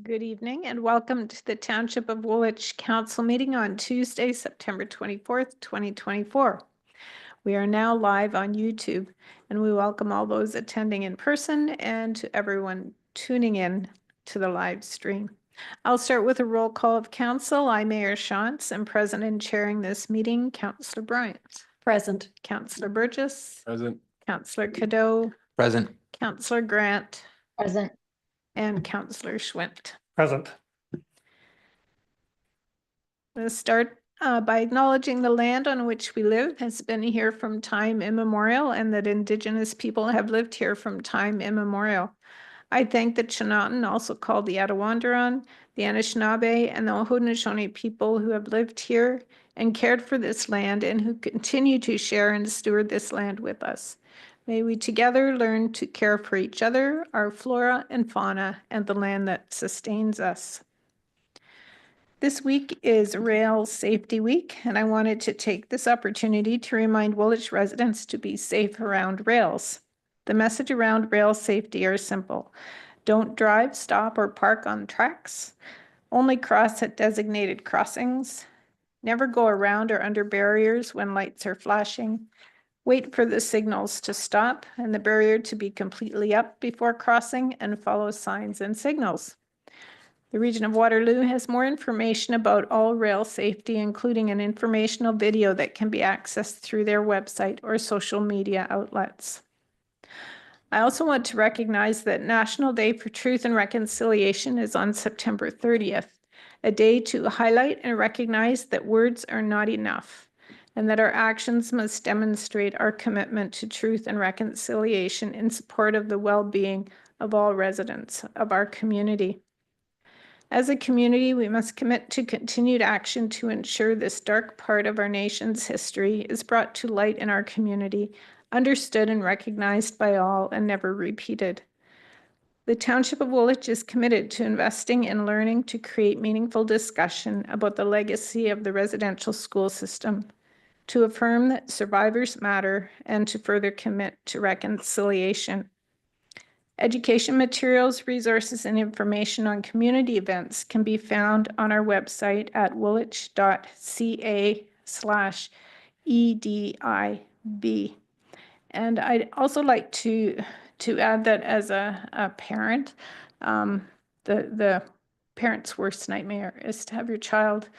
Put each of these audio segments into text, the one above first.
Good evening and welcome to the Township of Woolwich Council meeting on Tuesday, September 24th, 2024. We are now live on YouTube and we welcome all those attending in person and to everyone tuning in to the live stream. I'll start with a roll call of council. I'm Mayor Shantz and present and chairing this meeting, Councillor Bryant. Present. Councillor Burgess. Present. Councillor Cadeau. Present. Councillor Grant. Present. And Councillor Schwint. Present. Let's start by acknowledging the land on which we live has been here from time immemorial and that Indigenous people have lived here from time immemorial. I thank the Chinatan, also called the Attawandaron, the Anishinaabe, and the Haudenosaunee people who have lived here and cared for this land and who continue to share and steward this land with us. May we together learn to care for each other, our flora and fauna, and the land that sustains us. This week is Rail Safety Week, and I wanted to take this opportunity to remind Woolwich residents to be safe around rails. The message around rail safety are simple. Don't drive, stop, or park on tracks. Only cross at designated crossings. Never go around or under barriers when lights are flashing. Wait for the signals to stop and the barrier to be completely up before crossing and follow signs and signals. The region of Waterloo has more information about all rail safety, including an informational video that can be accessed through their website or social media outlets. I also want to recognize that National Day for Truth and Reconciliation is on September 30th, a day to highlight and recognize that words are not enough, and that our actions must demonstrate our commitment to truth and reconciliation in support of the well-being of all residents of our community. As a community, we must commit to continued action to ensure this dark part of our nation's history is brought to light in our community, understood and recognized by all, and never repeated. The Township of Woolwich is committed to investing in learning to create meaningful discussion about the legacy of the residential school system, to affirm that survivors matter, and to further commit to reconciliation. Education materials, resources, and information on community events can be found on our website at woolwich.ca/EDIB. And I'd also like to add that as a parent, the parent's worst nightmare is to have your child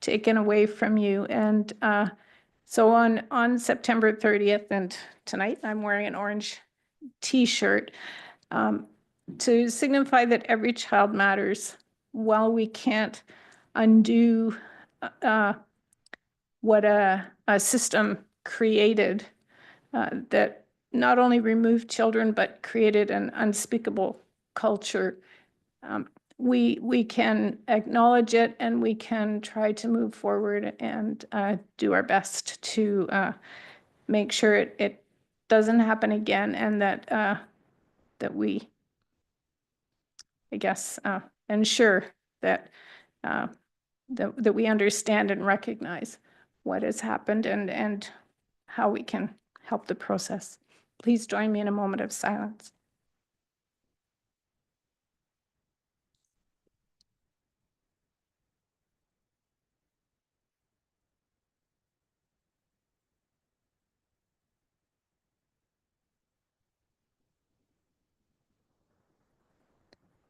taken away from you. And so on September 30th, and tonight I'm wearing an orange t-shirt to signify that every child matters. While we can't undo what a system created that not only removed children but created an unspeakable culture, we can acknowledge it and we can try to move forward and do our best to make sure it doesn't happen again, and that we, I guess, ensure that that we understand and recognize what has happened and how we can help the process. Please join me in a moment of silence.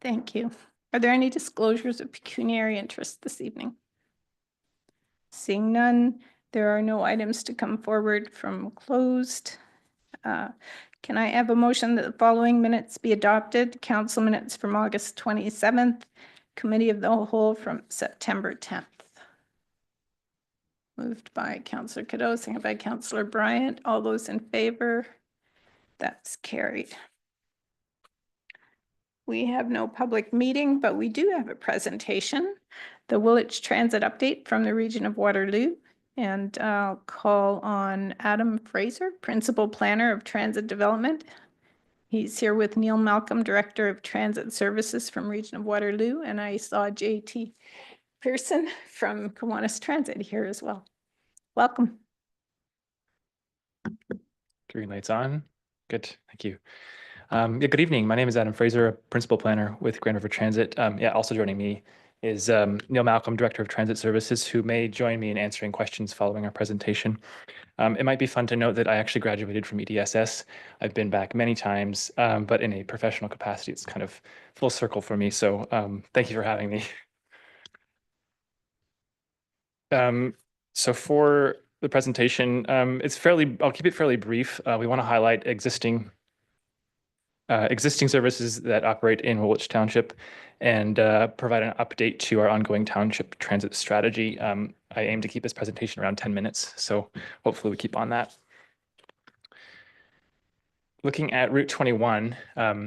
Thank you. Are there any disclosures of pecuniary interest this evening? Seeing none, there are no items to come forward from closed. Can I have a motion that the following minutes be adopted? Council minutes from August 27th, Committee of the Whole from September 10th. Moved by Councillor Cadeau, seconded by Councillor Bryant. All those in favor? That's carried. We have no public meeting, but we do have a presentation, the Woolwich Transit Update from the region of Waterloo. And I'll call on Adam Fraser, Principal Planner of Transit Development. He's here with Neil Malcolm, Director of Transit Services from region of Waterloo. And I saw JT Pearson from Kiwanis Transit here as well. Welcome. Green lights on. Good, thank you. Yeah, good evening. My name is Adam Fraser, a principal planner with Grand River Transit. Also joining me is Neil Malcolm, Director of Transit Services, who may join me in answering questions following our presentation. It might be fun to note that I actually graduated from EDSS. I've been back many times, but in a professional capacity, it's kind of full circle for me. So thank you for having me. Um, so for the presentation, I'll keep it fairly brief. We want to highlight existing services that operate in Woolwich Township and provide an update to our ongoing township transit strategy. I aim to keep this presentation around 10 minutes, so hopefully we keep on that. Looking at Route 21,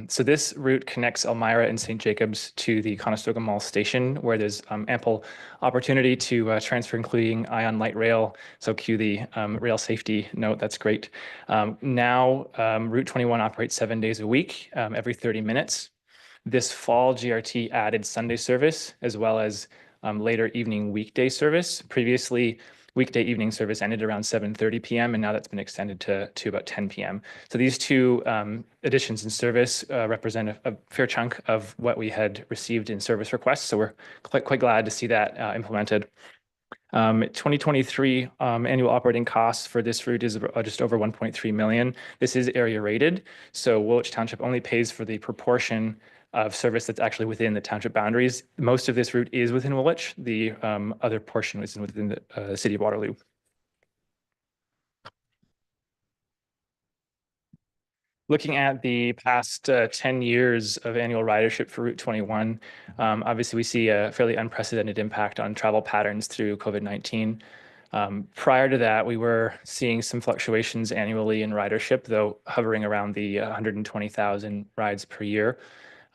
so this route connects Elmira and St. Jacobs to the Conestoga Mall station, where there's ample opportunity to transfer, including Ion Light Rail. So cue the rail safety note, that's great. Now, Route 21 operates 7 days a week, every 30 minutes. This fall, GRT added Sunday service as well as later evening weekday service. Previously, weekday evening service ended around 7:30 p.m. and now that's been extended to about 10 p.m. So these two additions in service represent a fair chunk of what we had received in service requests. So we're quite glad to see that implemented. 2023 annual operating costs for this route is just over 1.3 million. This is area rated, so Woolwich Township only pays for the proportion of service that's actually within the township boundaries. Most of this route is within Woolwich. The other portion is within the city of Waterloo. Looking at the past 10 years of annual ridership for Route 21, obviously we see a fairly unprecedented impact on travel patterns through COVID-19. Prior to that, we were seeing some fluctuations annually in ridership, though hovering around the 120,000 rides per year.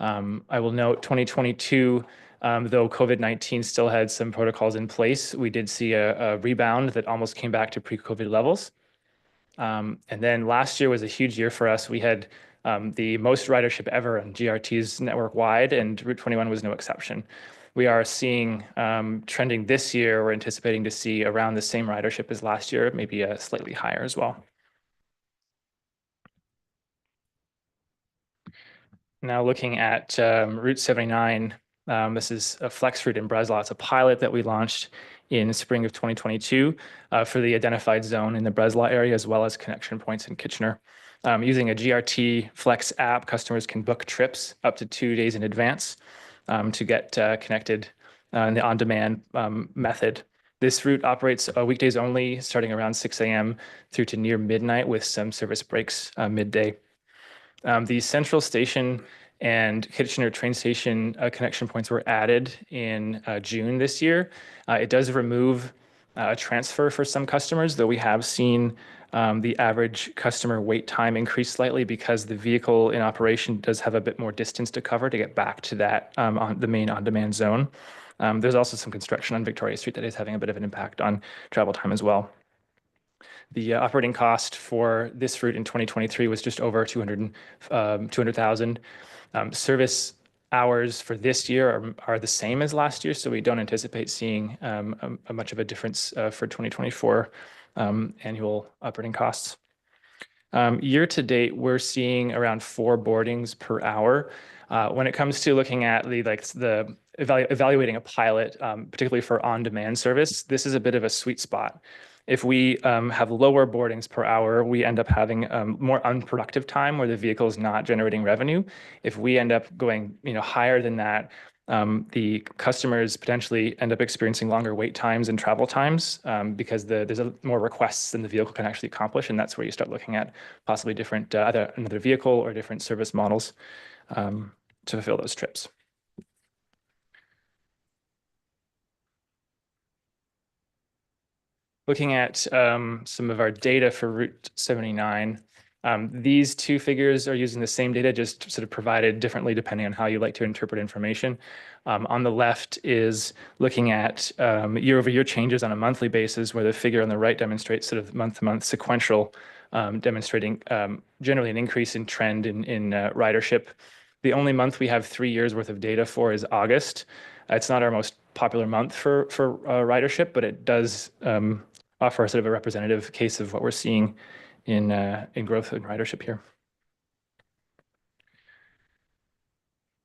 I will note 2022, though COVID-19 still had some protocols in place, we did see a rebound that almost came back to pre-COVID levels. And then last year was a huge year for us. We had the most ridership ever on GRT's network wide, and Route 21 was no exception. We are seeing trending this year, we're anticipating to see around the same ridership as last year, maybe slightly higher as well. Now looking at Route 79, this is a flex route in Breslau. It's a pilot that we launched in spring of 2022 for the identified zone in the Breslau area, as well as connection points in Kitchener. Using a GRT Flex app, customers can book trips up to 2 days in advance to get connected in the on-demand method. This route operates weekdays only, starting around 6 a.m. through to near midnight with some service breaks midday. The central station and Kitchener train station connection points were added in June this year. It does remove a transfer for some customers, though we have seen the average customer wait time increase slightly because the vehicle in operation does have a bit more distance to cover to get back to that on the main on-demand zone. There's also some construction on Victoria Street that is having a bit of an impact on travel time as well. The operating cost for this route in 2023 was just over 200,000. Service hours for this year are the same as last year, so we don't anticipate seeing much of a difference for 2024 annual operating costs. Year to date, we're seeing around 4 boardings per hour. When it comes to looking at evaluating a pilot, particularly for on-demand service, this is a bit of a sweet spot. If we have lower boardings per hour, we end up having more unproductive time where the vehicle is not generating revenue. If we end up going higher than that, the customers potentially end up experiencing longer wait times and travel times because there's more requests than the vehicle can actually accomplish, and that's where you start looking at possibly different either another vehicle or different service models to fulfill those trips. Looking at some of our data for Route 79, these two figures are using the same data, just sort of provided differently depending on how you like to interpret information. On the left is looking at year-over-year changes on a monthly basis, where the figure on the right demonstrates sort of month-to-month sequential, demonstrating generally an increase in trend in ridership. The only month we have 3 years worth of data for is August. It's not our most popular month for ridership, but it does offer sort of a representative case of what we're seeing in growth in ridership here.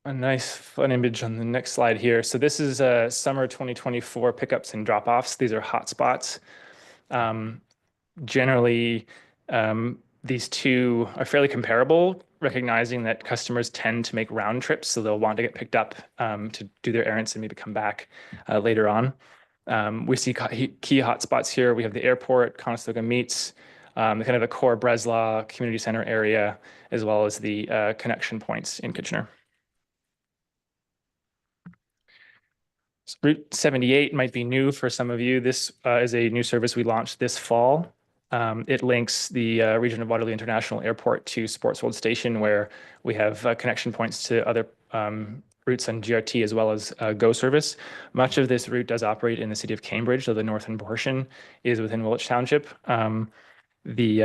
a nice fun image on the next slide here. So this is summer 2024 pickups and drop-offs. These are hotspots. Generally, these two are fairly comparable, recognizing that customers tend to make round trips, so they'll want to get picked up to do their errands and maybe come back later on. We see key hotspots here. We have the airport, Conestoga Meets, kind of the core Breslau community center area, as well as the connection points in Kitchener. Route 78 might be new for some of you. This is a new service we launched this fall. It links the region of Waterloo International Airport to Sports World Station, where we have connection points to other routes on GRT as well as GO service. Much of this route does operate in the city of Cambridge, though the northern portion is within Woolwich Township. We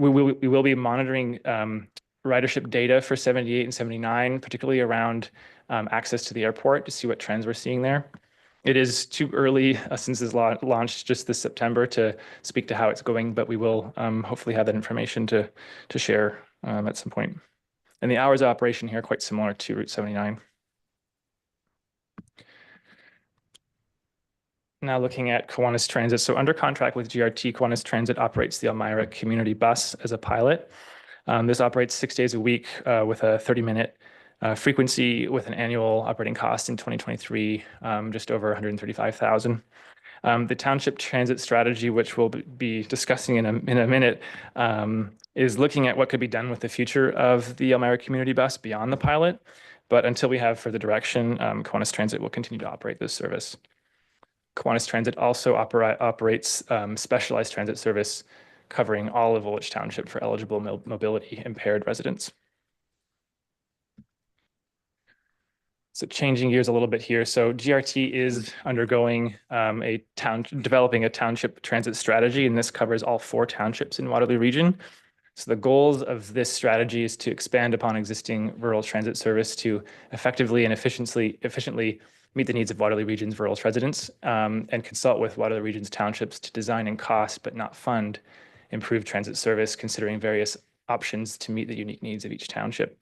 will be monitoring ridership data for 78 and 79, particularly around access to the airport, to see what trends we're seeing there. It is too early since it's launched just this September to speak to how it's going, but we will hopefully have that information to share at some point. And the hours of operation here are quite similar to Route 79. Now looking at Kiwanis Transit. So under contract with GRT, Kiwanis Transit operates the Elmira Community Bus as a pilot. This operates 6 days a week with a 30-minute frequency, with an annual operating cost in 2023 just over $135,000. The township transit strategy, which we'll be discussing in a minute, is looking at what could be done with the future of the Elmira Community Bus beyond the pilot. But until we have further direction, Kiwanis Transit will continue to operate this service. Kiwanis Transit also operates specialized transit service covering all of Woolwich Township for eligible mobility impaired residents. So changing gears a little bit here. So GRT is undergoing developing a township transit strategy, and this covers all 4 townships in Waterloo region. So the goals of this strategy is to expand upon existing rural transit service to effectively and efficiently meet the needs of Waterloo Region's rural residents, and consult with Waterloo Region's townships to design and cost, but not fund, improved transit service, considering various options to meet the unique needs of each township.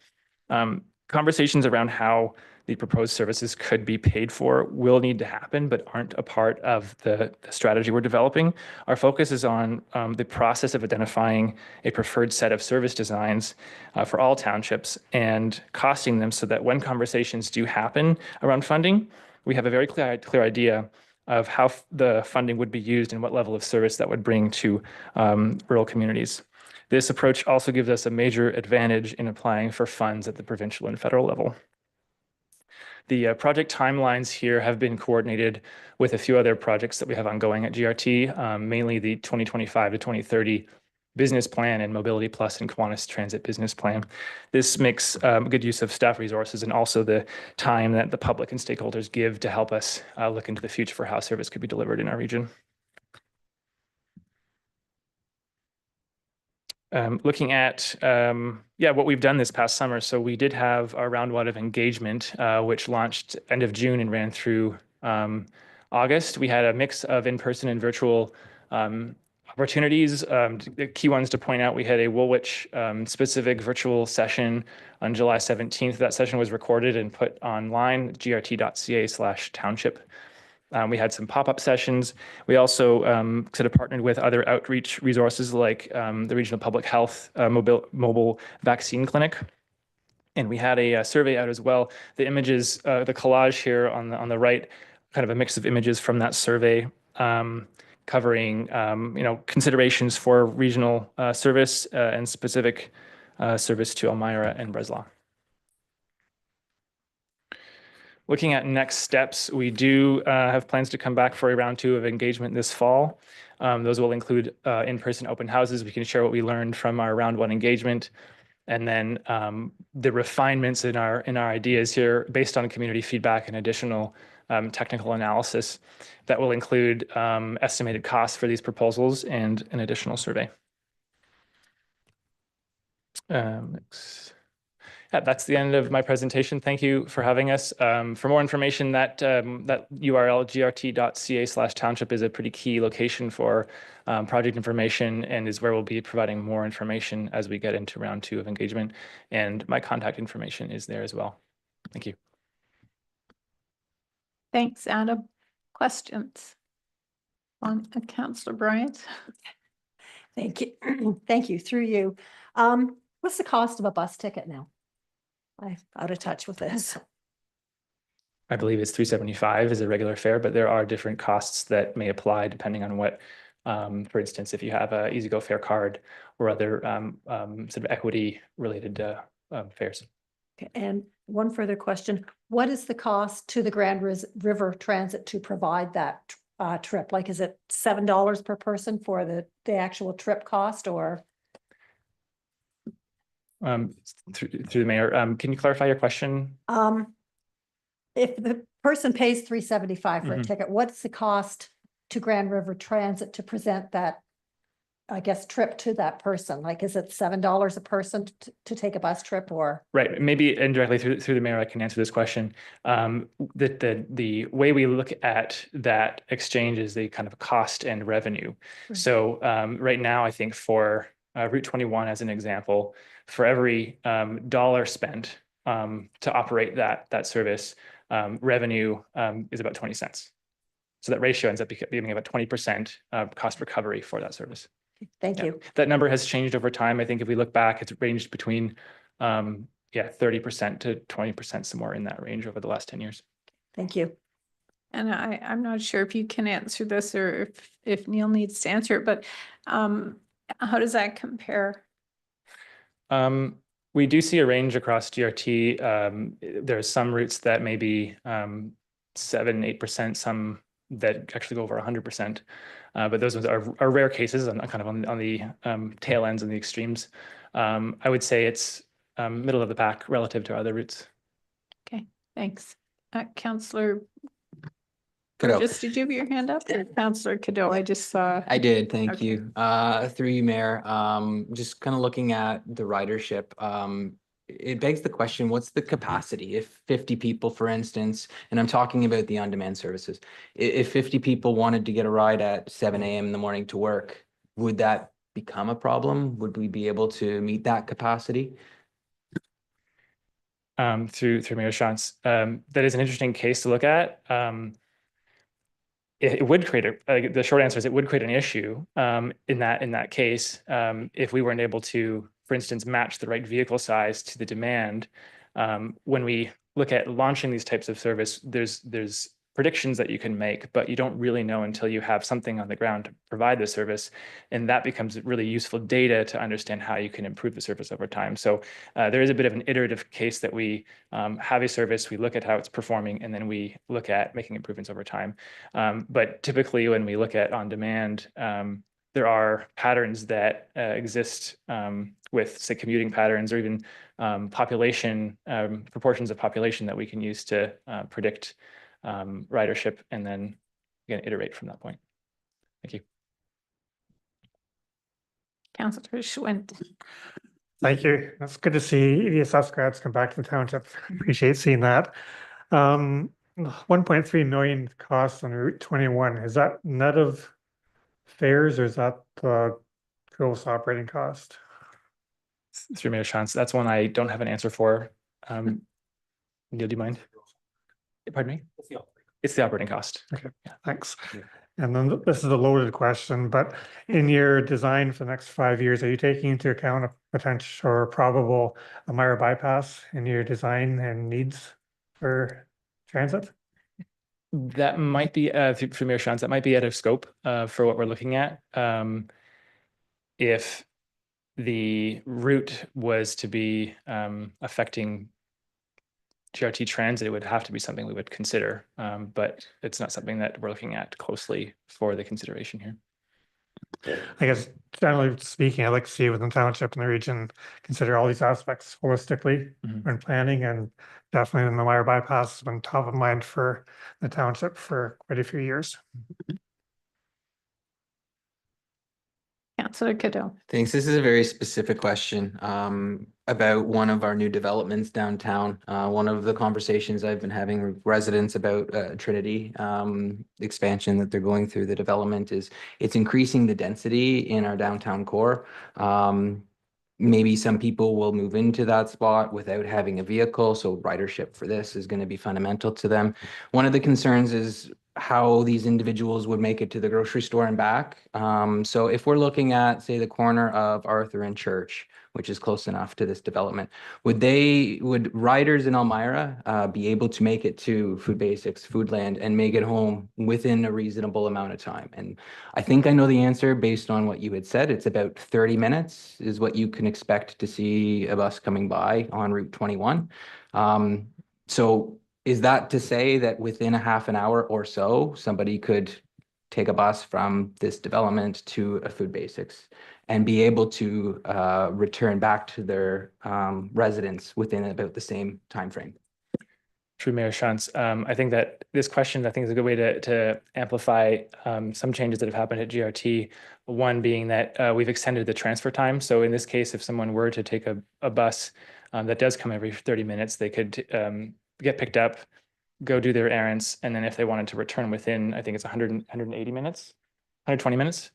Conversations around how the proposed services could be paid for will need to happen, but aren't a part of the strategy we're developing. Our focus is on the process of identifying a preferred set of service designs for all townships and costing them, so that when conversations do happen around funding, we have a very clear idea of how the funding would be used and what level of service that would bring to rural communities. This approach also gives us a major advantage in applying for funds at the provincial and federal level. The project timelines here have been coordinated with a few other projects that we have ongoing at GRT, mainly the 2025 to 2030 business plan and Mobility Plus and Kiwanis Transit business plan. This makes good use of staff resources and also the time that the public and stakeholders give to help us look into the future for how service could be delivered in our region. Looking at what we've done this past summer. So we did have our round 1 of engagement, which launched end of June and ran through August. We had a mix of in-person and virtual opportunities. The key ones to point out: we had a Woolwich specific virtual session on July 17th. That session was recorded and put online, grt.ca/township. We had some pop-up sessions. We also sort of partnered with other outreach resources like the Regional Public Health Mobile Vaccine Clinic. And we had a survey out as well. The images, the collage here on the right, kind of a mix of images from that survey, covering considerations for regional service and specific service to Elmira and Breslau. Looking at next steps, we do have plans to come back for a round 2 of engagement this fall. Those will include in-person open houses. We can share what we learned from our round 1 engagement, and then the refinements in our ideas here based on community feedback and additional technical analysis that will include estimated costs for these proposals and an additional survey. That's the end of my presentation. Thank you for having us. For more information, that URL, grt.ca/township, is a pretty key location for project information, and is where we'll be providing more information as we get into round 2 of engagement. And my contact information is there as well. Thank you. Thanks, Adam. Questions? On Councillor Bryant? Thank you. Thank you. Through you. What's the cost of a bus ticket now? I'm out of touch with this. I believe it's $3.75 is a regular fare, but there are different costs that may apply depending on what, for instance, if you have a EasyGo fare card or other sort of equity related fares. Okay, and one further question. What is the cost to the Grand River Transit to provide that trip? Like, is it $7 per person for the actual trip cost, or? Through the mayor, can you clarify your question? If the person pays $3.75 for a Mhm. ticket, what's the cost to Grand River Transit to present that, I guess, trip to that person? Like, is it $7 a person to take a bus trip, or? Right, maybe indirectly through the mayor, I can answer this question. The way we look at that exchange is the kind of cost and revenue. Right. So right now, I think for Route 21 as an example, for every dollar spent to operate that service, revenue is about 20 cents. So that ratio ends up being about 20% cost recovery for that service. Thank Yeah. you. That number has changed over time. I think if we look back, it's ranged between 30% to 20%, somewhere in that range over the last 10 years. Thank you. And I'm not sure if you can answer this or if Neil needs to answer it, but how does that compare? We do see a range across GRT. There are some routes that may be 7-8%, some that actually go over 100%. But those ones are rare cases and kind of on the tail ends and the extremes. I would say it's middle of the pack relative to other routes. Okay, thanks. Councillor Cadeau. Burgess, did you have your hand up? Or Councillor Cadeau, I just saw. I did, thank Okay. you. Through you, Mayor, just kind of looking at the ridership, it begs the question, what's the capacity? If 50 people, for instance, and I'm talking about the on-demand services, if 50 people wanted to get a ride at 7 a.m. in the morning to work, would that become a problem? Would we be able to meet that capacity? Through Mayor Shantz, that is an interesting case to look at. It would create the short answer is it would create an issue in that case if we weren't able to, for instance, match the right vehicle size to the demand. When we look at launching these types of service, there's predictions that you can make, but you don't really know until you have something on the ground to provide the service. And that becomes really useful data to understand how you can improve the service over time. So there is a bit of an iterative case that we have a service, we look at how it's performing, and then we look at making improvements over time. But typically when we look at on demand, there are patterns that exist with, say, commuting patterns or even population, proportions of population that we can use to predict ridership, and then again iterate from that point. Thank you. Councillor Schwint. Thank you. It's good to see ESS grads come back to the township. Appreciate seeing that. 1.3 million costs on Route 21. Is that net of fares, or is that the gross operating cost? Through Mayor Shantz, that's one I don't have an answer for. Neil, do you mind? Pardon me? It's the operating cost. Okay, yeah, thanks. And then this is a loaded question, but in your design for the next 5 years, are you taking into account a potential or probable Myra bypass in your design and needs for transit? That might be through Mayor Shantz, that might be out of scope for what we're looking at. If the route was to be affecting GRT transit, it would have to be something we would consider, but it's not something that we're looking at closely for the consideration here. I guess generally speaking, I'd like to see within the township and the region consider all these aspects holistically when planning, and definitely the Myra bypass has been top of mind for the township for quite a few years. Councillor Cadeau. Thanks. This is a very specific question about one of our new developments downtown. One of the conversations I've been having with residents about Trinity expansion that they're going through, the development is it's increasing the density in our downtown core. maybe some people will move into that spot without having a vehicle. So ridership for this is going to be fundamental to them. One of the concerns is how these individuals would make it to the grocery store and back. So if we're looking at, say, the corner of Arthur and Church, which is close enough to this development, would riders in Elmira be able to make it to Food Basics, Foodland, and make it home within a reasonable amount of time? And I think I know the answer based on what you had said. It's about 30 minutes is what you can expect to see a bus coming by on Route 21. So is that to say that within a half an hour or so, somebody could take a bus from this development to a Food Basics and be able to return back to their residence within about the same time frame? True, Mayor Shantz. I think that this question, I think, is a good way to amplify some changes that have happened at GRT. One being that we've extended the transfer time. So in this case, if someone were to take a bus that does come every 30 minutes, they could get picked up, go do their errands, and then if they wanted to return within, I think it's 180 minutes, 120 minutes,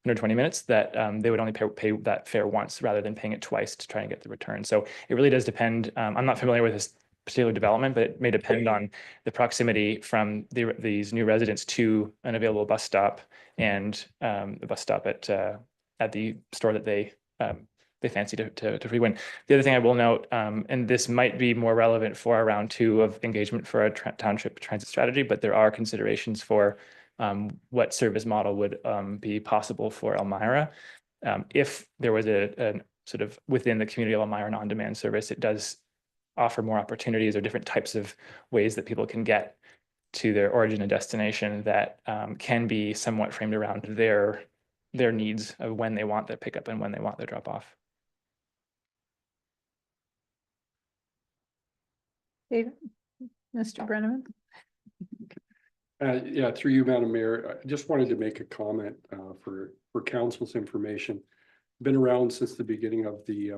120 minutes, that they would only pay that fare once rather than paying it twice to try and get the return. So it really does depend. I'm not familiar with this particular development, but it may depend on the proximity from these new residents to an available bus stop and the bus stop at the store that they fancy to frequent. The other thing I will note, and this might be more relevant for our round 2 of engagement for a township transit strategy, but there are considerations for what service model would be possible for Elmira. If there was a sort of within the community of Elmira an on-demand service, it does offer more opportunities or different types of ways that people can get to their origin and destination that can be somewhat framed around their needs of when they want their pickup and when they want their drop off. David, Mr. Brenneman. Yeah, through you, Madam Mayor, I just wanted to make a comment for council's information. Been around since the beginning of the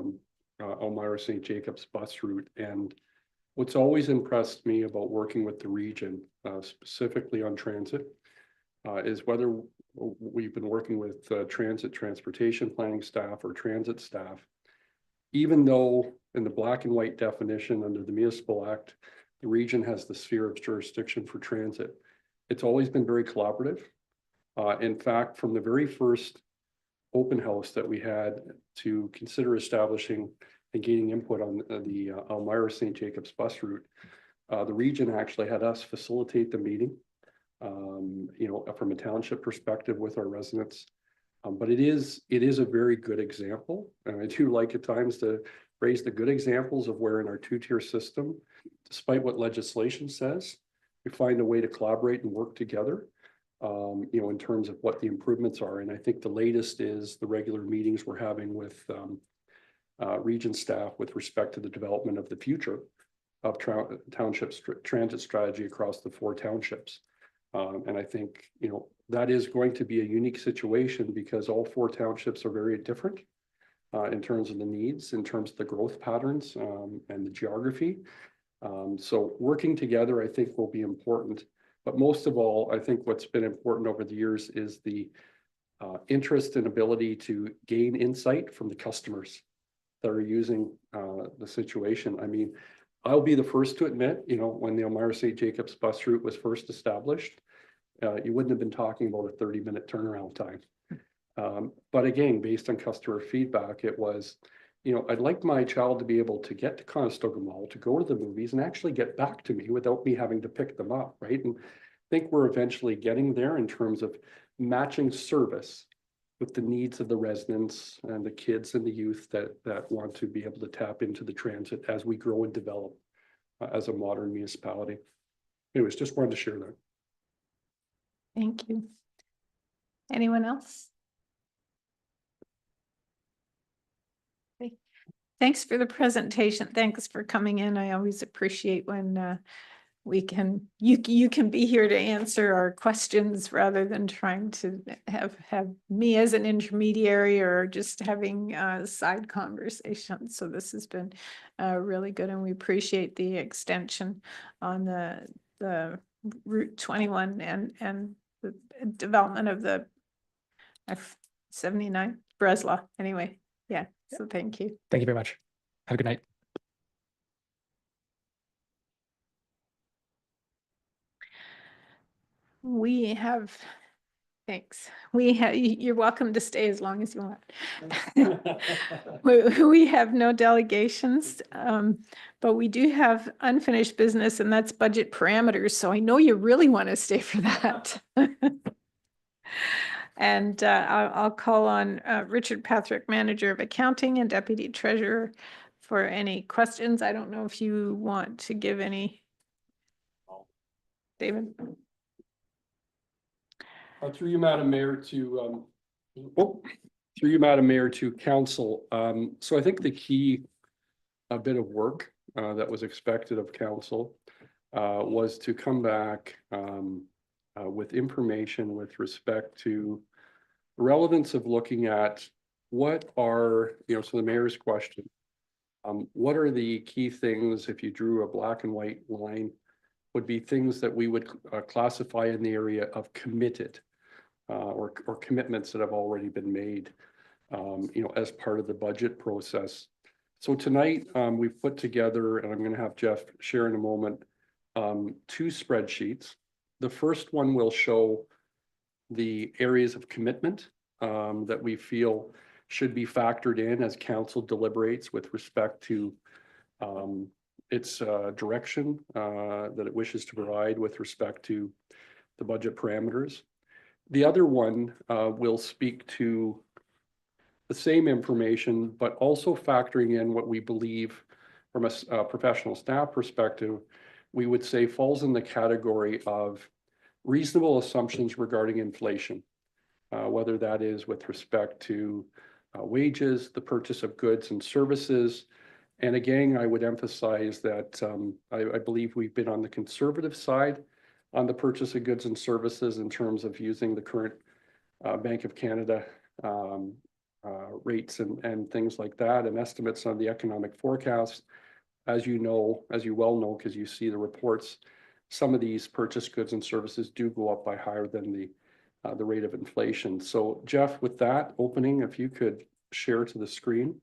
Elmira St. Jacobs bus route, and what's always impressed me about working with the region, specifically on transit, is whether we've been working with transportation planning staff or transit staff, even though in the black and white definition under the Municipal Act, the region has the sphere of jurisdiction for transit. It's always been very collaborative. In fact, from the very first open house that we had to consider establishing and gaining input on the Elmira St. Jacobs bus route, the region actually had us facilitate the meeting, from a township perspective with our residents. But it is a very good example. And I do like at times to raise the good examples of where in our 2-tier system, despite what legislation says, we find a way to collaborate and work together, in terms of what the improvements are. And I think the latest is the regular meetings we're having with region staff with respect to the development of the future of township transit strategy across the 4 townships. And I think, that is going to be a unique situation because all 4 townships are very different in terms of the needs, in terms of the growth patterns and the geography. So working together, I think, will be important. But most of all, I think what's been important over the years is the interest and ability to gain insight from the customers that are using the situation. I mean, I'll be the first to admit, when the Elmira St. Jacobs bus route was first established, you wouldn't have been talking about a 30-minute turnaround time. But again, based on customer feedback, it was, I'd like my child to be able to get to Conestoga Mall, to go to the movies and actually get back to me without me having to pick them up, right? And I think we're eventually getting there in terms of matching service with the needs of the residents and the kids and the youth that want to be able to tap into the transit as we grow and develop as a modern municipality. Anyways, just wanted to share that. Thank you. Anyone else? Okay. Thanks for the presentation. Thanks for coming in. I always appreciate when you can be here to answer our questions rather than trying to have me as an intermediary or just having side conversations. So this has been really good, and we appreciate the extension on the Route 21 and the development of the 79 Breslau. Anyway, Yeah, so thank you. Thank you very much. Have a good night. We have, thanks. You're welcome to stay as long as you want. We have no delegations, but we do have unfinished business, and that's budget parameters. So I know you really want to stay for that. And I'll call on Richard Patrick, Manager of Accounting and Deputy Treasurer, for any questions. I don't know if you want to give any. David? Through you, Madam Mayor, to through you, Madam Mayor, to council. So I think the key bit of work that was expected of council was to come back with information with respect to the relevance of looking at what are, so the mayor's question, what are the key things, if you drew a black and white line, would be things that we would classify in the area of committed or commitments that have already been made, as part of the budget process. So tonight we've put together, and I'm going to have Jeff share in a moment, 2 spreadsheets. The first one will show the areas of commitment that we feel should be factored in as council deliberates with respect to its direction that it wishes to provide with respect to the budget parameters. The other one will speak to the same information, but also factoring in what we believe from a professional staff perspective, we would say falls in the category of reasonable assumptions regarding inflation, whether that is with respect to wages, the purchase of goods and services. And again, I would emphasize that I believe we've been on the conservative side on the purchase of goods and services in terms of using the current Bank of Canada rates and things like that, and estimates on the economic forecast. As you know, as you well know, because you see the reports, some of these purchase goods and services do go up by higher than the rate of inflation. So Jeff, with that opening, if you could share to the screen.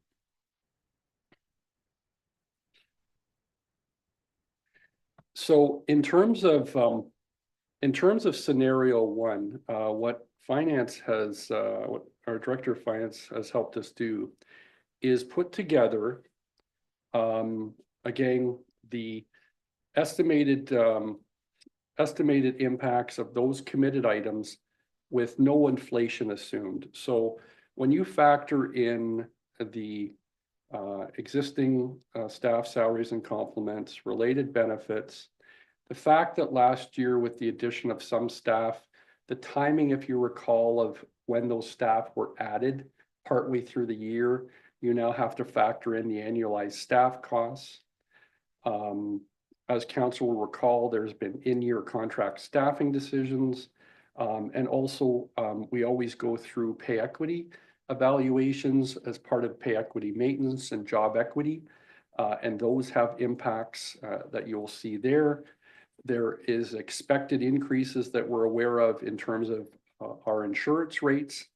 So in terms of scenario 1, what finance has, what our director of finance has helped us do is put together, again, the estimated impacts of those committed items with no inflation assumed. So when you factor in the existing staff salaries and complements, related benefits, the fact that last year with the addition of some staff, the timing, if you recall, of when those staff were added partway through the year, you now have to factor in the annualized staff costs. As council will recall, there's been in-year contract staffing decisions. And also we always go through pay equity evaluations as part of pay equity maintenance and job equity. And those have impacts that you'll see there. There is expected increases that we're aware of in terms of our insurance rates.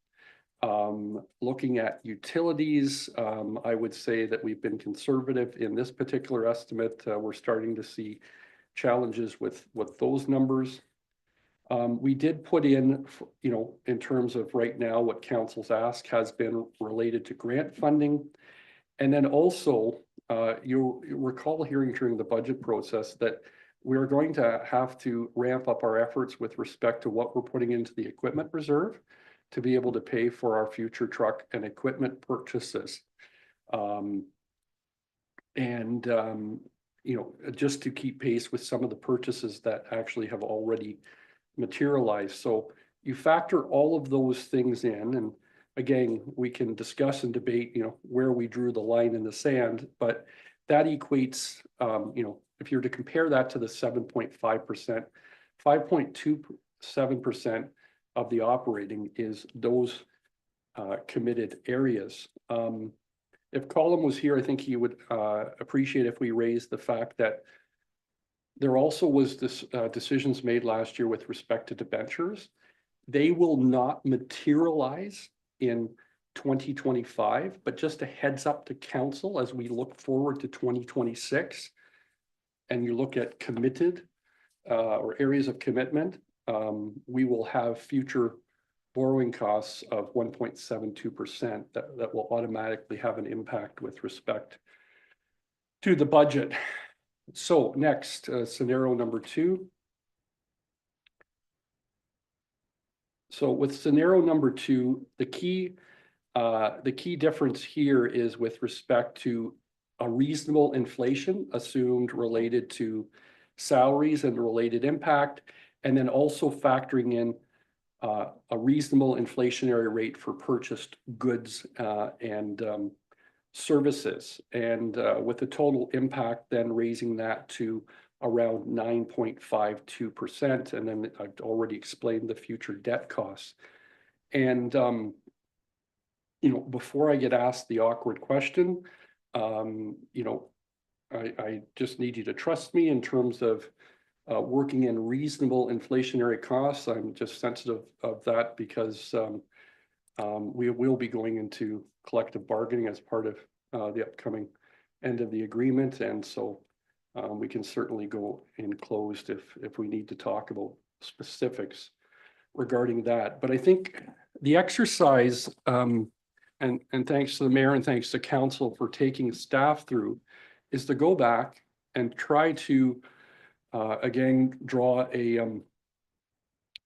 Looking at utilities, I would say that we've been conservative in this particular estimate. We're starting to see challenges with those numbers. We did put in, in terms of right now, what council's ask has been related to grant funding. And then also, you'll recall hearing during the budget process that we're going to have to ramp up our efforts with respect to what we're putting into the equipment reserve to be able to pay for our future truck and equipment purchases. Just to keep pace with some of the purchases that actually have already materialized. So you factor all of those things in, and again, we can discuss and debate, where we drew the line in the sand, but that equates, if you're to compare that to the 7.5%, 5.27% of the operating is those committed areas. If Colin was here, I think he would appreciate if we raised the fact that there also was this decisions made last year with respect to debentures. They will not materialize in 2025, but just a heads up to council as we look forward to 2026 and you look at committed or areas of commitment, we will have future borrowing costs of 1.72% that will automatically have an impact with respect to the budget. So next, scenario number 2. So with scenario number 2, the key difference here is with respect to a reasonable inflation assumed related to salaries and related impact, and then also factoring in a reasonable inflationary rate for purchased goods and services. And with the total impact, then raising that to around 9.52%. And then I've already explained the future debt costs. And, you know, before I get asked the awkward question, you know, I just need you to trust me in terms of working in reasonable inflationary costs. I'm just sensitive of that because we will be going into collective bargaining as part of the upcoming end of the agreement. And so we can certainly go in closed if we need to talk about specifics regarding that. But I think the exercise, and thanks to the mayor and thanks to council for taking staff through, is to go back and try to again draw a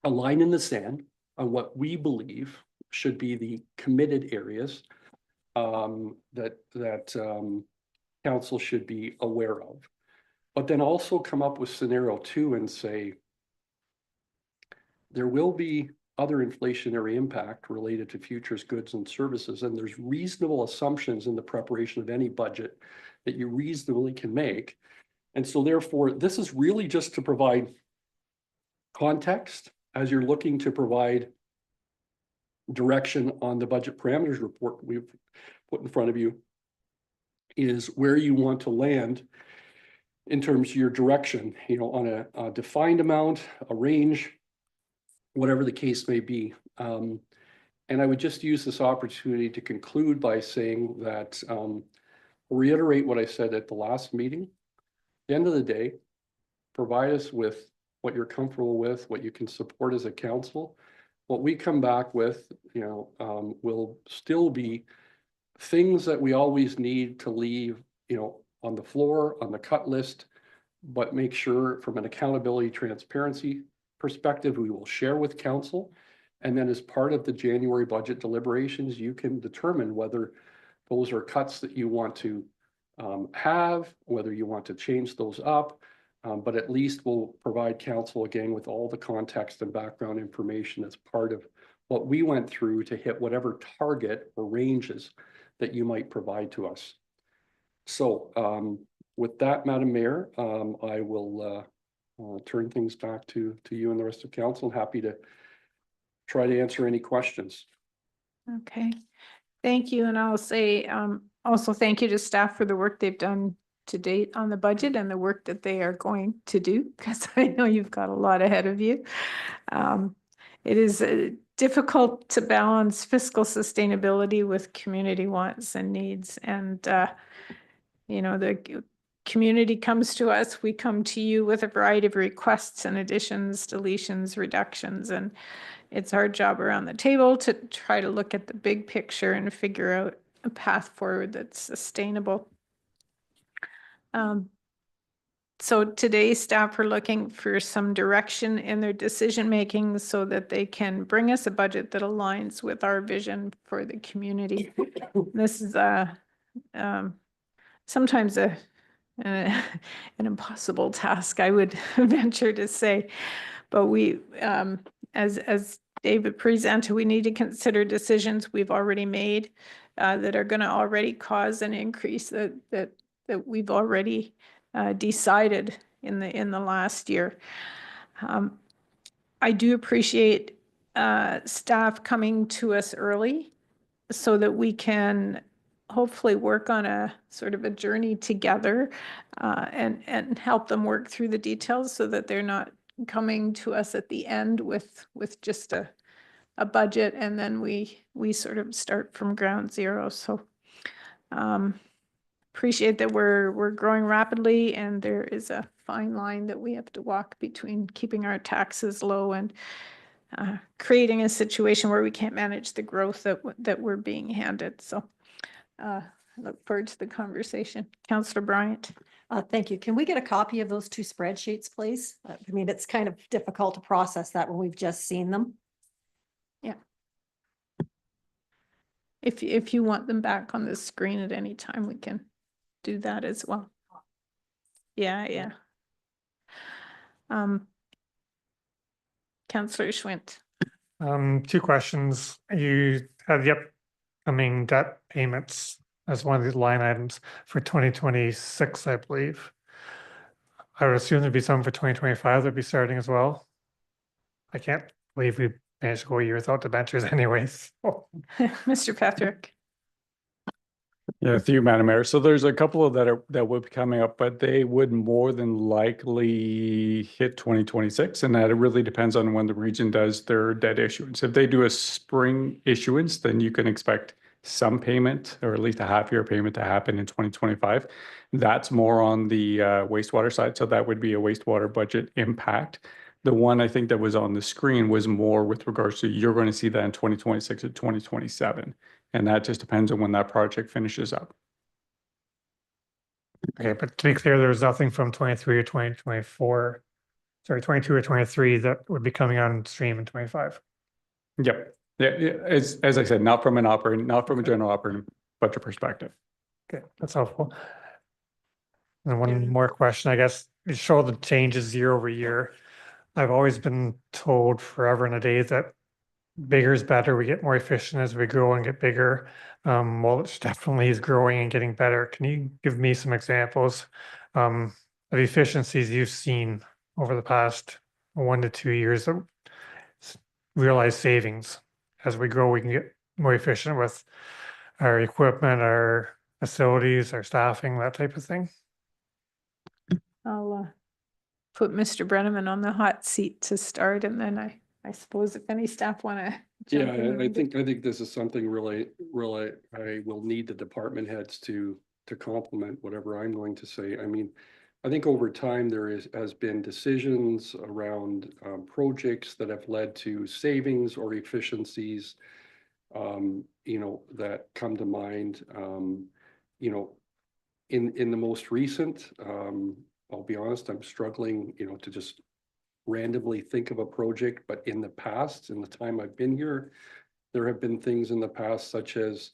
line in the sand on what we believe should be the committed areas that council should be aware of. But then also come up with scenario 2 and say, there will be other inflationary impact related to futures goods and services, and there's reasonable assumptions in the preparation of any budget that you reasonably can make. And so therefore, this is really just to provide context as you're looking to provide direction on the budget parameters report we've put in front of you, is where you want to land in terms of your direction, you know, on a defined amount, a range, whatever the case may be. And I would just use this opportunity to conclude by saying that, reiterate what I said at the last meeting. At the end of the day, provide us with what you're comfortable with, what you can support as a council. What we come back with, you know, will still be things that we always need to leave, you know, on the floor, on the cut list, but make sure from an accountability transparency perspective, we will share with council. And then as part of the January budget deliberations, you can determine whether those are cuts that you want to have, whether you want to change those up. But at least we'll provide council again with all the context and background information as part of what we went through to hit whatever target or ranges that you might provide to us. So with that, Madam Mayor, I will turn things back to you and the rest of council. Happy to try to answer any questions. Okay, thank you. And I'll say also thank you to staff for the work they've done to date on the budget and the work that they are going to do, because I know you've got a lot ahead of you. It is difficult to balance fiscal sustainability with community wants and needs. And, you know, the community comes to us, we come to you with a variety of requests and additions, deletions, reductions, and it's our job around the table to try to look at the big picture and figure out a path forward that's sustainable. So today staff are looking for some direction in their decision making so that they can bring us a budget that aligns with our vision for the community. This is sometimes an impossible task, I would venture to say, but we, as David presented, we need to consider decisions we've already made that are going to already cause an increase that we've already decided in the last year. I do appreciate staff coming to us early so that we can hopefully work on a sort of a journey together and help them work through the details so that they're not coming to us at the end with just a a budget, and then we sort of start from ground zero. So appreciate that we're growing rapidly, and there is a fine line that we have to walk between keeping our taxes low and creating a situation where we can't manage the growth that we're being handed. So I look forward to the conversation. Councillor Bryant. Thank you. Can we get a copy of those two spreadsheets, please? I mean, it's kind of difficult to process that when we've just seen them. Yeah. If you want them back on the screen at any time, we can do that as well. Yeah. Councillor Schwint. 2 questions. You had the upcoming debt payments as one of these line items for 2026, I believe. I would assume there'd be some for 2025 that'd be starting as well. I can't believe we managed to go a year without debentures anyways. Mr. Patrick. Yeah, through you, Madam Mayor. So there's a couple of that would be coming up, but they would more than likely hit 2026, and that it really depends on when the region does their debt issuance. If they do a spring issuance, then you can expect some payment, or at least a half-year payment, to happen in 2025. That's more on the wastewater side, so that would be a wastewater budget impact. The one I think that was on the screen was more with regards to you're going to see that in 2026 or 2027. And that just depends on when that project finishes up. Okay, but to be clear, there was nothing from 23 or 2024, sorry, 22 or 23 that would be coming on stream in 25. Yep. Yeah, as I said, not from a general operating budget perspective. Okay, that's helpful. And one more question, I guess, you show the changes year over year. I've always been told forever and a day that bigger is better. We get more efficient as we grow and get bigger. Woolwich definitely is growing and getting better. Can you give me some examples of efficiencies you've seen over the past 1 to 2 years that realize savings? As we grow, we can get more efficient with our equipment, our facilities, our staffing, that type of thing. I'll put Mr. Brenneman on the hot seat to start, and then I suppose if any staff want to Yeah, jump in. I think this is something really I will need the department heads to complement whatever I'm going to say. I mean, I think over time there has been decisions around projects that have led to savings or efficiencies, that come to mind. In the most recent, I'll be honest, I'm struggling, to just randomly think of a project, but in the past, in the time I've been here, there have been things in the past such as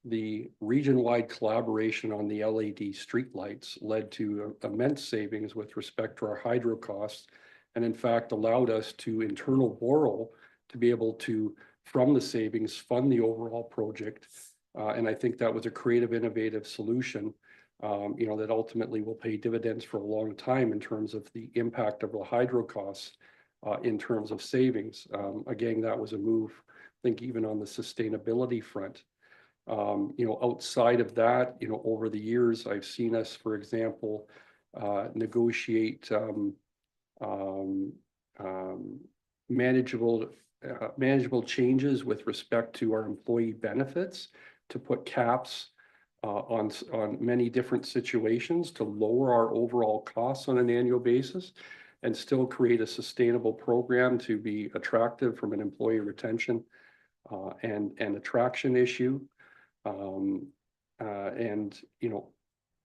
the region-wide collaboration on the LED streetlights led to immense savings with respect to our hydro costs, and in fact allowed us to internal borrow to be able to, from the savings, fund the overall project. And I think that was a creative, innovative solution, that ultimately will pay dividends for a long time in terms of the impact of the hydro costs, in terms of savings. Again, that was a move, I think, even on the sustainability front. Outside of that, over the years, I've seen us, for example, negotiate manageable changes with respect to our employee benefits to put caps on many different situations to lower our overall costs on an annual basis and still create a sustainable program to be attractive from an employee retention and attraction issue.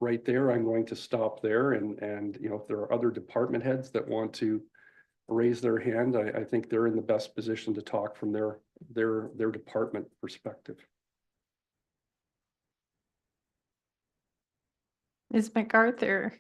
Right there, I'm going to stop there. And if there are other department heads that want to raise their hand, I think they're in the best position to talk from their department perspective. Ms. MacArthur.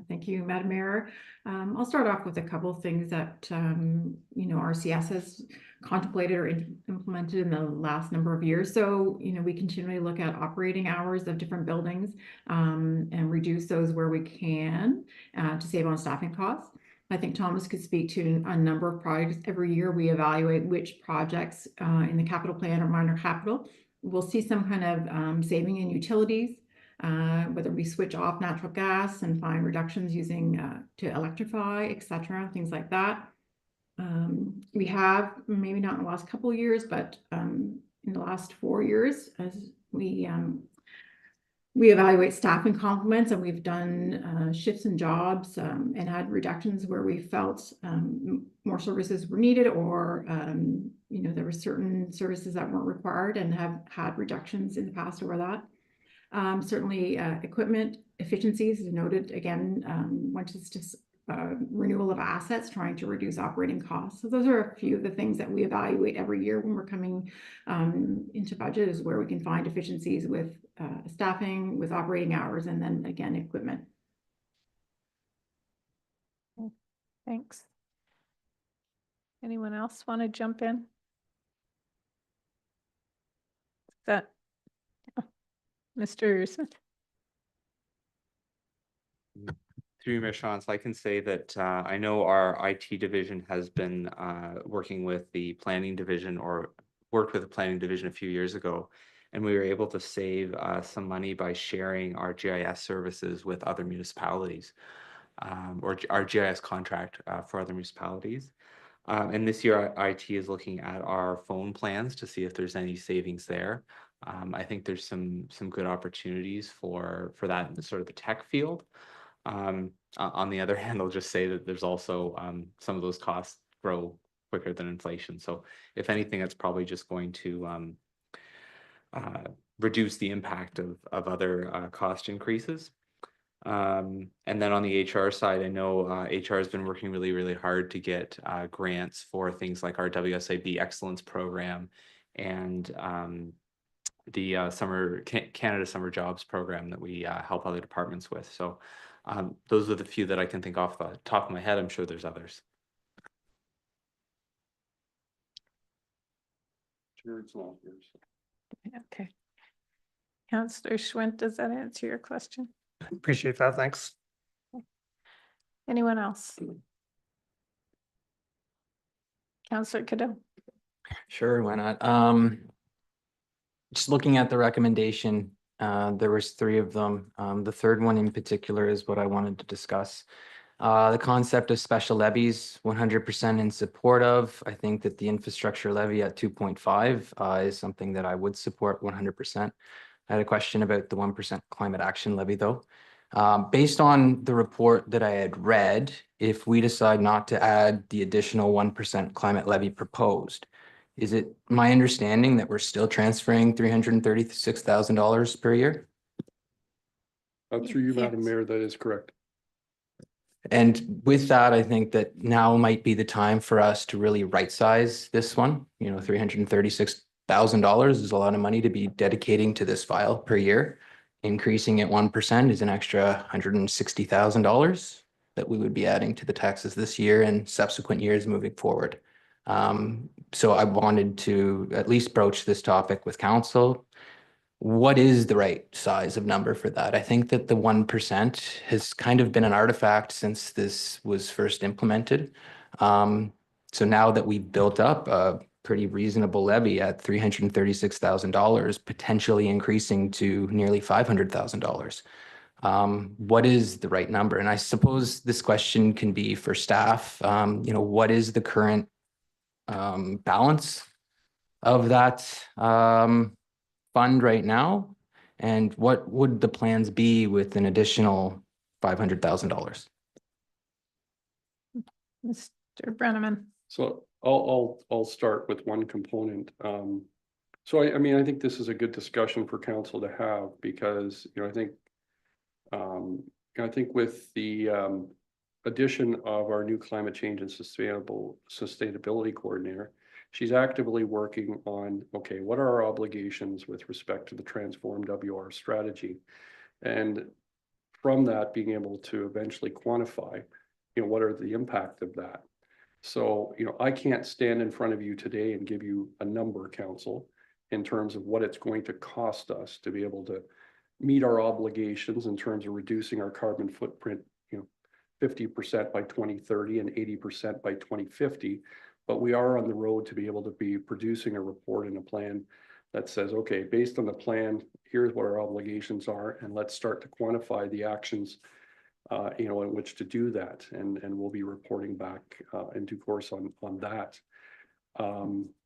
Thank you, Madam Mayor. I'll start off with a couple of things that, RCS has contemplated or implemented in the last number of years. So, we continually look at operating hours of different buildings and reduce those where we can to save on staffing costs. I think Thomas could speak to a number of projects. Every year we evaluate which projects in the capital plan or minor capital. We'll see some kind of saving in utilities, whether we switch off natural gas and find reductions using to electrify, etc., things like that. We have, maybe not in the last couple of years, but in the last 4 years, as we evaluate staffing complements, and we've done shifts in jobs and had reductions where we felt more services were needed, or there were certain services that weren't required, and have had reductions in the past over that. Certainly equipment efficiencies is noted again, once it's just renewal of assets, trying to reduce operating costs. So those are a few of the things that we evaluate every year when we're coming into budget, is where we can find efficiencies with staffing, with operating hours, and then again, equipment. Thanks. Anyone else want to jump in? That Mr. Smith? Through you, Mayor Sean, I can say that I know our IT division has been working with the planning division, or worked with the planning division a few years ago, and we were able to save some money by sharing our GIS services with other municipalities, or our GIS contract for other municipalities. And this year, IT is looking at our phone plans to see if there's any savings there. I think there's some good opportunities for that in sort of the tech field. On the other hand, I'll just say that there's also some of those costs grow quicker than inflation. So if anything, that's probably just going to reduce the impact of other cost increases. And then on the HR side, I know HR has been working really, really hard to get grants for things like our WSIB Excellence Program and the Canada Summer Jobs Program that we help other departments with. So those are the few that I can think off the top of my head. I'm sure there's others. Sure, it's not yours. Okay. Councillor Schwint, does that answer your question? Appreciate that. Thanks. Anyone else? Councillor Cadeau? Sure, why not? Just looking at the recommendation, there was 3 of them. The third one in particular is what I wanted to discuss. The concept of special levies, 100% in support of. I think that the infrastructure levy at 2.5 is something that I would support 100%. I had a question about the 1% climate action levy though. Based on the report that I had read, if we decide not to add the additional 1% climate levy proposed, is it my understanding that we're still transferring $336,000 per year? Through you, Madam Mayor, that is correct. And with that, I think that now might be the time for us to really right-size this one. You know, $336,000 is a lot of money to be dedicating to this file per year. Increasing it 1% is an extra $160,000 that we would be adding to the taxes this year and subsequent years moving forward. So I wanted to at least broach this topic with council. What is the right size of number for that? I think that the 1% has kind of been an artifact since this was first implemented. So now that we've built up a pretty reasonable levy at $336,000, potentially increasing to nearly $500,000. What is the right number? And I suppose this question can be for staff. You know, what is the current balance of that fund right now? And what would the plans be with an additional $500,000? Mr. Brenneman? So I'll start with one component. So I mean, I think this is a good discussion for council to have, because, you know, I think with the addition of our new climate change and sustainability coordinator, she's actively working on, okay, what are our obligations with respect to the Transform WR strategy? And from that, being able to eventually quantify, you know, what are the impact of that? So, you know, I can't stand in front of you today and give you a number, council, in terms of what it's going to cost us to be able to meet our obligations in terms of reducing our carbon footprint, you know, 50% by 2030 and 80% by 2050. But we are on the road to be able to be producing a report and a plan that says, okay, based on the plan, here's what our obligations are, and let's start to quantify the actions you know, in which to do that, and we'll be reporting back in due course on that.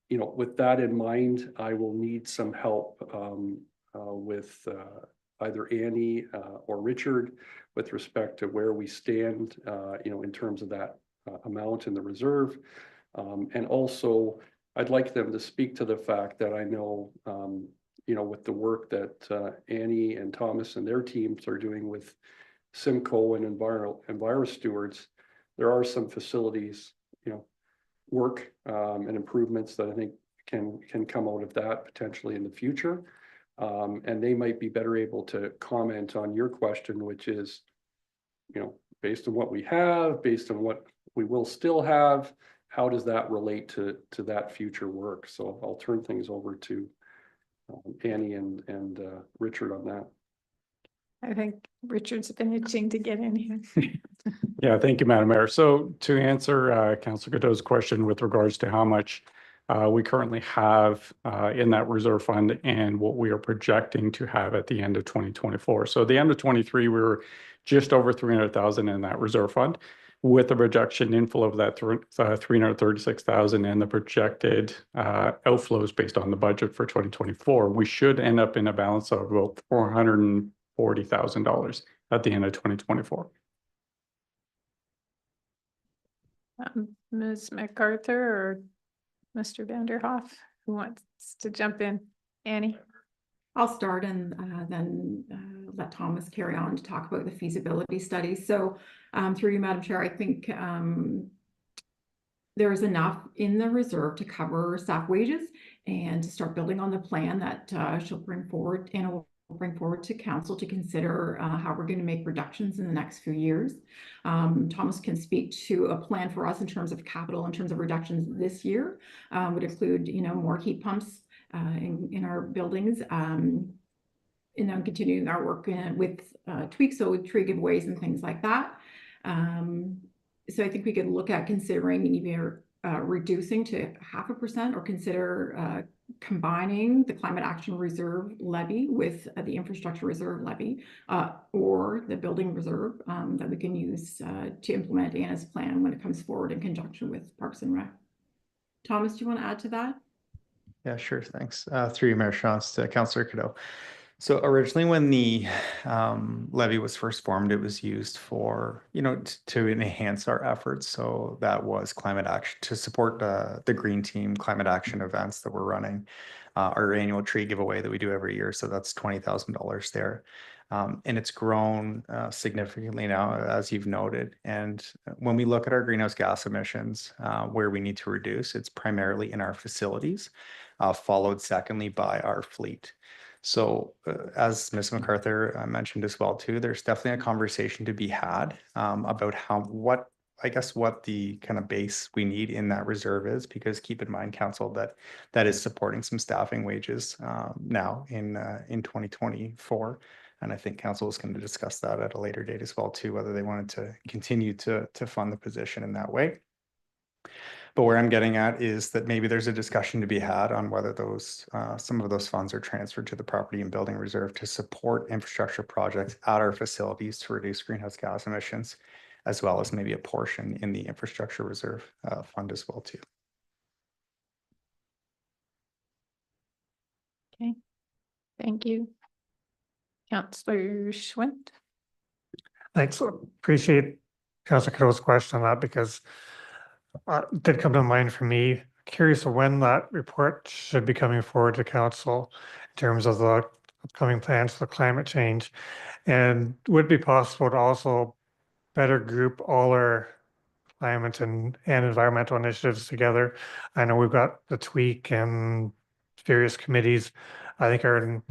You know, with that in mind, I will need some help with either Annie or Richard with respect to where we stand, you know, in terms of that amount in the reserve. And also, I'd like them to speak to the fact that I know, you know, with the work that Annie and Thomas and their teams are doing with Simcoe and Enviro Stewards, there are some facilities, you know, work and improvements that I think can come out of that potentially in the future. And they might be better able to comment on your question, which is, you know, based on what we have, based on what we will still have, how does that relate to that future work? So I'll turn things over to Annie and Richard on that. I think Richard's been itching to get in here. Yeah, thank you, Madam Mayor. So to answer Councillor Godot's question with regards to how much we currently have in that reserve fund and what we are projecting to have at the end of 2024. So at the end of 23, we were just over 300,000 in that reserve fund, with the projection inflow of that 336,000 and the projected outflows based on the budget for 2024. We should end up in a balance of about $440,000 at the end of 2024. Ms. MacArthur or Mr. Vanderhoff, who wants to jump in? Annie? I'll start and then let Thomas carry on to talk about the feasibility study. So through you, Madam Chair, I think there is enough in the reserve to cover staff wages and to start building on the plan that she'll bring forward and will bring forward to council to consider how we're going to make reductions in the next few years. Thomas can speak to a plan for us in terms of capital, in terms of reductions this year, would include, you know, more heat pumps in our buildings, and then continuing our work with tweaks, so with tree giveaways and things like that. So I think we could look at considering either reducing to 0.5% or consider combining the climate action reserve levy with the infrastructure reserve levy, or the building reserve that we can use to implement Anna's plan when it comes forward in conjunction with Parks and Rec. Thomas, do you want to add to that? Yeah, sure. Thanks. Through you, Mayor Shantz, to Councillor Godot. So originally when the levy was first formed, it was used for, you know, to enhance our efforts. So that was climate action, to support the Green Team climate action events that we're running, our annual tree giveaway that we do every year. So that's $20,000 there. And it's grown significantly now, as you've noted. And when we look at our greenhouse gas emissions, where we need to reduce, it's primarily in our facilities, followed secondly by our fleet. So as Ms. MacArthur mentioned as well too, there's definitely a conversation to be had about what the kind of base we need in that reserve is, because keep in mind, council, that is supporting some staffing wages now in 2024. And I think council is going to discuss that at a later date as well too, whether they wanted to continue to fund the position in that way. But where I'm getting at is that maybe there's a discussion to be had on whether those some of those funds are transferred to the property and building reserve to support infrastructure projects at our facilities to reduce greenhouse gas emissions, as well as maybe a portion in the infrastructure reserve fund as well too. Okay, thank you. Councillor Schwint. Thanks. Appreciate Councillor Godot's question on that, because it did come to mind for me. Curious of when that report should be coming forward to council in terms of the upcoming plans for climate change, and would it be possible to also better group all our climate and environmental initiatives together. I know we've got the tweak and various committees, I think are in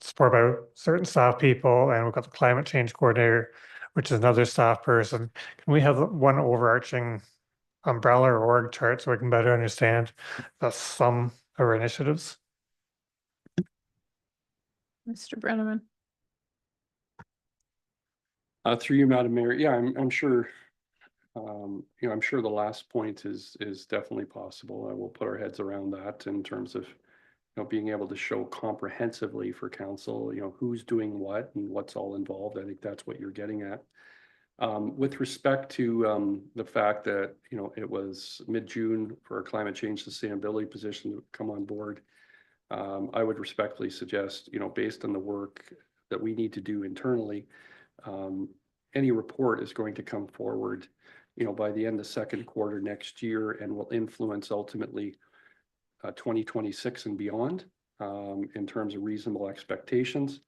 support by certain staff people, and we've got the climate change coordinator, which is another staff person. Can we have one overarching umbrella or org chart so we can better understand the sum of our initiatives? Mr. Brenneman. Through you, Madam Mayor. Yeah, I'm sure. You know, I'm sure the last point is definitely possible. We'll put our heads around that in terms of, you know, being able to show comprehensively for council, you know, who's doing what and what's all involved. I think that's what you're getting at. With respect to the fact that, you know, it was mid-June for a climate change sustainability position to come on board, I would respectfully suggest, you know, based on the work that we need to do internally, any report is going to come forward, you know, by the end of second quarter next year and will influence ultimately 2026 and beyond in terms of reasonable expectations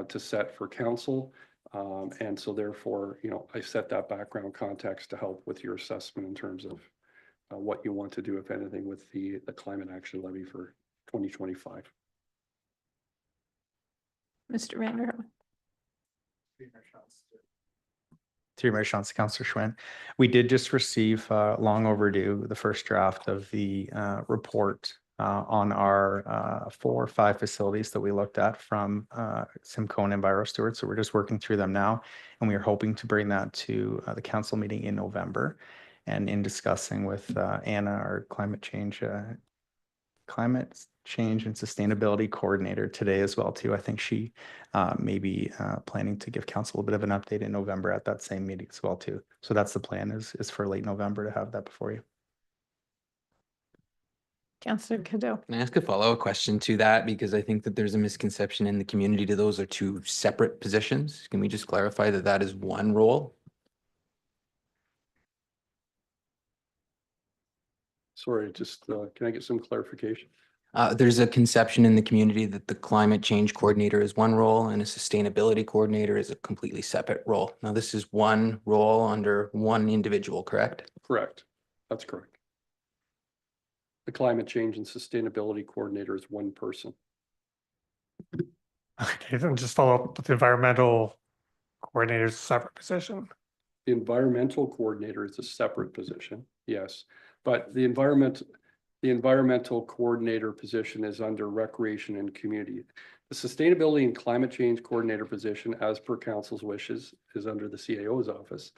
to set for council. And so therefore, you know, I set that background context to help with your assessment in terms of what you want to do, if anything, with the climate action levy for 2025. Mr. Vanderhoek. Through Mayor Shantz, Councillor Schwinn. We did just receive long overdue the first draft of the report on our 4 or 5 facilities that we looked at from Simcoe and EnviroSteward. So we're just working through them now, and we are hoping to bring that to the council meeting in November. And in discussing with Anna, our climate change and sustainability coordinator today as well too. I think she may be planning to give council a bit of an update in November at that same meeting as well too. So that's the plan, is for late November to have that before you. Councillor Cadeau. Can I ask a follow-up question to that? Because I think that there's a misconception in the community that those are 2 separate positions. Can we just clarify that that is one role? Sorry, just can I get some clarification? There's a conception in the community that the climate change coordinator is one role and a sustainability coordinator is a completely separate role. Now, this is one role under one individual, correct? Correct. That's correct. The climate change and sustainability coordinator is one person. Okay, then just follow up with the environmental coordinator's a separate position. The environmental coordinator is a separate position, yes, but the environmental coordinator position is under recreation and community. The sustainability and climate change coordinator position, as per council's wishes, is under the CAO's office.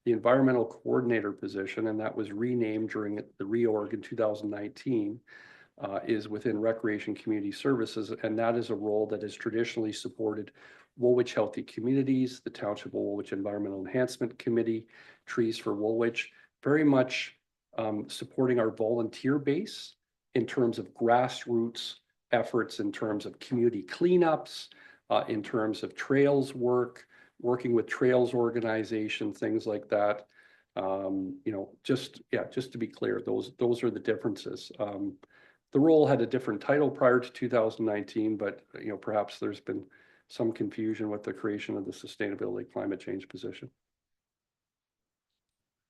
The environmental coordinator position, and that was renamed during the reorg in 2019, is within Recreation Community Services, and that is a role that has traditionally supported Woolwich Healthy Communities, the Township of Woolwich Environmental Enhancement Committee, Trees for Woolwich, very much supporting our volunteer base in terms of grassroots efforts, in terms of community cleanups, in terms of trails work, working with trails organization, things like that. You know, just to be clear, those are the differences. The role had a different title prior to 2019, but you know, perhaps there's been some confusion with the creation of the sustainability climate change position.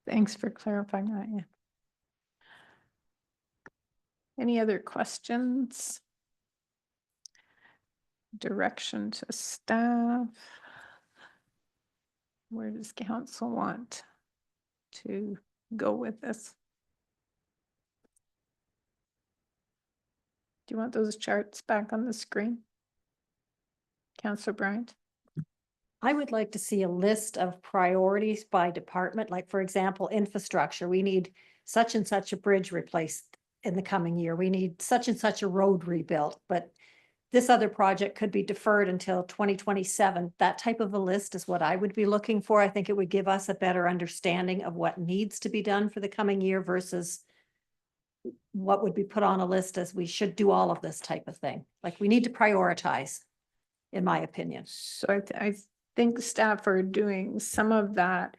Thanks for clarifying that. Yeah. Any other questions? Direction to staff. Where does council want to go with this? Do you want those charts back on the screen? Councillor Bryant? I would like to see a list of priorities by department, like for example, infrastructure. We need such and such a bridge replaced in the coming year. We need such and such a road rebuilt, but this other project could be deferred until 2027. That type of a list is what I would be looking for. I think it would give us a better understanding of what needs to be done for the coming year versus what would be put on a list as we should do all of this type of thing. Like we need to prioritize, in my opinion. So I think staff are doing some of that.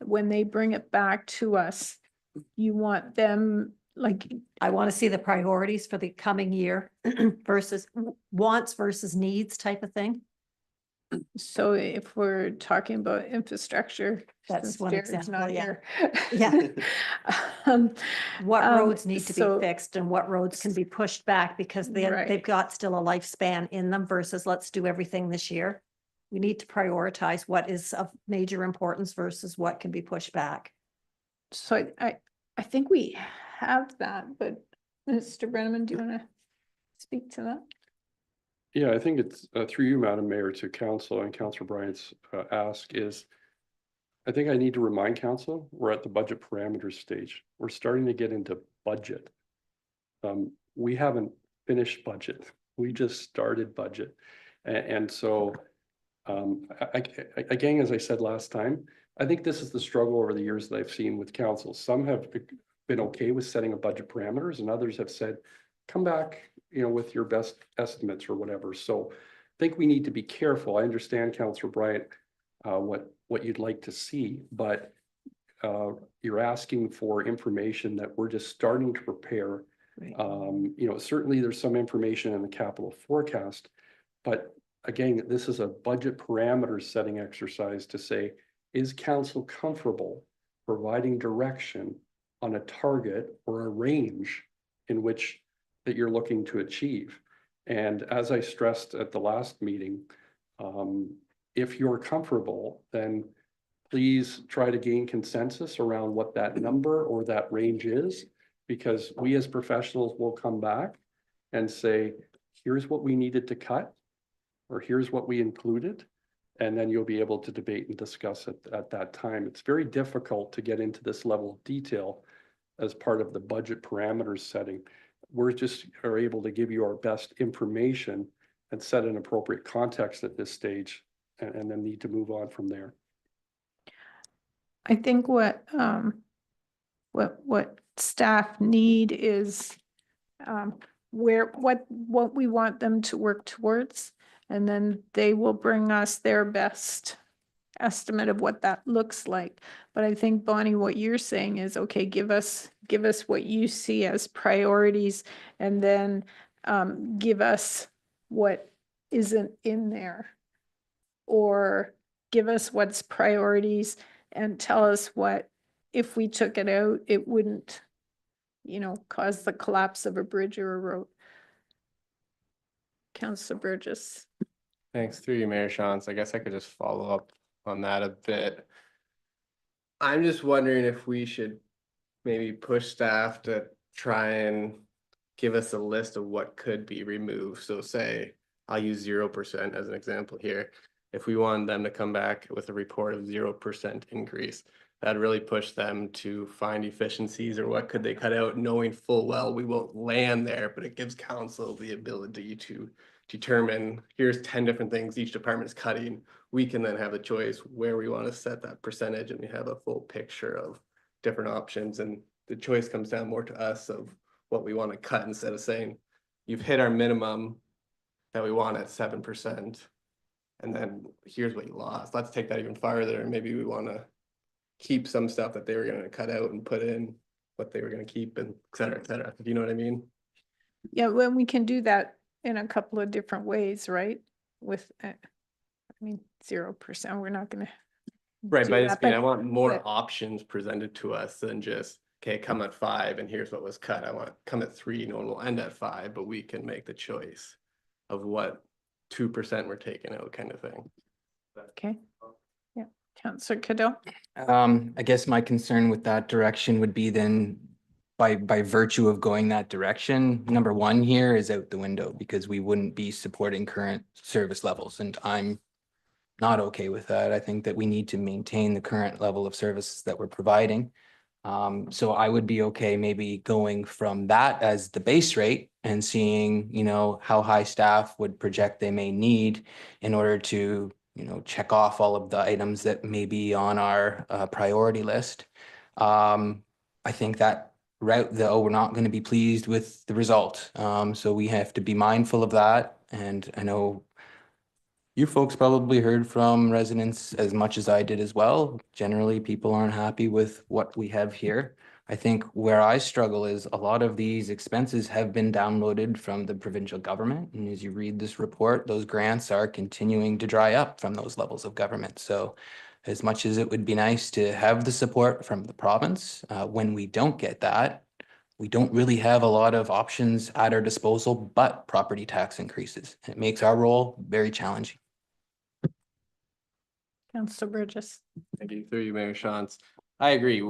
When they bring it back to us, you want them, like, I want to see the priorities for the coming year versus wants versus needs type of thing. so if we're talking about infrastructure, That's since one Jared's example, not yeah. here. Yeah. What roads need to so- be fixed and what roads can be pushed back because Right. they've got still a lifespan in them versus let's do everything this year. We need to prioritize what is of major importance versus what can be pushed back. So I think we have that, but Mr. Brenneman, do you want to speak to that? Yeah, I think it's through you, Madam Mayor, to council, and Councillor Bryant's ask is, I think I need to remind council, we're at the budget parameters stage. We're starting to get into budget. We haven't finished budget. We just started budget. And so, again, as I said last time, I think this is the struggle over the years that I've seen with councils. Some have been okay with setting a budget parameters and others have said, come back, with your best estimates or whatever. So I think we need to be careful. I understand, Councillor Bryant, what you'd like to see, but you're asking for information that we're just starting to prepare. Certainly there's some information in the capital forecast, but again, this is a budget parameter setting exercise to say, is council comfortable providing direction on a target or a range in which that you're looking to achieve? And as I stressed at the last meeting, if you're comfortable, then please try to gain consensus around what that number or that range is, because we as professionals will come back and say, here's what we needed to cut, or here's what we included. And then you'll be able to debate and discuss it at that time. It's very difficult to get into this level of detail as part of the budget parameters setting. We're just are able to give you our best information and set an appropriate context at this stage, and then need to move on from there. I think what staff need is what we want them to work towards, and then they will bring us their best estimate of what that looks like. But I think, Bonnie, what you're saying is, okay, give us what you see as priorities, and then give us what isn't in there, or give us what's priorities and tell us what, if we took it out, it wouldn't, cause the collapse of a bridge or a road. Councillor Burgess. Thanks. Through you, Mayor Shantz. I guess I could just follow up on that a bit. I'm just wondering if we should maybe push staff to try and give us a list of what could be removed. So say, I'll use 0% as an example here. If we want them to come back with a report of 0% increase, that'd really push them to find efficiencies or what could they cut out, knowing full well we won't land there, but it gives council the ability to determine, here's 10 different things each department is cutting. We can then have the choice where we want to set that percentage, and we have a full picture of different options. And the choice comes down more to us of what we want to cut, instead of saying, you've hit our minimum that we want at 7%. And then here's what you lost. Let's take that even farther. And maybe we want to keep some stuff that they were going to cut out and put in what they were going to keep, and et cetera, et cetera. Do you know what I mean? Yeah, well, we can do that in a couple of different ways, right? With, 0%, we're not going to. Right, but I just mean, I want more but- options presented to us than just, okay, come at 5 and here's what was cut. I want come at 3, no one will end at 5, but we can make the choice of what 2% we're taking out, kind of thing. Okay. Yeah, Councillor Cadeau. I guess my concern with that direction would be then by virtue of going that direction, number one here is out the window, because we wouldn't be supporting current service levels, and I'm not okay with that. I think that we need to maintain the current level of services that we're providing. So I would be okay maybe going from that as the base rate and seeing, how high staff would project they may need in order to, check off all of the items that may be on our priority list. I think that route, though, we're not going to be pleased with the result. So we have to be mindful of that. And I know you folks probably heard from residents as much as I did as well. Generally, people aren't happy with what we have here. I think where I struggle is a lot of these expenses have been downloaded from the provincial government. And as you read this report, those grants are continuing to dry up from those levels of government. So as much as it would be nice to have the support from the province, when we don't get that, we don't really have a lot of options at our disposal but property tax increases. It makes our role very challenging. Councillor Burgess. Thank you. Through you, Mayor Shantz. I agree.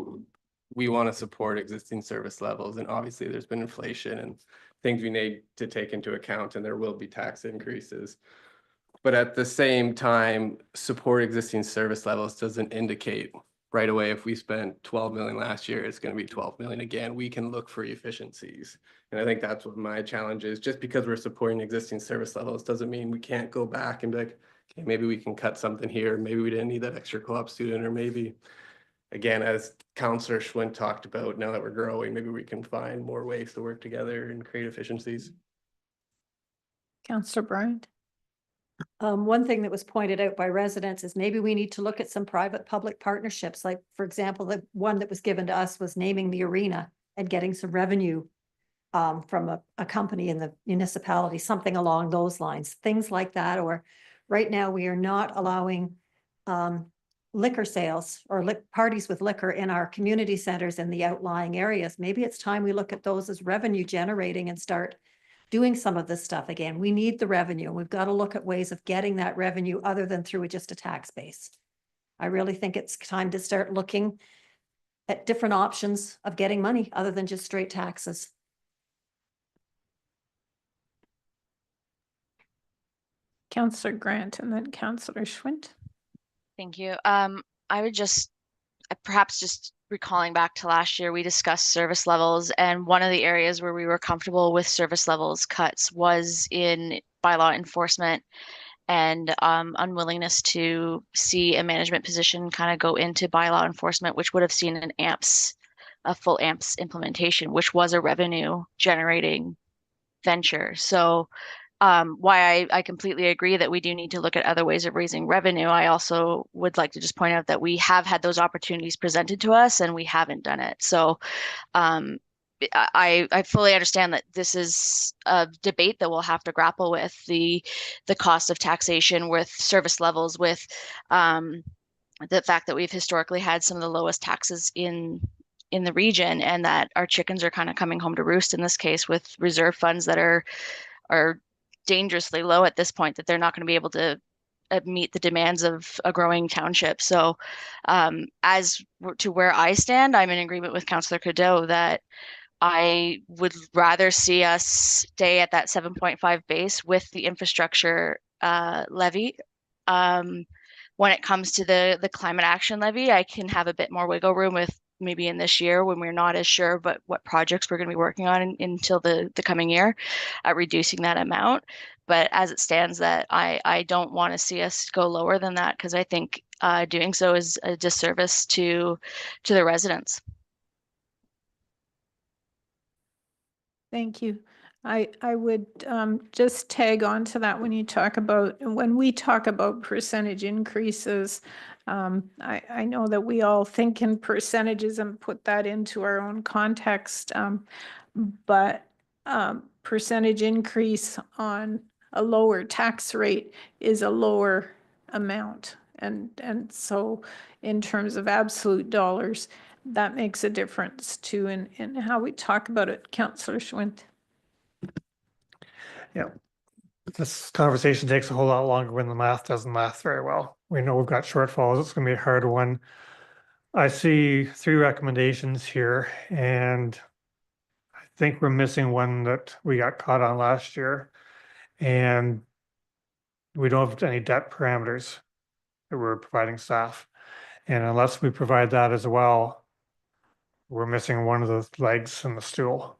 We want to support existing service levels, and obviously there's been inflation and things we need to take into account, and there will be tax increases. But at the same time, support existing service levels doesn't indicate right away, if we spent 12 million last year, it's going to be 12 million again. We can look for efficiencies. And I think that's what my challenge is. Just because we're supporting existing service levels doesn't mean we can't go back and be like, okay, maybe we can cut something here, maybe we didn't need that extra co-op student, or maybe, again, as Councillor Schwinn talked about, now that we're growing, maybe we can find more ways to work together and create efficiencies. Councillor Bryant. One thing that was pointed out by residents is maybe we need to look at some private-public partnerships. Like, for example, the one that was given to us was naming the arena and getting some revenue from a company in the municipality, something along those lines, things like that. Or right now, we are not allowing liquor sales or parties with liquor in our community centers in the outlying areas. Maybe it's time we look at those as revenue generating and start doing some of this stuff again. We need the revenue. We've got to look at ways of getting that revenue other than through just a tax base. I really think it's time to start looking at different options of getting money other than just straight taxes. Councillor Grant and then Councillor Schwint. Thank you. I would just perhaps just recalling back to last year, we discussed service levels, and one of the areas where we were comfortable with service levels cuts was in bylaw enforcement and unwillingness to see a management position kind of go into bylaw enforcement, which would have seen a full AMPS implementation, which was a revenue generating venture. So why I completely agree that we do need to look at other ways of raising revenue. I also would like to just point out that we have had those opportunities presented to us and we haven't done it. So I fully understand that this is a debate that we'll have to grapple with, the cost of taxation, with service levels, with the fact that we've historically had some of the lowest taxes in the region, and that our chickens are kind of coming home to roost in this case, with reserve funds that are dangerously low at this point, that they're not going to be able to meet the demands of a growing township. So as to where I stand, I'm in agreement with Councillor Cadeau that I would rather see us stay at that 7.5 base with the infrastructure levy. When it comes to the climate action levy, I can have a bit more wiggle room with maybe in this year when we're not as sure but what projects we're going to be working on until the coming year, reducing that amount. But as it stands, that I don't want to see us go lower than that, because I think doing so is a disservice to the residents. Thank you. I would just tag on to that when we talk about percentage increases. I know that we all think in percentages and put that into our own context, but percentage increase on a lower tax rate is a lower amount. And so in terms of absolute dollars, that makes a difference too in how we talk about it. Councillor Schwint. Yeah, this conversation takes a whole lot longer when the math doesn't math very well. We know we've got shortfalls. It's going to be a hard one. I see 3 recommendations here, and I think we're missing one that we got caught on last year, and we don't have any debt parameters that we're providing staff. And unless we provide that as well, we're missing one of the legs in the stool.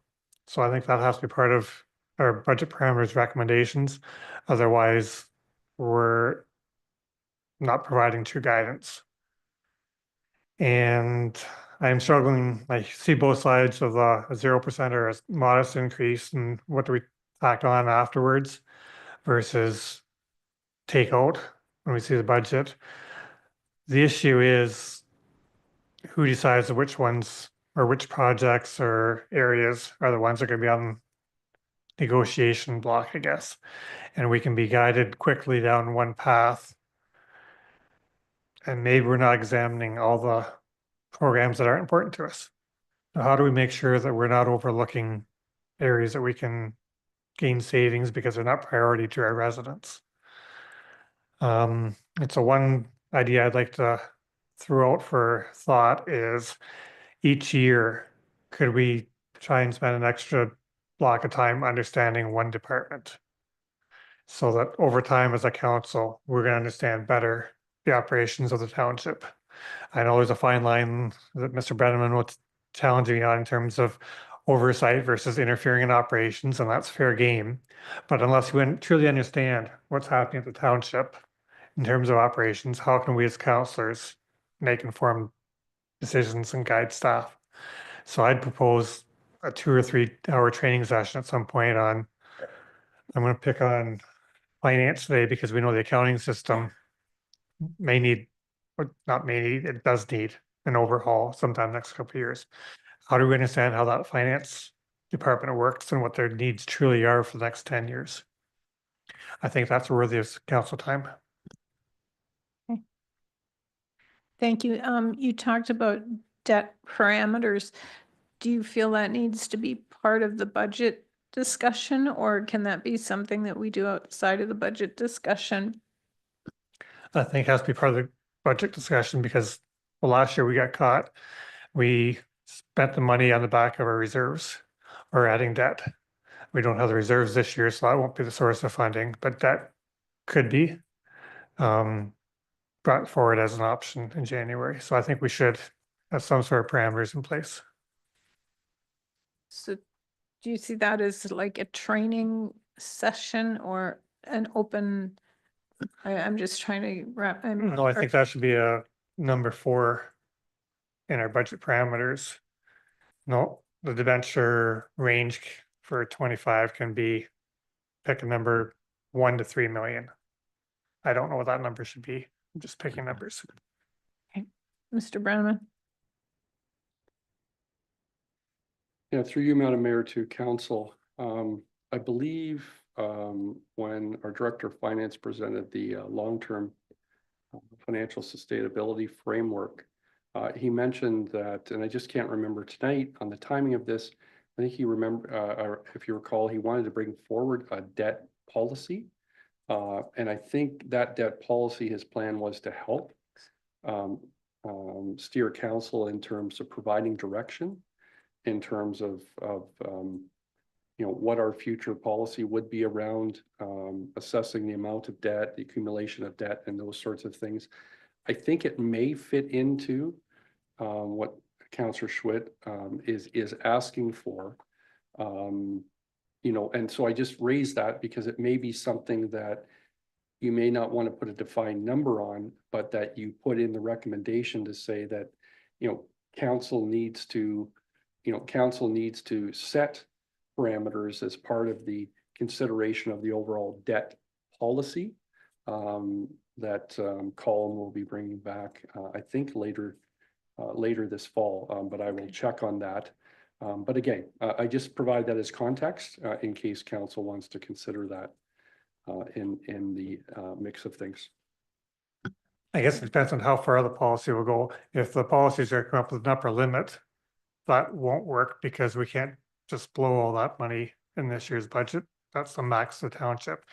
So I think that has to be part of our budget parameters recommendations. Otherwise, we're not providing true guidance. And I'm struggling, I see both sides of a 0% or a modest increase, and what do we tack on afterwards versus take out when we see the budget. The issue is who decides which ones or which projects or areas are the ones that are going to be on negotiation block, I guess. And we can be guided quickly down one path. And maybe we're not examining all the programs that aren't important to us. So how do we make sure that we're not overlooking areas that we can gain savings because they're not priority to our residents? It's one idea I'd like to throw out for thought is each year, could we try and spend an extra block of time understanding one department, so that over time as a council, we're going to understand better the operations of the township. I know there's a fine line that Mr. Brenneman was challenging me on in terms of oversight versus interfering in operations, and that's fair game. But unless we truly understand what's happening at the township in terms of operations, how can we as counselors make informed decisions and guide staff? So I'd propose a 2 or 3 hour training session at some point on, I'm going to pick on finance today because we know the accounting system may need, or not may need, it does need an overhaul sometime next couple of years. How do we understand how that finance department works and what their needs truly are for the next 10 years? I think that's worthy of council time. Thank you. You talked about debt parameters. Do you feel that needs to be part of the budget discussion, or can that be something that we do outside of the budget discussion? I think it has to be part of the budget discussion because, well, last year we got caught. We spent the money on the back of our reserves or adding debt. We don't have the reserves this year, so that won't be the source of funding, but that could be brought forward as an option in January. So I think we should have some sort of parameters in place. So do you see that as like a training session or an open? I'm just trying to wrap. No, I think that should be a number 4 in our budget parameters. No, the debenture range for 25 can be, pick a number 1 to 3 million. I don't know what that number should be. I'm just picking numbers. Okay. Mr. Brenneman. Yeah, through you, Madam Mayor, to council. I believe when our Director of Finance presented the long-term financial sustainability framework, he mentioned that, and I just can't remember tonight on the timing of this, I think he or if you recall, he wanted to bring forward a debt policy. And I think that debt policy, his plan was to help steer council in terms of providing direction, in terms of what our future policy would be around assessing the amount of debt, the accumulation of debt, and those sorts of things. I think it may fit into what Councillor Schwitt is asking for. And so I just raised that because it may be something that you may not want to put a defined number on, but that you put in the recommendation to say that, council needs to set parameters as part of the consideration of the overall debt policy that Colin will be bringing back, I think later this fall, but I will check on that. But again, I just provide that as context in case council wants to consider that in the mix of things. I guess it depends on how far the policy will go. If the policies are come up with an upper limit, that won't work because we can't just blow all that money in this year's budget. That's the max of the township.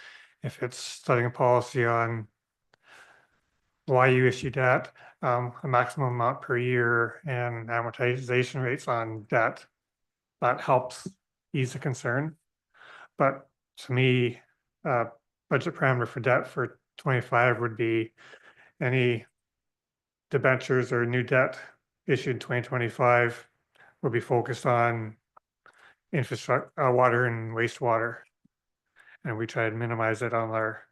If it's setting a policy on why you issue debt, a maximum amount per year and amortization rates on debt, that helps ease the concern. But to me, budget parameter for debt for 25 would be any debentures or new debt issued in 2025 will be focused on infrastructure, water and wastewater. And we try to minimize it on our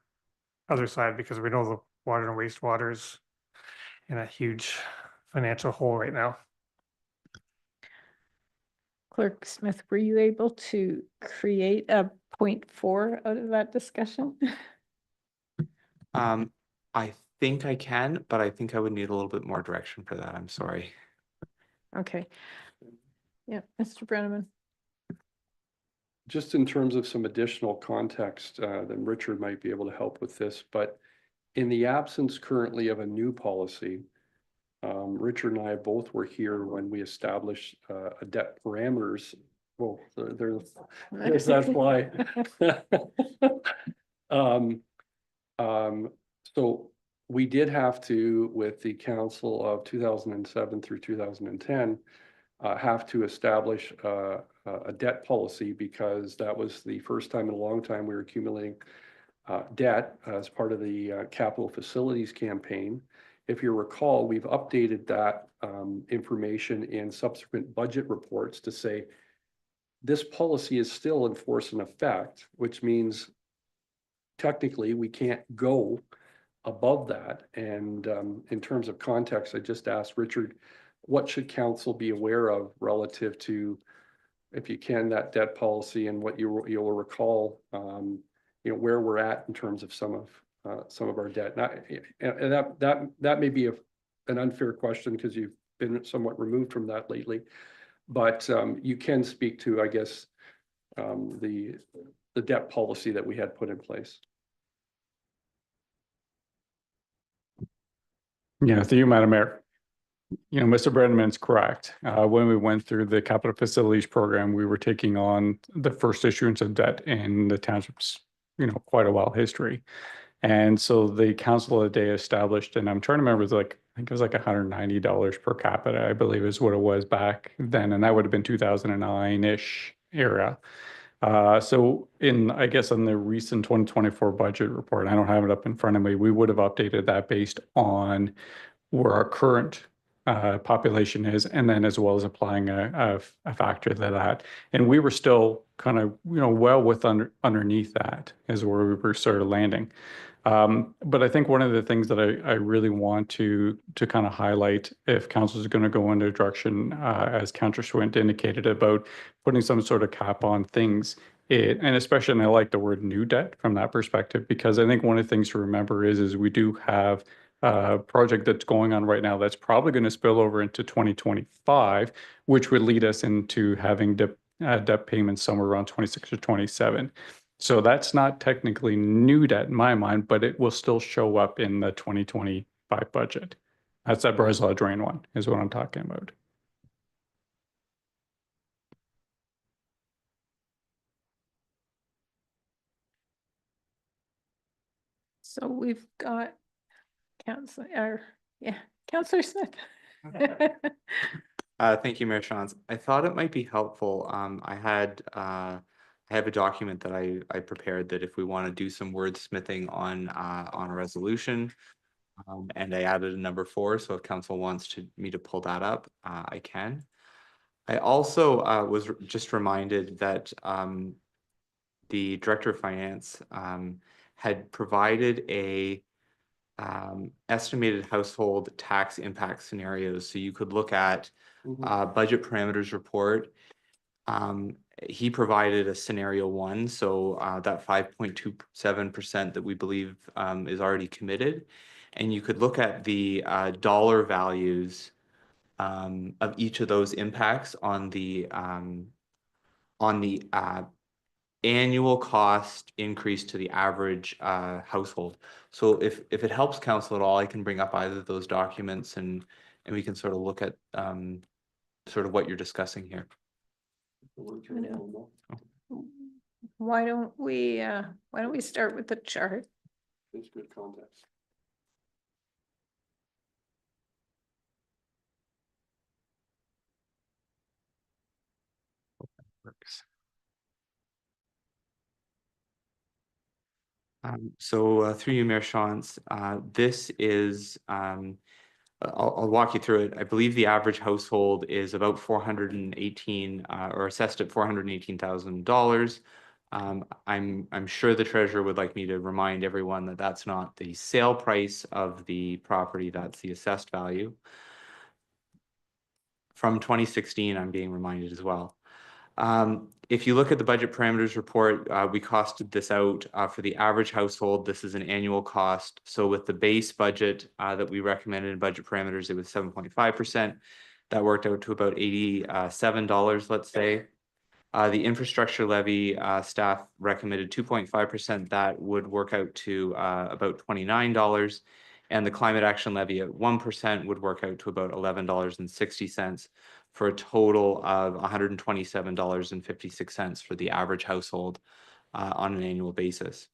other side because we know the water and wastewater is in a huge financial hole right now. Clerk Smith, were you able to create a 0.4 out of that discussion? I think I can, but I think I would need a little bit more direction for that. I'm sorry. Okay. Yeah, Mr. Brenneman. Just in terms of some additional context, then Richard might be able to help with this, but in the absence currently of a new policy, Richard and I both were here when we established a debt parameters. Well, there's that fly. So we did have to, with the council of 2007 through 2010, have to establish a debt policy because that was the first time in a long time we were accumulating debt as part of the capital facilities campaign. If you recall, we've updated that information in subsequent budget reports to say this policy is still in force and effect, which means technically we can't go above that. And in terms of context, I just asked Richard, what should council be aware of relative to, if you can, that debt policy, and what you'll recall, where we're at in terms of some of our debt. And that may be an unfair question because you've been somewhat removed from that lately, but you can speak to, I guess, the debt policy that we had put in place. Yeah, through you, Madam Mayor. Mr. Brenneman's correct. When we went through the capital facilities program, we were taking on the first issuance of debt in the township's, quite a while history. And so the council of the day established, and I'm trying to remember, I think it was like $190 per capita, I believe is what it was back then. And that would have been 2009-ish era. So I guess on the recent 2024 budget report, I don't have it up in front of me, we would have updated that based on where our current population is, and then as well as applying a factor to that. And we were still kind of, well underneath that is where we were sort of landing. But I think one of the things that I really want to kind of highlight, if council is going to go in a direction, as Councillor Swint indicated, about putting some sort of cap on things, and especially, and I like the word new debt from that perspective, because I think one of the things to remember is we do have a project that's going on right now that's probably going to spill over into 2025, which would lead us into having debt payments somewhere around 26 or 27. So that's not technically new debt in my mind, but it will still show up in the 2025 budget. That's that Breslau drain one is what I'm talking about. So we've got Councillor Smith. Thank you, Mayor Shantz. I thought it might be helpful. I have a document that I prepared that if we want to do some wordsmithing on a resolution, and I added a number 4. So if council wants me to pull that up, I can. I also was just reminded that the Director of Finance had provided a estimated household tax impact scenarios. So you could look at budget parameters report. He provided a scenario 1, so that 5.27% that we believe is already committed. And you could look at the dollar values of each of those impacts on the annual cost increase to the average household. So if it helps council at all, I can bring up either of those documents and we can sort of look at sort of what you're discussing here. Why don't we start with the chart? It's good context. Works. So through you, Mayor Shantz, this is, I'll walk you through it. I believe the average household is about 418 or assessed at $418,000. I'm sure the treasurer would like me to remind everyone that that's not the sale price of the property, that's the assessed value. From 2016, I'm being reminded as well. If you look at the budget parameters report, we costed this out for the average household. This is an annual cost. So with the base budget that we recommended in budget parameters, it was 7.5%. That worked out to about $87, let's say. The infrastructure levy, staff recommended 2.5%. That would work out to about $29. And the climate action levy at 1% would work out to about $11.60 for a total of $127.56 for the average household on an annual basis.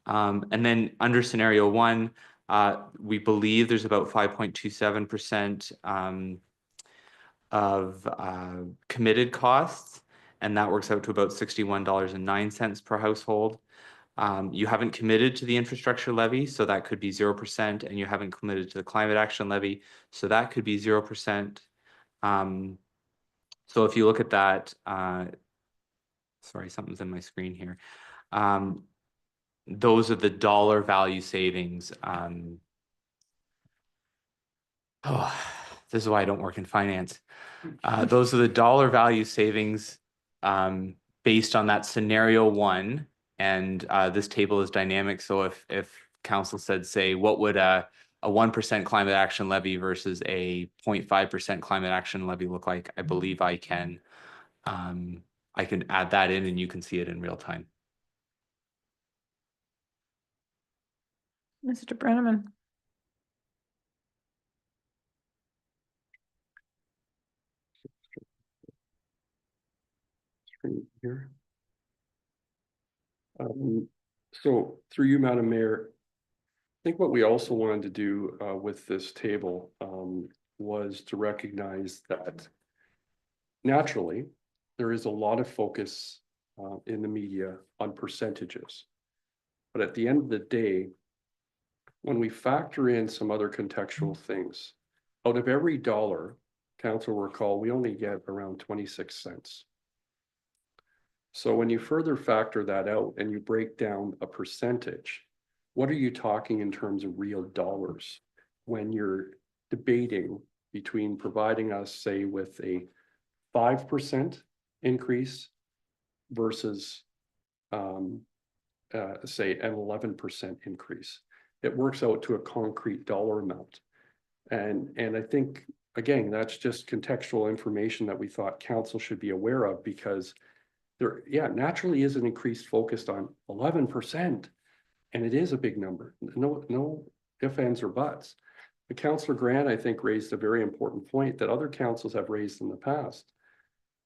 And then under scenario 1, we believe there's about 5.27% of committed costs, and that works out to about $61.09 per household. You haven't committed to the infrastructure levy, so that could be 0%, and you haven't committed to the climate action levy, so that could be 0%. So if you look at that, sorry, something's in my screen here. those are the dollar value savings. Oh, this is why I don't work in finance. Those are the dollar value savings based on that scenario 1. And this table is dynamic. So if council said, say, what would a 1% climate action levy versus a 0.5% climate action levy look like? I believe I can add that in and you can see it in real time. Mr. Brenneman. Here. So through you, Madam Mayor, I think what we also wanted to do with this table was to recognize that naturally there is a lot of focus in the media on percentages. But at the end of the day, when we factor in some other contextual things, out of every dollar, council will recall, we only get around 26 cents. So when you further factor that out and you break down a percentage, what are you talking in terms of real dollars when you're debating between providing us, say, with a 5% increase versus, say, an 11% increase? It works out to a concrete dollar amount. And I think, again, that's just contextual information that we thought council should be aware of, because there, naturally is an increased focus on 11%, and it is a big number. No ifs, ands, or buts. But Councillor Grant, I think, raised a very important point that other councils have raised in the past.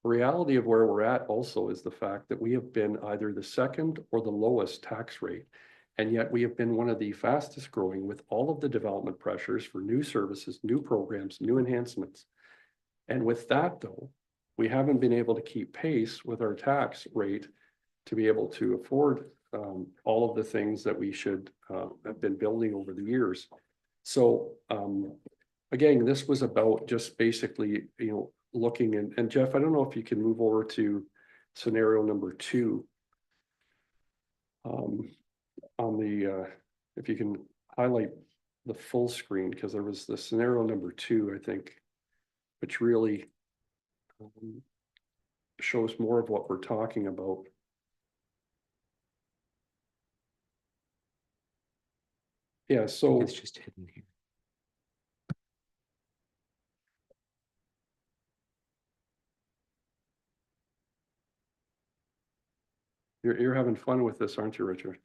The reality of where we're at also is the fact that we have been either the second or the lowest tax rate, and yet we have been one of the fastest growing with all of the development pressures for new services, new programs, new enhancements. And with that, though, we haven't been able to keep pace with our tax rate to be able to afford all of the things that we should have been building over the years. So again, this was about just basically, looking and Jeff, I don't know if you can move over to scenario number 2. On the, if you can highlight the full screen, because there was the scenario number 2, I think, which really shows more of what we're talking about. Yeah, so It's just hidden here. you're having fun with this, aren't you, Richard?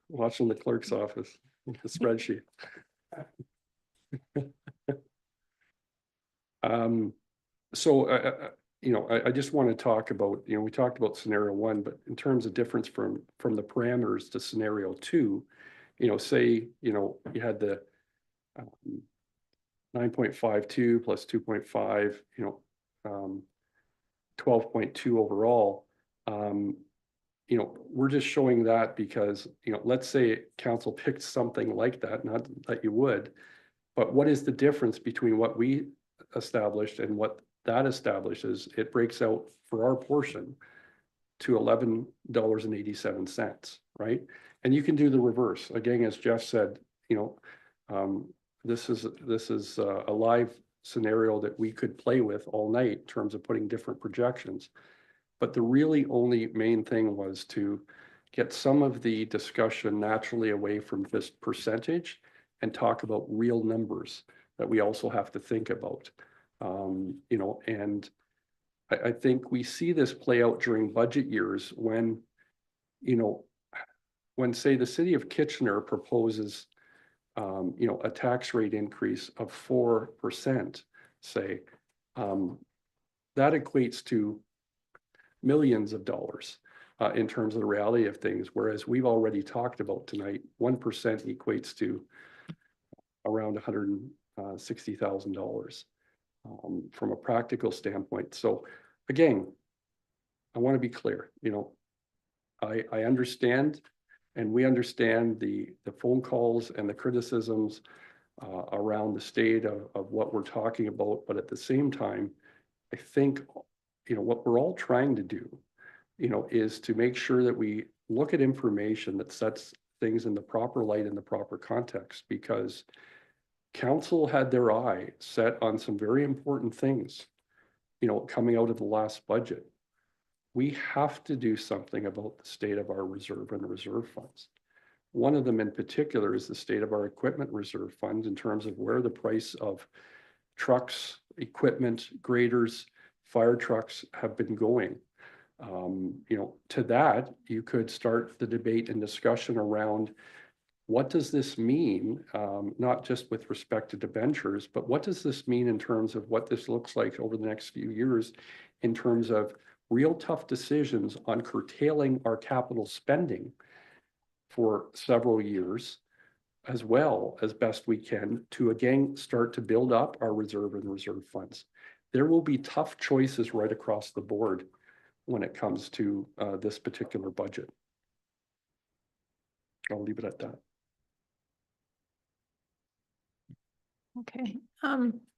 Watching the clerk's office, the spreadsheet. So I just want to talk about, we talked about scenario 1, but in terms of difference from the parameters to scenario 2, say, you had the 9.52 plus 2.5, 12.2 overall. We're just showing that because, let's say council picked something like that, not that you would, but what is the difference between what we established and what that establishes? It breaks out for our portion to $11.87, right? And you can do the reverse. Again, as Jeff said, this is a live scenario that we could play with all night in terms of putting different projections. But the really only main thing was to get some of the discussion naturally away from this percentage and talk about real numbers that we also have to think about. And I think we see this play out during budget years when, when say the city of Kitchener proposes, a tax rate increase of 4%, say, that equates to millions of dollars in terms of the reality of things. Whereas we've already talked about tonight, 1% equates to around $160,000 from a practical standpoint. So again, I want to be clear, I understand, and we understand the phone calls and the criticisms around the state of what we're talking about. But at the same time, I think, what we're all trying to do, is to make sure that we look at information that sets things in the proper light, in the proper context, because council had their eye set on some very important things, you know, coming out of the last budget. We have to do something about the state of our reserve and reserve funds. One of them in particular is the state of our equipment reserve fund in terms of where the price of trucks, equipment, graders, fire trucks have been going. You know, to that, you could start the debate and discussion around what does this mean, not just with respect to debentures, but what does this mean in terms of what this looks like over the next few years in terms of real tough decisions on curtailing our capital spending for several years, as well as best we can, to again start to build up our reserve and reserve funds. There will be tough choices right across the board when it comes to this particular budget. I'll leave it at that. Okay,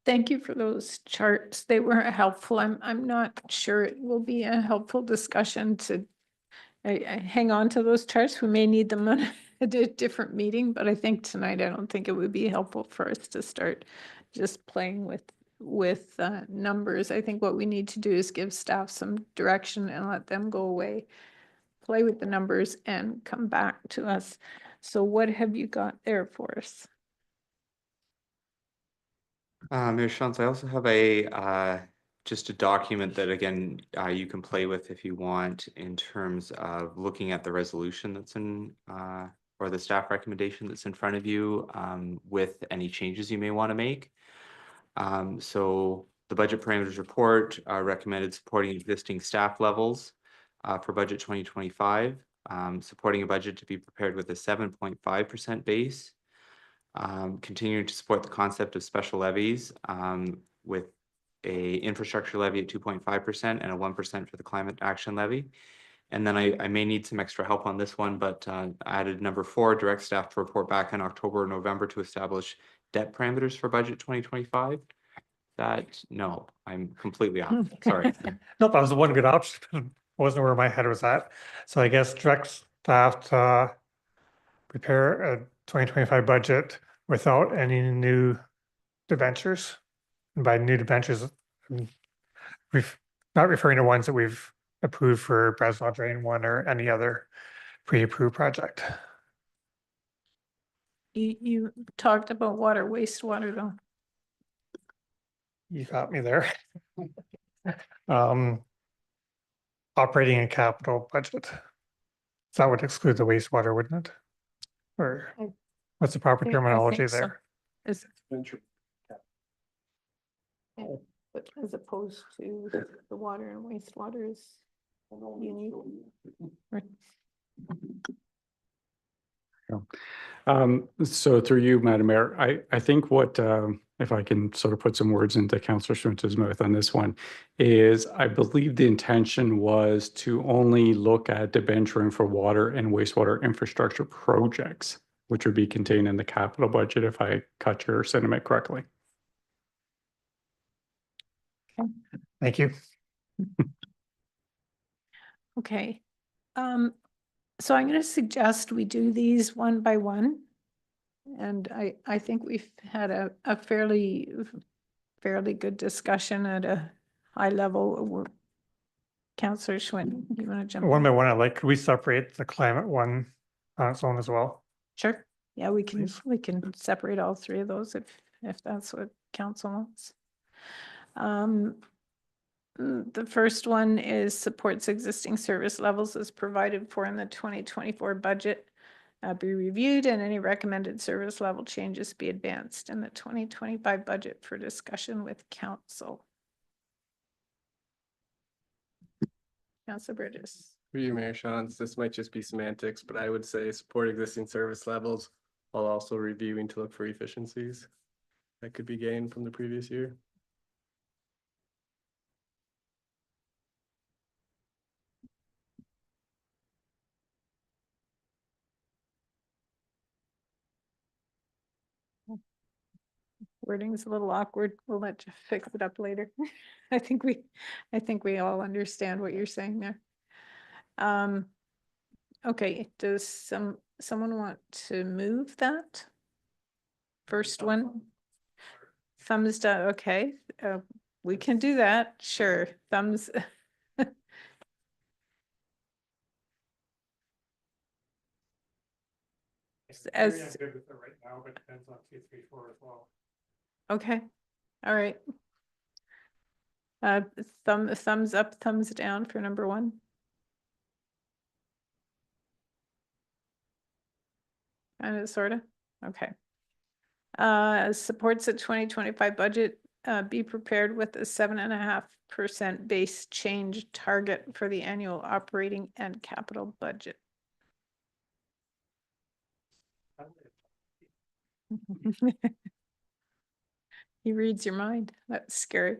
thank you for those charts. They were helpful. I'm not sure it will be a helpful discussion to I hang on to those charts. We may need them on a different meeting, but I think tonight, I don't think it would be helpful for us to start just playing with numbers. I think what we need to do is give staff some direction and let them go away, play with the numbers and come back to us. So what have you got there for us? Mayor Shantz, I also have a just a document that again you can play with if you want in terms of looking at the resolution that's in or the staff recommendation that's in front of you with any changes you may want to make. So the budget parameters report recommended supporting existing staff levels for budget 2025, supporting a budget to be prepared with a 7.5% base. Continuing to support the concept of special levies with a infrastructure levy at 2.5% and a 1% for the climate action levy. And then I may need some extra help on this one, but added number 4, direct staff to report back in October or November to establish debt parameters for budget 2025. No, I'm completely off. Sorry. Nope, that was the one good option. Wasn't where my head was at. So I guess direct staff to prepare a 2025 budget without any new debentures. And by new debentures, we've not referring to ones that we've approved for Breslau Drain 1 or any other pre-approved project. You talked about water, wastewater though. You got me there. Operating and capital budget. That would exclude the wastewater, wouldn't it? Or what's the proper terminology so. there? Is but as opposed to the water and wastewater is unique. Right. So through you, Madam Mayor, I think what, if I can sort of put some words into Councillor Schwintz's mouth on this one, is I believe the intention was to only look at debenturing for water and wastewater infrastructure projects, which would be contained in the capital budget, if I cut your sentiment correctly. Okay. Thank you. Okay. So I'm going to suggest we do these one by one. And I think we've had a fairly good discussion at a high level. Councillor Schwinn, you want to jump One in? by one, could we separate the climate one on its own as well? Sure. Yeah, we can Please. we can separate all three of those if that's what council wants. The first one is supports existing service levels as provided for in the 2024 budget be reviewed and any recommended service level changes be advanced in the 2025 budget for discussion with council. Councillor Burgess. For you, Mayor Shantz, this might just be semantics, but I would say support existing service levels while also reviewing to look for efficiencies that could be gained from the previous year. Wording is a little awkward. We'll let you fix it up later. I think we all understand what you're saying there. Okay, does someone want to move that? First one? Thumbs down, okay, we can do that, sure, thumbs. As, good with it right now, but depends on 2, 3, 4 as well. okay, all right. Thumbs up, thumbs down for number 1. Kind of, sort of, okay. Supports the 2025 budget, be prepared with a 7.5% base change target for the annual operating and capital budget. He reads your mind. That's scary.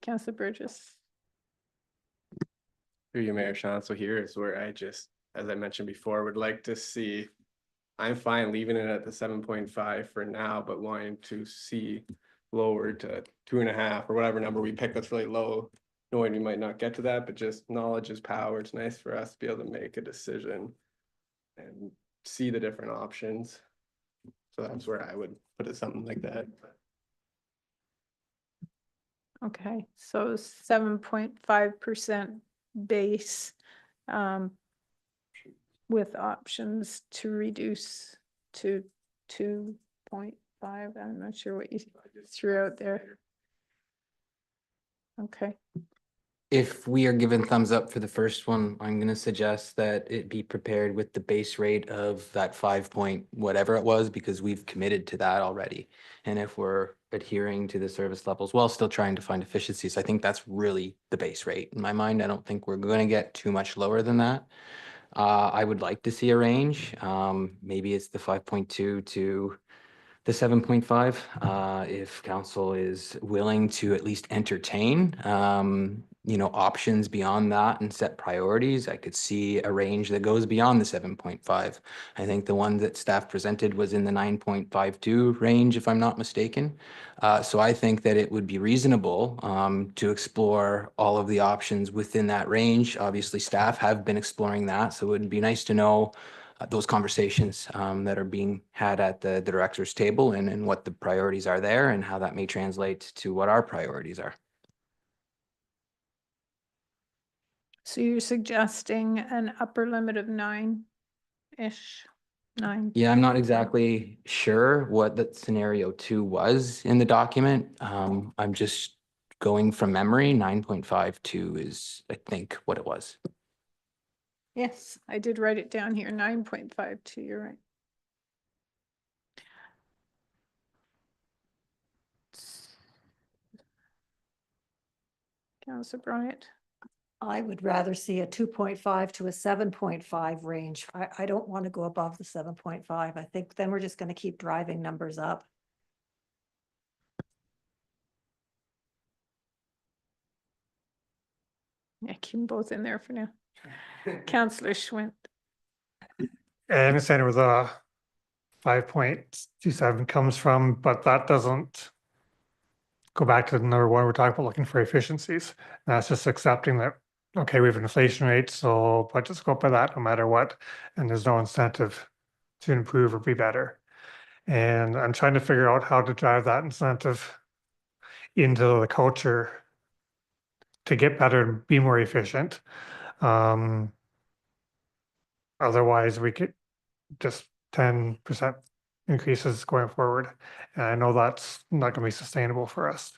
Councillor Burgess. Through you, Mayor Sean. So here is where I just, as I mentioned before, would like to see, I'm fine leaving it at the 7.5 for now, but wanting to see lowered to 2.5 or whatever number we pick that's really low, knowing we might not get to that, but just knowledge is power. It's nice for us to be able to make a decision and see the different options. So that's where I would put it, something like that. Okay, so 7.5% base, with options to reduce to 2.5. I'm not sure what you threw out there. Okay, If we are given thumbs up for the first one, I'm gonna suggest that it be prepared with the base rate of that 5 point whatever it was, because we've committed to that already. And if we're adhering to the service levels while still trying to find efficiencies, I think that's really the base rate. In my mind, I don't think we're gonna get too much lower than that. I would like to see a range. Maybe it's the 5.2 to the 7.5, if council is willing to at least entertain, options beyond that and set priorities. I could see a range that goes beyond the 7.5. I think the one that staff presented was in the 9.52 range, if I'm not mistaken. So I think that it would be reasonable to explore all of the options within that range. Obviously, staff have been exploring that, so it would be nice to know those conversations that are being had at the director's table, and what the priorities are there and how that may translate to what our priorities are. so you're suggesting an upper limit of 9-ish, 9. Yeah, I'm not exactly sure what that scenario 2 was in the document. I'm just going from memory. 9.52 is, I think, what it was. Yes, I did write it down here, 9.52, you're right. Councillor Bryant. I would rather see a 2.5 to a 7.5 range. I don't want to go above the 7.5. I think then we're just going to keep driving numbers up. Yeah, keep them both in there for now. Councillor Schwint. I understand where the 5.27 comes from, but that doesn't go back to the number 1 we're talking about, looking for efficiencies. And that's just accepting that, okay, we have an inflation rate, so budgets go up by that no matter what, and there's no incentive to improve or be better. And I'm trying to figure out how to drive that incentive into the culture to get better and be more efficient. Otherwise, we could just 10% increases going forward. And I know that's not going to be sustainable for us.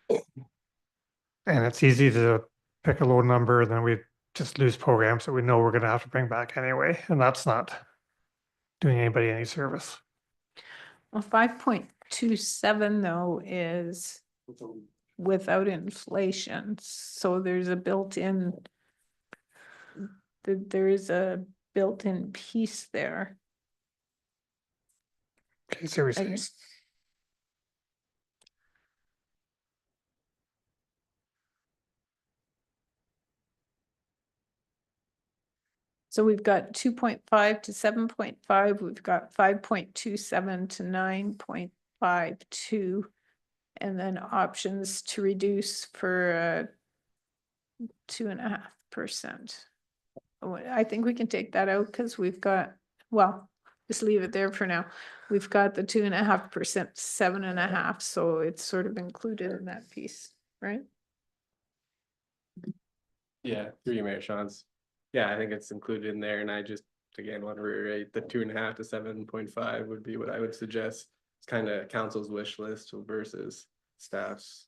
And it's easy to pick a low number, and then we just lose programs that we know we're going to have to bring back anyway. And that's not doing anybody any service. Well, 5.27 though is without inflation, so there's a built-in, there is a built-in piece there. Okay, so we're saying. So we've got 2.5 to 7.5, we've got 5.27 to 9.52, and then options to reduce for 2.5%. I think we can take that out because we've got, well, just leave it there for now. We've got the 2.5%, 7.5, so it's sort of included in that piece, right? Yeah, through you, Mayor Shawns. Yeah, I think it's included in there, and I just, again, want to reiterate, the 2.5 to 7.5 would be what I would suggest. It's kind of council's wish list versus staff's,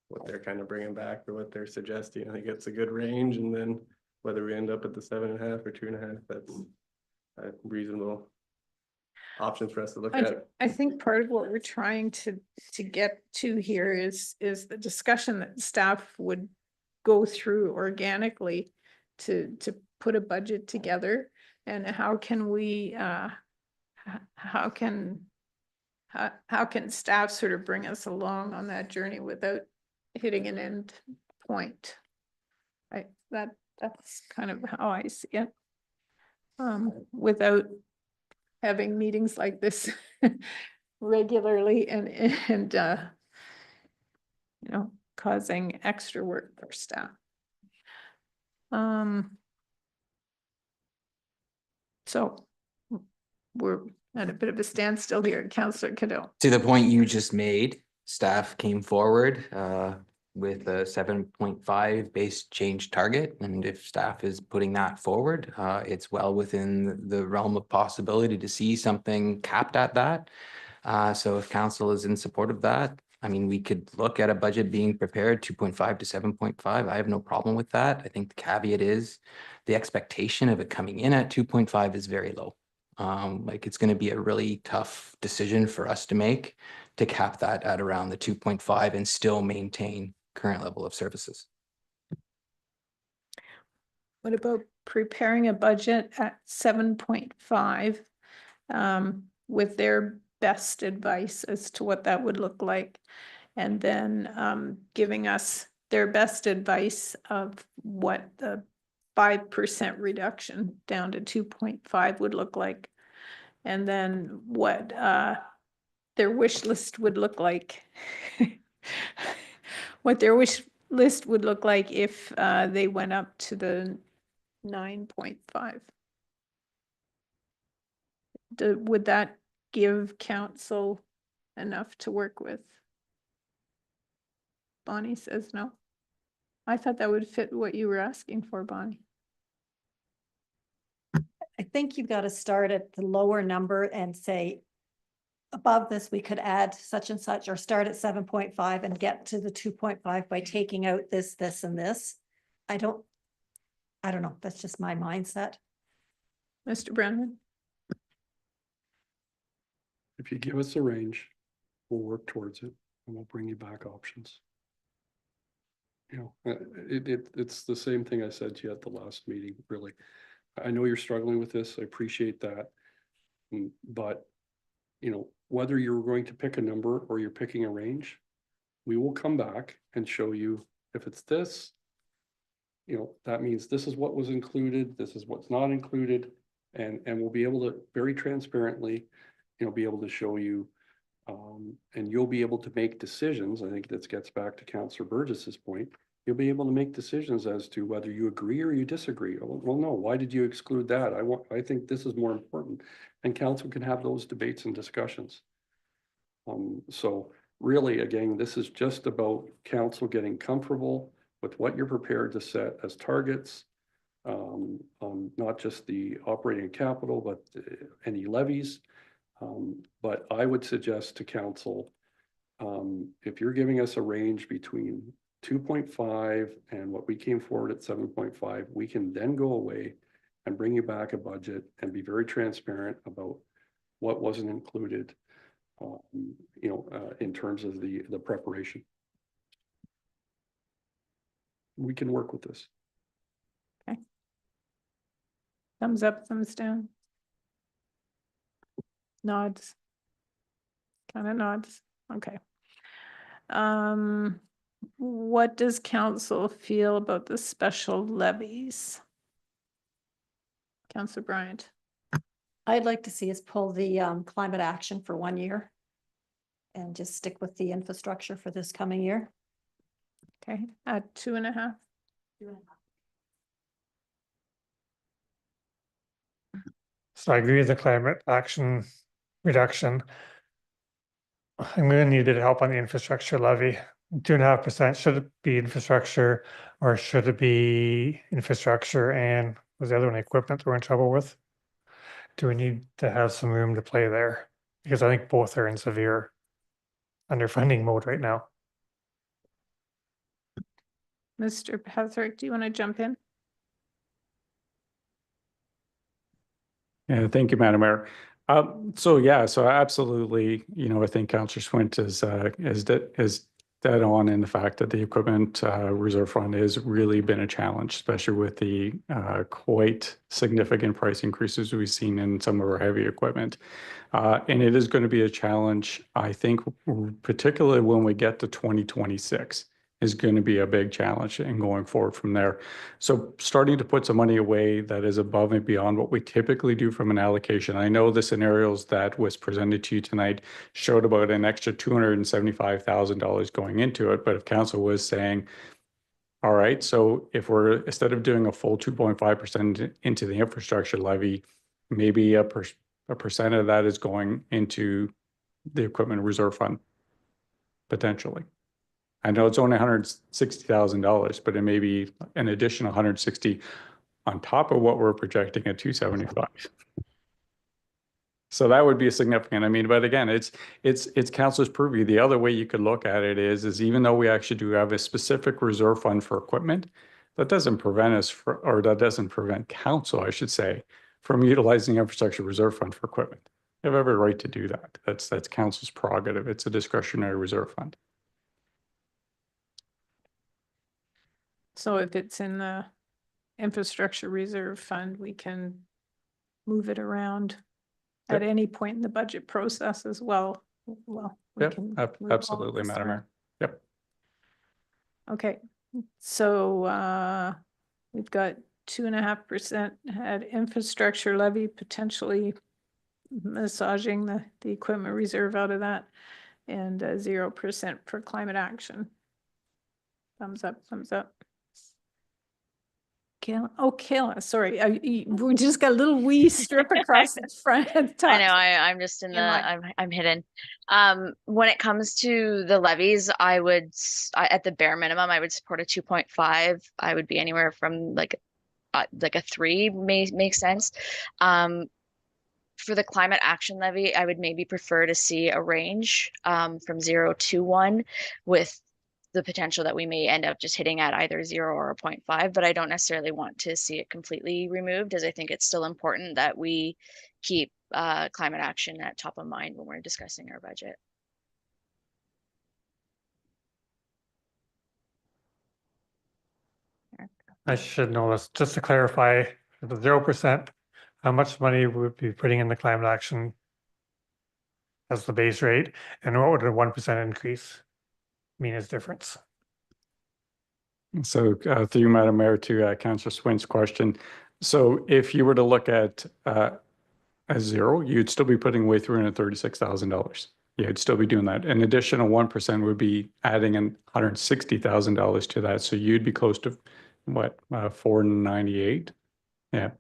what they're kind of bringing back or what they're suggesting. I think it's a good range, and then whether we end up at the 7.5 or 2.5, that's a reasonable options for us to look at. I think part of what we're trying to get to here is the discussion that staff would go through organically to put a budget together, and how can we how can staff sort of bring us along on that journey without hitting an end point. That's kind of how I see it. Without having meetings like this regularly and you know, causing extra work for staff. So we're at a bit of a standstill here, Councillor Cadeau. To the point you just made, staff came forward with a 7.5 base change target. And if staff is putting that forward, it's well within the realm of possibility to see something capped at that. So if council is in support of that, I mean, we could look at a budget being prepared 2.5 to 7.5. I have no problem with that. I think the caveat is the expectation of it coming in at 2.5 is very low. Like it's going to be a really tough decision for us to make to cap that at around the 2.5 and still maintain current level of services. What about preparing a budget at 7.5 with their best advice as to what that would look like, and then giving us their best advice of what the 5% reduction down to 2.5 would look like, and then what their wish list would look like. What their wish list would look like if they went up to the 9.5. Would that give council enough to work with? Bonnie says no. I thought that would fit what you were asking for, Bonnie. I think you've got to start at the lower number and say, above this, we could add such and such, or start at 7.5 and get to the 2.5 by taking out this, this, and this. I don't know. That's just my mindset. Mr. Brennan? If you give us a range, we'll work towards it and we'll bring you back options. You know, it's the same thing I said to you at the last meeting, really. I know you're struggling with this. I appreciate that. But, you know, whether you're going to pick a number or you're picking a range, we will come back and show you if it's this, you know, that means this is what was included, this is what's not included, and we'll be able to very transparently, you know, be able to show you, and you'll be able to make decisions. I think this gets back to Councillor Burgess's point. You'll be able to make decisions as to whether you agree or you disagree. Well, no, why did you exclude that? I think this is more important, and council can have those debates and discussions. So really, again, this is just about council getting comfortable with what you're prepared to set as targets, not just the operating capital, but any levies. But I would suggest to council, if you're giving us a range between 2.5 and what we came forward at 7.5, we can then go away and bring you back a budget and be very transparent about what wasn't included, you know, in terms of the preparation. We can work with this. Okay. Thumbs up, thumbs down. Nods. Kind of nods. Okay. What does council feel about the special levies? Councillor Bryant. I'd like to see us pull the climate action for 1 year and just stick with the infrastructure for this coming year. Okay, at 2.5. So I agree with the climate action reduction. I'm gonna need a bit of help on the infrastructure levy. 2.5%, should it be infrastructure or should it be infrastructure and was the other one equipment that we're in trouble with? Do we need to have some room to play there? Because I think both are in severe underfunding mode right now. Mr. Patrick, do you want to jump in? Yeah, thank you, Madam Mayor. So absolutely, I think Councillor Swint is dead on in the fact that the equipment reserve fund has really been a challenge, especially with the quite significant price increases we've seen in some of our heavy equipment. And it is going to be a challenge, I think, particularly when we get to 2026. Is going to be a big challenge and going forward from there. So starting to put some money away that is above and beyond what we typically do from an allocation. I know the scenarios that was presented to you tonight showed about an extra $275,000 going into it. But if council was saying, all right, so if we're, instead of doing a full 2.5% into the infrastructure levy, maybe a percent of that is going into the equipment reserve fund, potentially. I know it's only $160,000, but it may be an additional 160 on top of what we're projecting at 275. So that would be a significant. I mean, but again, it's council's purview. The other way you could look at it is even though we actually do have a specific reserve fund for equipment, that doesn't prevent us or that doesn't prevent council, I should say, from utilizing the infrastructure reserve fund for equipment. They have every right to do that. That's council's prerogative. It's a discretionary reserve fund. So if it's in the infrastructure reserve fund, we can move it around at any point in the budget process as well. Well, we can move all of Absolutely, this Madam around. Mayor. Yep. Okay, so we've got 2.5% at infrastructure levy, potentially massaging the equipment reserve out of that, and 0% for climate action. Thumbs up, thumbs up. Kayla, oh, Kayla, sorry, we just got a little wee strip across the front at the top. I know, I'm just in the, I'm hidden. When it comes to the levies, at the bare minimum, I would support a 2.5. I would be anywhere from like a 3 may make sense. For the climate action levy, I would maybe prefer to see a range from 0 to 1 with the potential that we may end up just hitting at either 0 or a 0.5, but I don't necessarily want to see it completely removed, as I think it's still important that we keep climate action at top of mind when we're discussing our budget. I should know this, just to clarify, the 0%, how much money would be putting in the climate action as the base rate, and what would a 1% increase mean as difference? So through you, Madam Mayor, to Councillor Swint's question. So if you were to look at a 0, you'd still be putting away $336,000. Yeah, you'd still be doing that. An additional 1% would be adding in $160,000 to that. So you'd be close to what, 498? Yeah.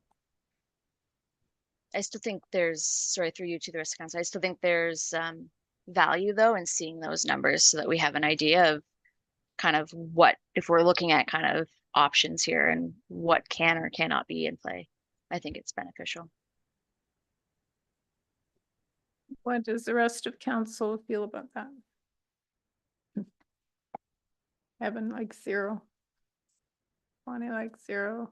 I still think there's, sorry, through you to the rest of council, I still think there's value though in seeing those numbers so that we have an idea of kind of what, if we're looking at kind of options here and what can or cannot be in play. I think it's beneficial. What does the rest of council feel about that? Evan likes 0. Bonnie likes 0.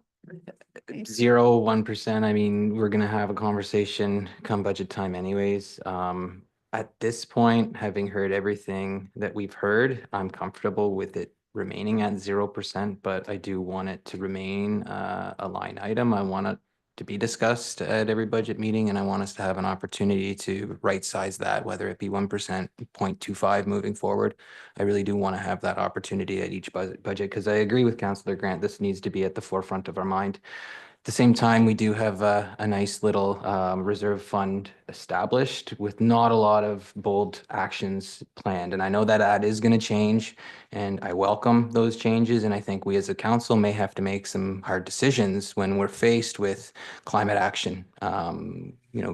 0, 1%. I mean, we're gonna have a conversation come budget time anyways. At this point, having heard everything that we've heard, I'm comfortable with it remaining at 0%, but I do want it to remain a line item. I want it to be discussed at every budget meeting, and I want us to have an opportunity to right size that, whether it be 1%, 0.25 moving forward. I really do want to have that opportunity at each budget, because I agree with Councillor Grant, this needs to be at the forefront of our mind. the same time, we do have a nice little reserve fund established with not a lot of bold actions planned. And I know that that is going to change, and I welcome those changes. And I think we as a council may have to make some hard decisions when we're faced with climate action,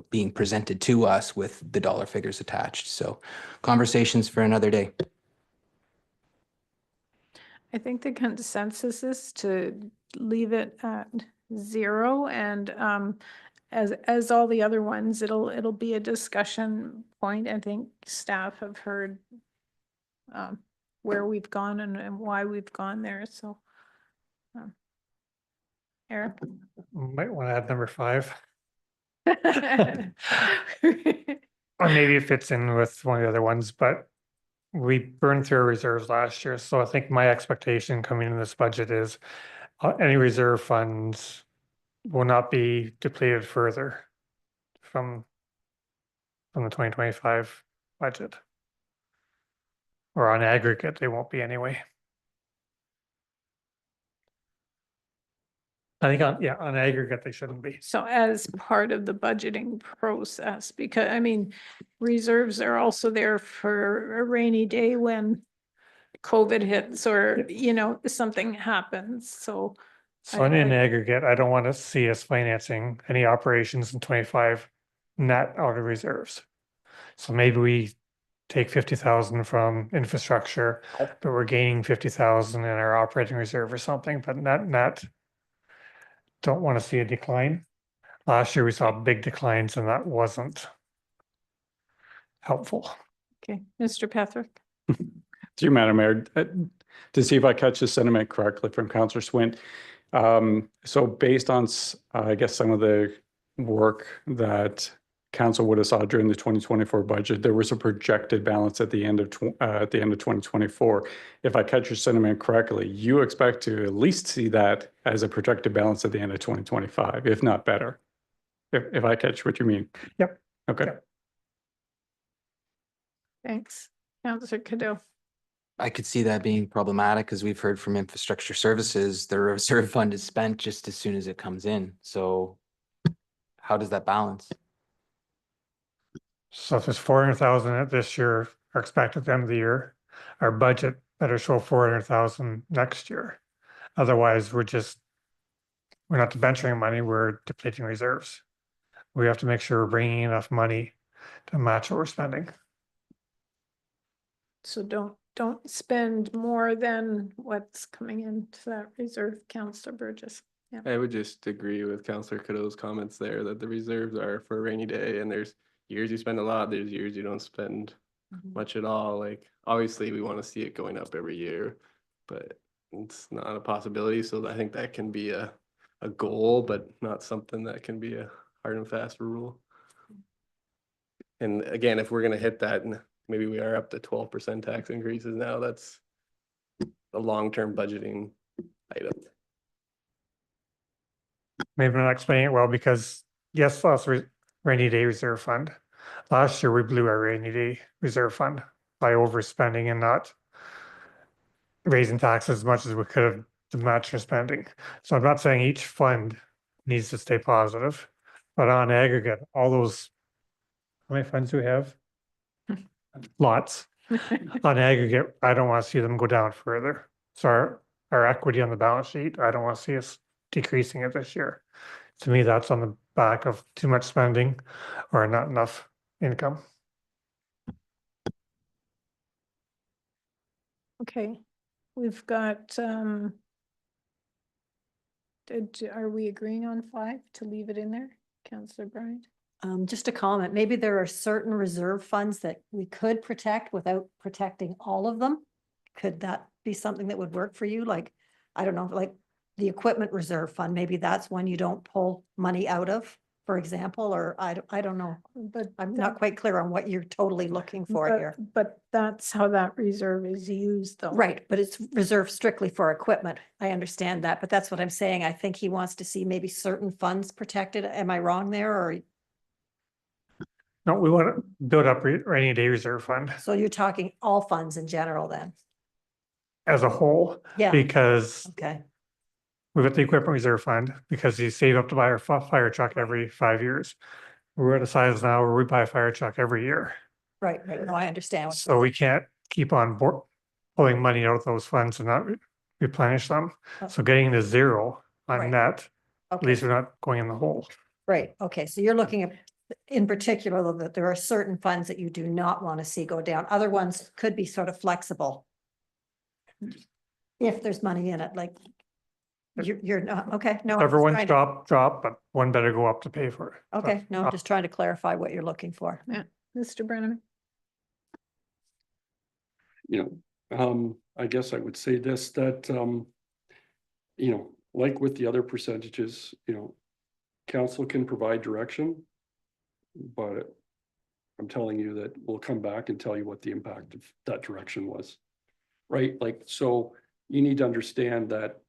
being presented to us with the dollar figures attached. So conversations for another day. I think the consensus is to leave it at 0, and as all the other ones, it'll be a discussion point. I think staff have heard where we've gone and why we've gone there, so. Eric? Might want to add number 5. Or maybe it fits in with one of the other ones, but we burned through our reserves last year, so I think my expectation coming in this budget is any reserve funds will not be depleted further from the 2025 budget. Or on aggregate, they won't be anyway. I think on aggregate, they shouldn't be. So as part of the budgeting process, because I mean, reserves are also there for a rainy day when COVID hits or, something happens, so. So in aggregate, I don't want to see us financing any operations in 25 net out of reserves. So maybe we take 50,000 from infrastructure, but we're gaining 50,000 in our operating reserve or something, but net. Don't want to see a decline. Last year we saw big declines and that wasn't helpful. Okay, Mr. Patrick. To you, Madam Mayor, to see if I catch the sentiment correctly from Councillor Swint. So based on, I guess, some of the work that Council would have saw during the 2024 budget, there was a projected balance at the end of 2024. If I catch your sentiment correctly, you expect to at least see that as a projected balance at the end of 2025, if not better. If I catch what you mean. Yep. Okay. Yep. Thanks. Councillor Cadeau. I could see that being problematic because we've heard from infrastructure services, the reserve fund is spent just as soon as it comes in. So how does that balance? So if there's 400,000 this year are expected at the end of the year, our budget better show 400,000 next year. Otherwise, we're not venturing money, we're depleting reserves. We have to make sure we're bringing enough money to match what we're spending. So don't spend more than what's coming into that reserve, Councillor Burgess. Yeah. I would just agree with Councillor Cadeau's comments there that the reserves are for a rainy day, and there's years you spend a lot, there's years you don't spend much at all. Like, obviously we want to see it going up every year, but it's not a possibility. So I think that can be a goal, but not something that can be a hard and fast rule. And again, if we're going to hit that, and maybe we are up to 12% tax increases now, that's a long-term budgeting item. Maybe I'm not explaining it well because yes, last rainy day reserve fund. Last year we blew our rainy day reserve fund by overspending and not raising taxes as much as we could have to match our spending. So I'm not saying each fund needs to stay positive, but on aggregate, all those, how many funds do we have? Lots. On aggregate, I don't want to see them go down further. So our equity on the balance sheet, I don't want to see us decreasing it this year. To me, that's on the back of too much spending or not enough income. Okay, we've got, are we agreeing on 5 to leave it in there, Councillor Bryant? Just a comment, maybe there are certain reserve funds that we could protect without protecting all of them. Could that be something that would work for you? Like, I don't know, like the equipment reserve fund, maybe that's one you don't pull money out of, for example, or I don't know. But I'm not quite clear on what you're totally looking for here. But that's how that reserve is used though. Right, but it's reserved strictly for equipment. I understand that, but that's what I'm saying. I think he wants to see maybe certain funds protected. Am I wrong there, or? No, we want to build up rainy day reserve fund So you're talking all funds in general then? as a whole, Yeah, because okay. we've got the equipment reserve fund because you save up to buy a fire truck every 5 years. We're at a size now where we buy a fire truck every year. Right, right. No, I understand. what So we can't keep on pulling money out of those funds and not replenish them. So getting to zero on Right. net, at Okay. least we're not going in the hole. Right, okay, so you're looking at, in particular, that there are certain funds that you do not want to see go down. Other ones could be sort of flexible. If there's money in it, like, you're not, okay, no. I'm just Everyone's trying to- drop, but one better go up to pay for it. Okay, no, I'm just trying to clarify what you're looking for. Mr. Brennan? I guess I would say this, that, like with the other percentages, council can provide direction, but I'm telling you that we'll come back and tell you what the impact of that direction was. Right? Like, so you need to understand that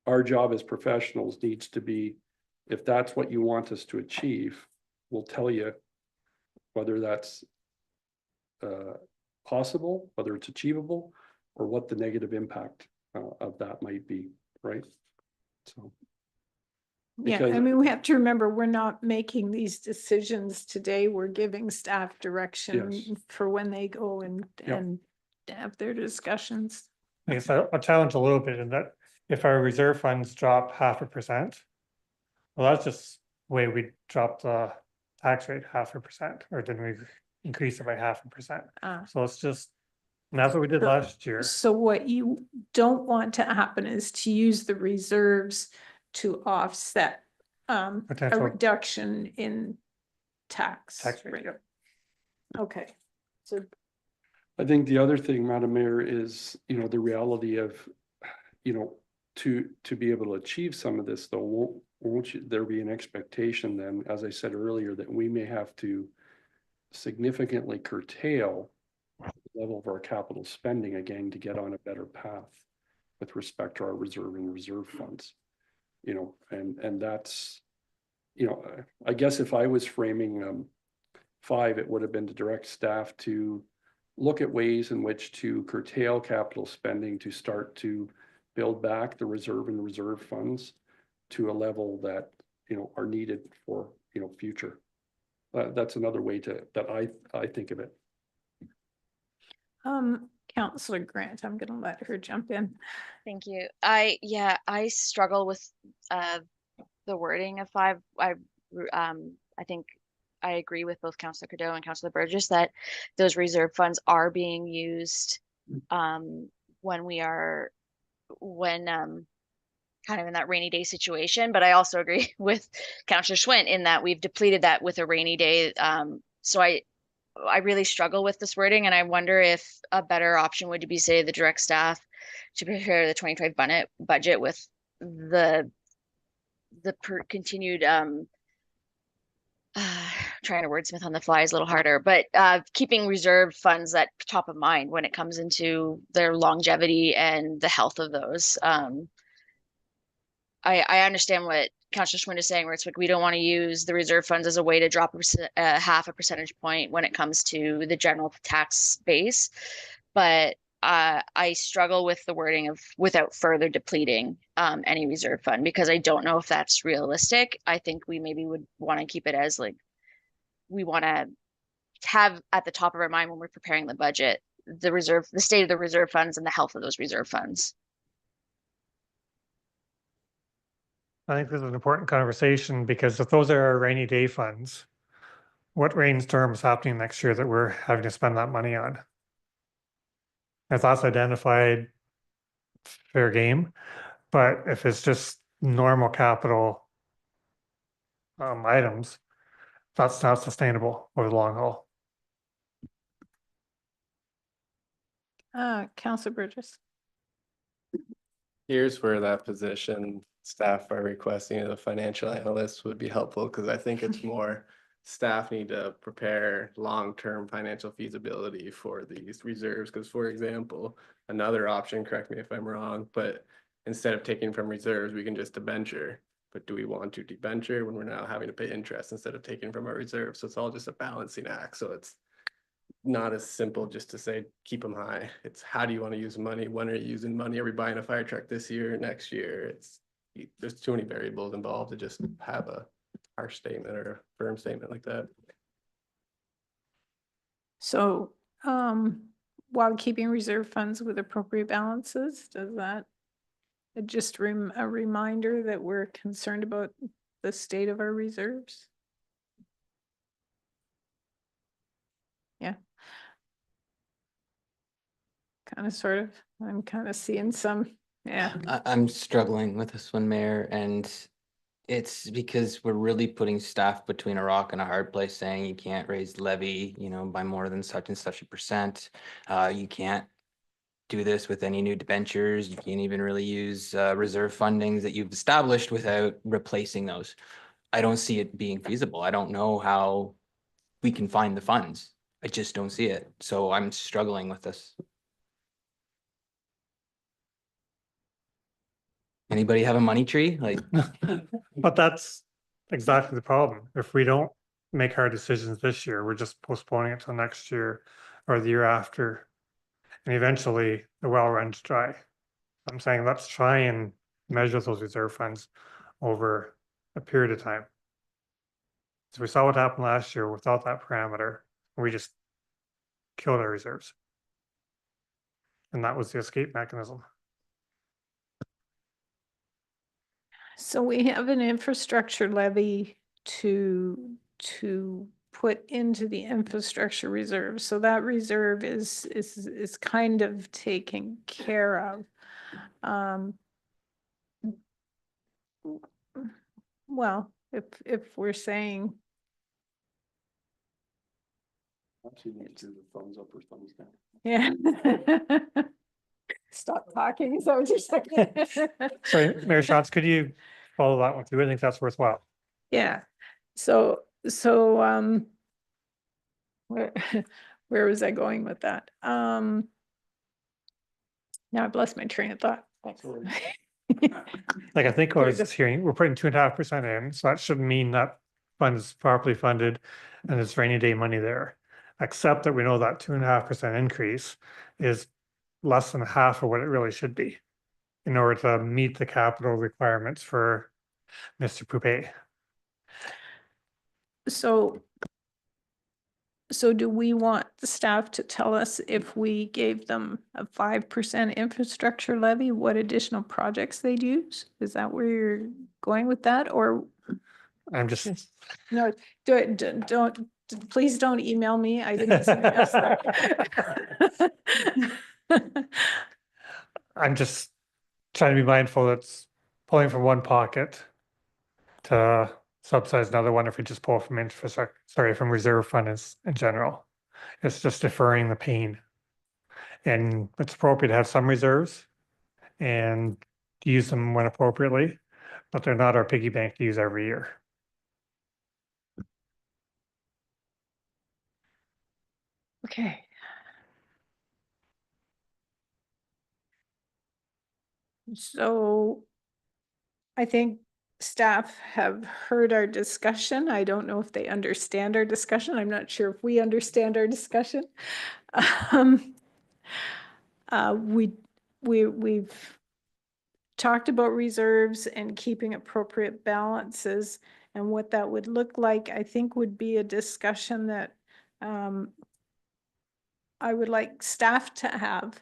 our job as professionals needs to be, if that's what you want us to achieve, we'll tell you whether that's possible, whether it's achievable, or what the negative impact of that might be, right? So. Yeah, I mean, we have to remember, we're not making these decisions today. We're giving staff direction Yes. for when they go and have their discussions. I guess I'll challenge a little bit in that if our reserve funds drop 0.5%, well, that's just the way we dropped the tax rate 0.5%, or didn't we increase it by 0.5%? So it's just, and that's what we did last year. So what you don't want to happen is to use the reserves to offset a Potential reduction in tax tax rate. rate. Yep. Okay, so I think the other thing, Madam Mayor, is, the reality of, to be able to achieve some of this, though, won't there be an expectation then, as I said earlier, that we may have to significantly curtail the level of our capital spending again to get on a better path with respect to our reserve funds, and that's, I guess if I was framing 5, it would have been to direct staff to look at ways in which to curtail capital spending to start to build back the reserve funds to a level that, are needed for, future. That's another way that I think of it. Councillor Grant, I'm gonna let her jump in. Thank you. I struggle with the wording of 5. I think I agree with both Councillor Cadeau and Councillor Burgess that those reserve funds are being used when kind of in that rainy day situation. But I also agree with Councillor Schwint in that we've depleted that with a rainy day. So I really struggle with this wording, and I wonder if a better option would be, say, the direct staff to prepare the 25 budget with the continued trying to wordsmith on the fly is a little harder, but keeping reserve funds at top of mind when it comes into their longevity and the health of those. I understand what Councillor Schwinn is saying, where it's like we don't want to use the reserve funds as a way to drop a 0.5 percentage point when it comes to the general tax base, but I struggle with the wording of without further depleting any reserve fund, because I don't know if that's realistic. I think we maybe would want to keep it as like, we want to have at the top of our mind when we're preparing the budget, the state of the reserve funds and the health of those reserve funds. I think this is an important conversation, because if those are our rainy day funds, what rainstorm is happening next year that we're having to spend that money on? If that's identified, fair game, but if it's just normal capital items, that's not sustainable over the long haul. Councillor Burgess. Here's where that position staff are requesting the financial analyst would be helpful, because I think it's more staff need to prepare long-term financial feasibility for these reserves. Because, for example, another option, correct me if I'm wrong, but instead of taking from reserves, we can just debenture. But do we want to debenture when we're now having to pay interest instead of taking from our reserves? So it's all just a balancing act. So it's not as simple just to say keep them high. It's how do you want to use money? When are you using money? Are we buying a fire truck this year, next year? It's there's too many variables involved to just have a harsh statement or a firm statement like that. So, while keeping reserve funds with appropriate balances, does that just a reminder that we're concerned about the state of our reserves? Yeah. Kind of, sort of. I'm kind of seeing some, yeah. I'm struggling with this one, Mayor, and it's because we're really putting staff between a rock and a hard place, saying you can't raise levy, you know, by more than such and such a percent. You can't do this with any new debentures. You can't even really use reserve fundings that you've established without replacing those. I don't see it being feasible. I don't know how we can find the funds. I just don't see it. So I'm struggling with this. Anybody have a money tree? Like, But that's exactly the problem. If we don't make hard decisions this year, we're just postponing it till next year or the year after. And eventually the well runs dry. I'm saying let's try and measure those reserve funds over a period of time. So we saw what happened last year without that parameter. We just killed our reserves. And that was the escape mechanism. So we have an infrastructure levy to put into the infrastructure reserve. So that reserve is kind of taken care of. Well, if we're saying, Actually, need to do the thumbs up or thumbs down. yeah. Stop talking, is that what you're saying? Sorry, Mayor Schatz, could you follow that one through? I think that's worthwhile. Yeah, so, where, where was I going with that? Now I've lost my train of thought. Like I think I We're was just- hearing, we're putting 2.5% in, so that should mean that fund is properly funded and there's rainy day money there. Except that we know that 2.5% increase is less than half of what it really should be in order to meet the capital requirements for Mr. Poupet. So do we want the staff to tell us if we gave them a 5% infrastructure levy, what additional projects they'd use? Is that where you're going with that, or? I'm just, No, please don't email me. I didn't suggest that. I'm just trying to be mindful that's pulling from one pocket to subsidize another one if we just pull from infrastructure, sorry, from reserve funds in general. It's just deferring the pain. And it's appropriate to have some reserves and use them when appropriately, but they're not our piggy bank to use every year. Okay. So I think staff have heard our discussion. I don't know if they understand our discussion. I'm not sure if we understand our discussion. We've talked about reserves and keeping appropriate balances, and what that would look like, I think, would be a discussion that I would like staff to have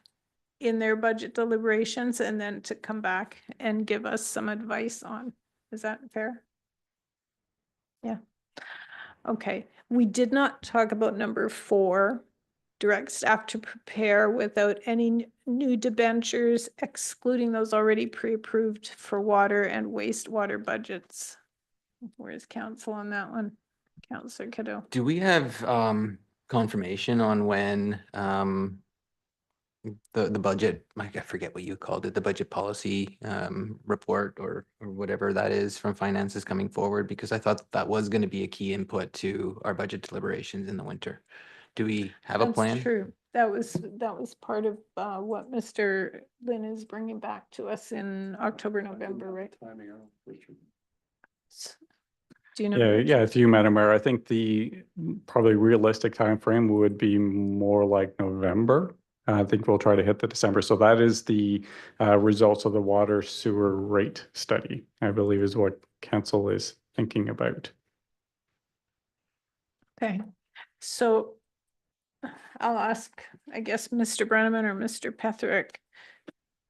in their budget deliberations and then to come back and give us some advice on. Is that fair? Yeah. Okay. We did not talk about number 4, direct staff to prepare without any new debentures, excluding those already pre-approved for water and wastewater budgets. Where's council on that one? Councillor Cadeau. do we have confirmation on when the budget, I forget what you called it, the budget policy report or whatever that is from finance is coming forward? Because I thought that was going to be a key input to our budget deliberations in the winter. Do we have a plan? That's true. That was part of what Mr. Lynn is bringing back to us in October, November, right? Timing, I don't know, Richard. Do you know? Yeah, Richard? yeah, through you, Madam Mayor, I think the probably realistic time frame would be more like November. I think we'll try to hit the December. So that is the results of the water sewer rate study, I believe is what council is thinking about. Okay, so I'll ask, I guess, Mr. Brenneman or Mr. Petherick.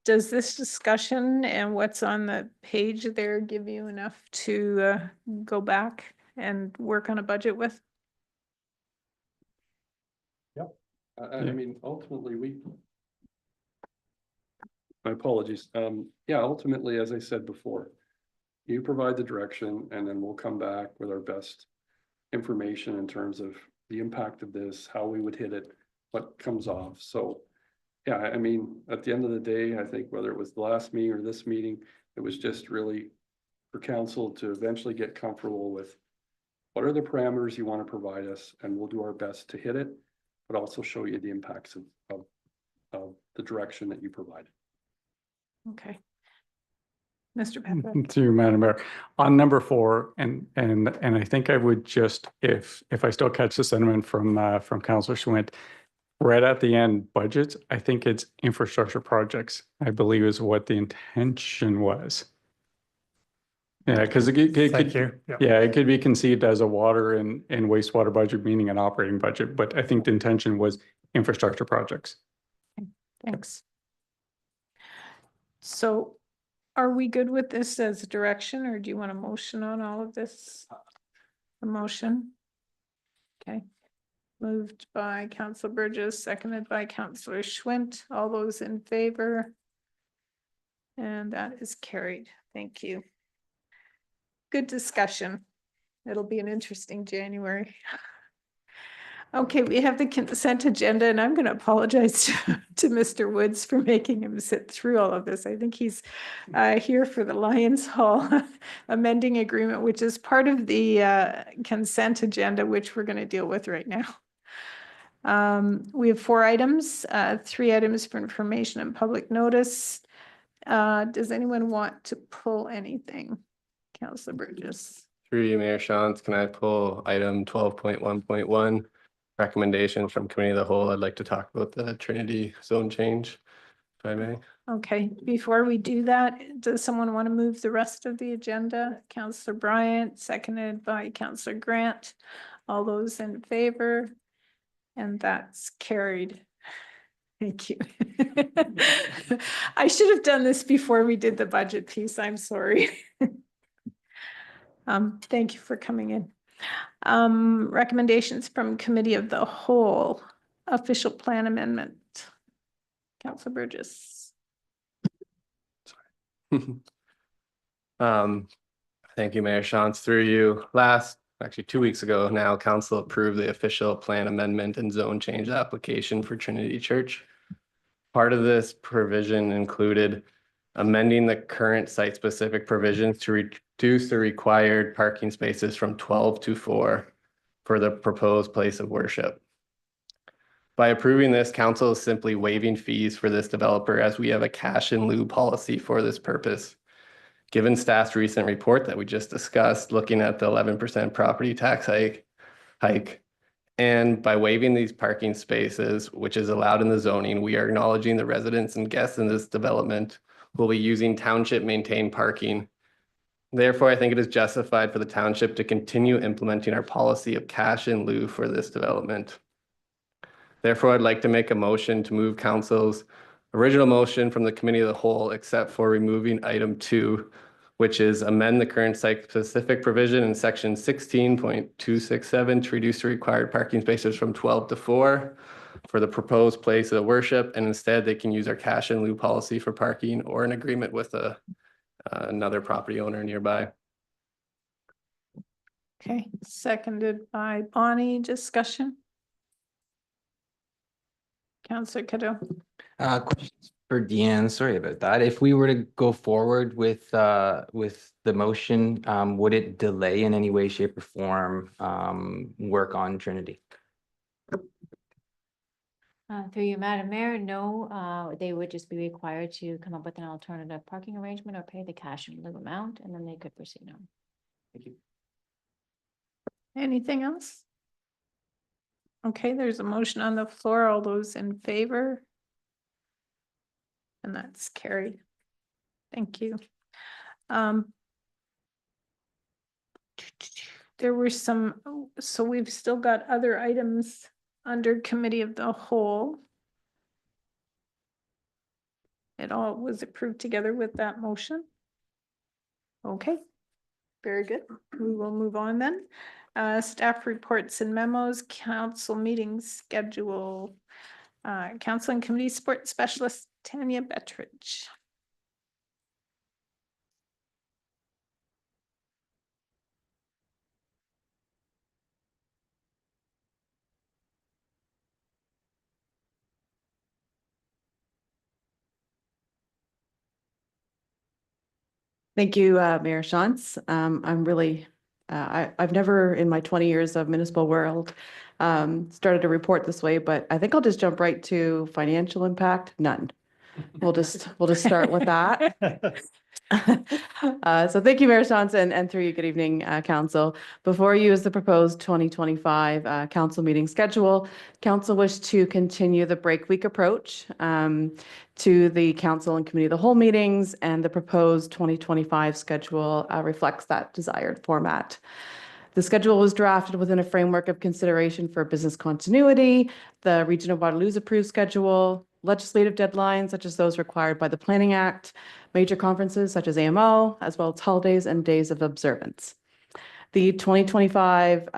Does this discussion and what's on the page there give you enough to go back and work on a budget with? I mean, ultimately, my apologies. Yeah, ultimately, as I said before, you provide the direction and then we'll come back with our best information in terms of the impact of this, how we would hit it, what comes off. So, yeah, I mean, at the end of the day, I think whether it was the last meeting or this meeting, it was just really for council to eventually get comfortable with what are the parameters you want to provide us, and we'll do our best to hit it, but also show you the impacts of the direction that you provide. Okay. Mr. Petherick. Through Madam Mayor, on number 4, and I think I would just, if I still catch the sentiment from Councillor Schwint, right at the end, budgets, I think it's infrastructure projects, I believe is what the intention was. Yeah, because it Thank could, you. yeah, it could be conceived as a water and wastewater budget, meaning an operating budget, but I think the intention was infrastructure projects. Thanks. So are we good with this as a direction, or do you want a motion on all of this? A motion? Okay. Moved by Councillor Burgess, seconded by Councillor Schwint. All those in favor? And that is carried. Thank you. Good discussion. It'll be an interesting January. Okay, we have the consent agenda, and I'm going to apologize to Mr. Woods for making him sit through all of this. I think he's here for the Lions Hall amending agreement, which is part of the consent agenda, which we're going to deal with right now. We have 4 items, 3 items for information and public notice. Does anyone want to pull anything? Councillor Burgess. Through you, Mayor Shantz, can I pull item 12.1.1? Recommendations from Committee of the Whole. I'd like to talk about the Trinity zone change, if I may. Okay, before we do that, does someone want to move the rest of the agenda? Councillor Bryant, seconded by Councillor Grant. All those in favor? And that's carried. Thank you. I should have done this before we did the budget piece. I'm sorry. Thank you for coming in. Recommendations from Committee of the Whole, official plan amendment. Councillor Burgess. Thank you, Mayor Shantz. Through you, actually 2 weeks ago now, council approved the official plan amendment and zone change application for Trinity Church. Part of this provision included amending the current site-specific provisions to reduce the required parking spaces from 12 to 4 for the proposed place of worship. By approving this, council is simply waiving fees for this developer, as we have a cash in lieu policy for this purpose. Given staff's recent report that we just discussed, looking at the 11% property tax hike, and by waiving these parking spaces, which is allowed in the zoning, we are acknowledging the residents and guests in this development will be using township maintained parking. Therefore, I think it is justified for the township to continue implementing our policy of cash in lieu for this development. Therefore, I'd like to make a motion to move council's original motion from the Committee of the Whole, except for removing item 2, which is amend the current site-specific provision in section 16.267 to reduce the required parking spaces from 12 to 4 for the proposed place of worship, and instead they can use our cash in lieu policy for parking or an agreement with another property owner nearby. Okay, seconded by Bonnie. Discussion. Councillor Cadeau. Questions for Deanne, sorry about that. If we were to go forward with the motion, would it delay in any way, shape, or form work on Trinity? Through you, Madam Mayor, no, they would just be required to come up with an alternative parking arrangement or pay the cash in lieu amount, and then they could proceed on. Thank you. Anything else? Okay, there's a motion on the floor. All those in favor? And that's carried. Thank you. There were some, so we've still got other items under committee of the whole. It all was approved together with that motion. Okay, very good. We will move on then. Staff reports and memos, council meetings schedule. Council and committee support specialist Tanya Bettridge. Thank you, Mayor Shantz. I'm really, I've never in my 20 years of municipal world started a report this way, but I think I'll just jump right to financial impact. None. We'll just start with that. So thank you, Mayor Johnson, and through you, good evening, Council. Before you is the proposed 2025 Council meeting schedule. Council wish to continue the break week approach to the Council and Committee of the Whole meetings, and the proposed 2025 schedule reflects that desired format. The schedule was drafted within a framework of consideration for business continuity, the Region of Waterloo's approved schedule, legislative deadlines such as those required by the Planning Act, major conferences such as AMO, as well as holidays and days of observance. The 2025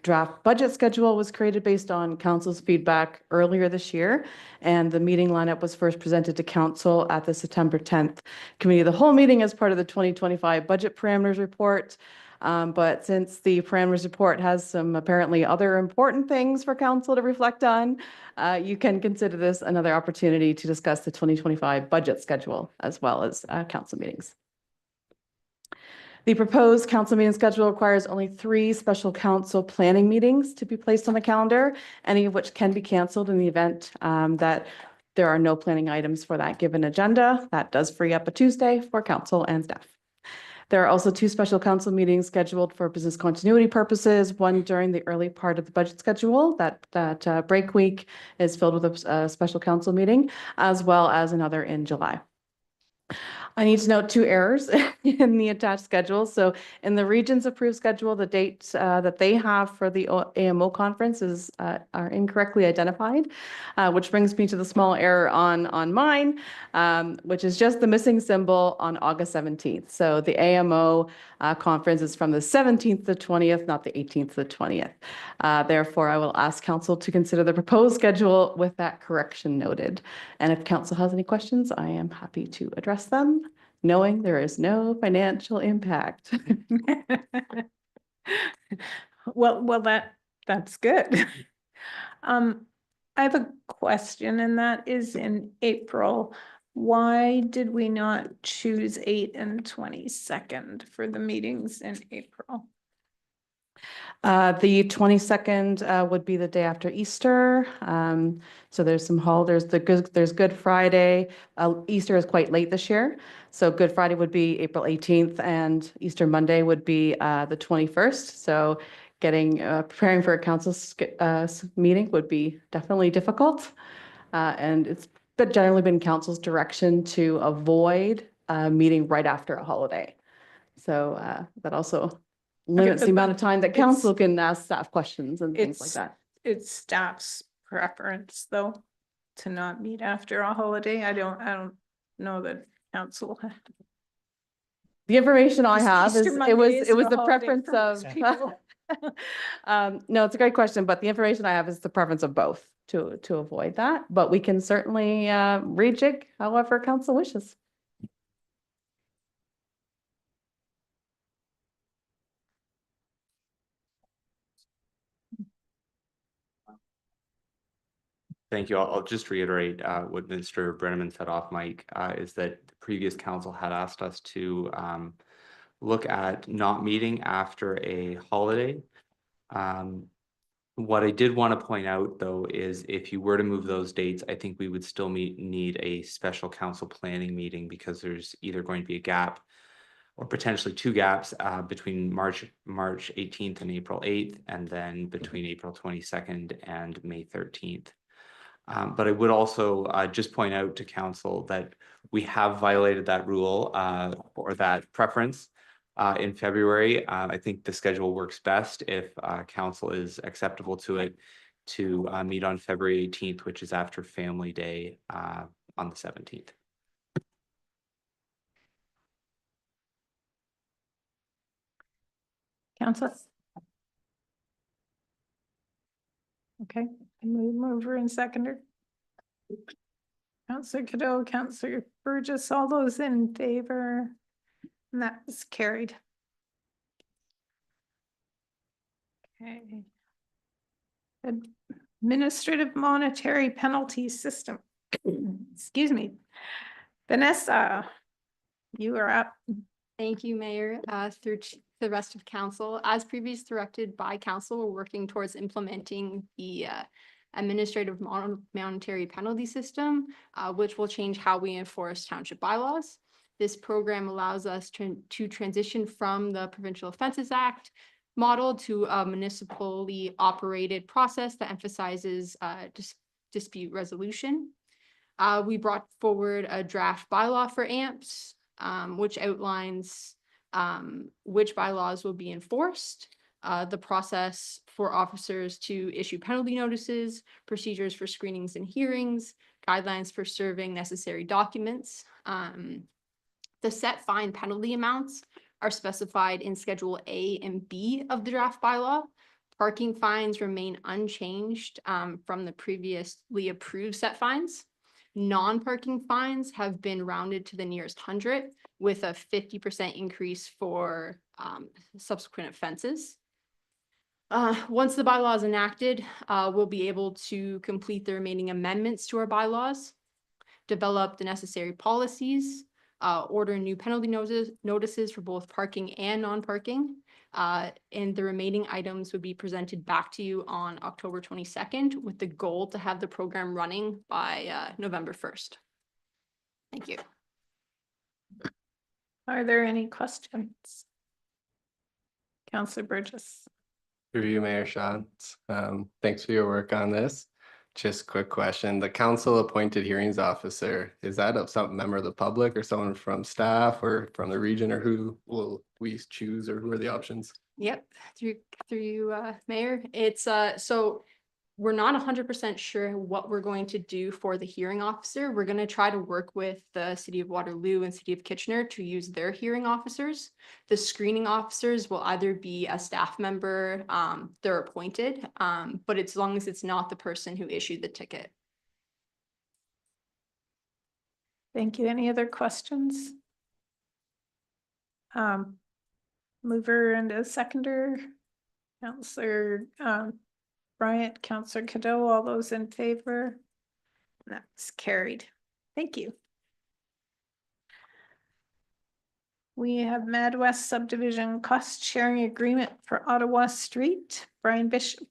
draft budget schedule was created based on Council's feedback earlier this year, and the meeting lineup was first presented to Council at the September 10th Committee of the Whole meeting as part of the 2025 budget parameters report. But since the parameters report has some apparently other important things for Council to reflect on, you can consider this another opportunity to discuss the 2025 budget schedule as well as Council meetings. The proposed Council meeting schedule requires only 3 special Council planning meetings to be placed on the calendar, any of which can be canceled in the event that there are no planning items for that given agenda. That does free up a Tuesday for Council and staff. There are also 2 special Council meetings scheduled for business continuity purposes, one during the early part of the budget schedule. That break week is filled with a special Council meeting, as well as another in July. I need to note 2 errors in the attached schedule. So in the region's approved schedule, the dates that they have for the AMO conference are incorrectly identified, which brings me to the small error on mine, which is just the missing symbol on August 17th. So the AMO conference is from the 17th to 20th, not the 18th to the 20th. Therefore, I will ask Council to consider the proposed schedule with that correction noted. And if Council has any questions, I am happy to address them, knowing there is no financial impact. Well, that's good. I have a question, and that is in April. Why did we not choose 8 and 22nd for the meetings in April? The 22nd would be the day after Easter. So there's some holidays. There's Good Friday. Easter is quite late this year. So Good Friday would be April 18th and Easter Monday would be the 21st. So preparing for a council meeting would be definitely difficult. And it's generally been council's direction to avoid meeting right after a holiday. So that also limits the amount of time that council can ask staff questions and things like that. It's staff's preference, though, to not meet after a holiday. I don't know that council. The information I have is Easter it was Monday the isn't a preference holiday for of most people. no, it's a great question, but the information I have is the preference of both to avoid that. But we can certainly rejig however council wishes. Thank you. I'll just reiterate what Mr. Brenneman said off mic, is that the previous council had asked us to look at not meeting after a holiday. What I did want to point out, though, is if you were to move those dates, I think we would still need a special council planning meeting, because there's either going to be a gap or potentially 2 gaps between March 18th and April 8th, and then between April 22nd and May 13th. But I would also just point out to council that we have violated that rule or that preference in February. I think the schedule works best if council is acceptable to it, to meet on February 18th, which is after Family Day on the 17th. Council? Okay, mover and seconder. Councillor Cadeau, Councillor Burgess, all those in favor? And that is carried. Okay. Administrative monetary penalty system. Excuse me. Vanessa, you are up. Thank you, Mayor. Through the rest of council, as previously directed by council, we're working towards implementing the administrative monetary penalty system, which will change how we enforce township bylaws. This program allows us to transition from the Provincial Offences Act model to a municipally operated process that emphasizes dispute resolution. We brought forward a draft bylaw for AMPS, which outlines which bylaws will be enforced, the process for officers to issue penalty notices, procedures for screenings and hearings, guidelines for serving necessary documents. The set fine penalty amounts are specified in Schedule A and B of the draft bylaw. Parking fines remain unchanged from the previously approved set fines. Non-parking fines have been rounded to the nearest 100, with a 50% increase for subsequent offenses. Once the bylaw is enacted, we'll be able to complete the remaining amendments to our bylaws, develop the necessary policies, order new penalty notices for both parking and non-parking, and the remaining items would be presented back to you on October 22nd with the goal to have the program running by November 1st. Thank you. Are there any questions? Councillor Burgess. Through you, Mayor Shantz. Thanks for your work on this. Just quick question. The council appointed hearings officer, is that of some member of the public or someone from staff or from the region, or who will we choose, or who are the options? Yep, through you, Mayor. It's so we're not 100% sure what we're going to do for the hearing officer. We're going to try to work with the City of Waterloo and City of Kitchener to use their hearing officers. The screening officers will either be a staff member, they're appointed, but as long as it's not the person who issued the ticket. Thank you. Any other questions? Mover and a seconder, Councillor Bryant, Councillor Cadeau, all those in favor? That's carried. Thank you. We have Madwest Subdivision Cost Sharing Agreement for Ottawa Street. Brian Bishop.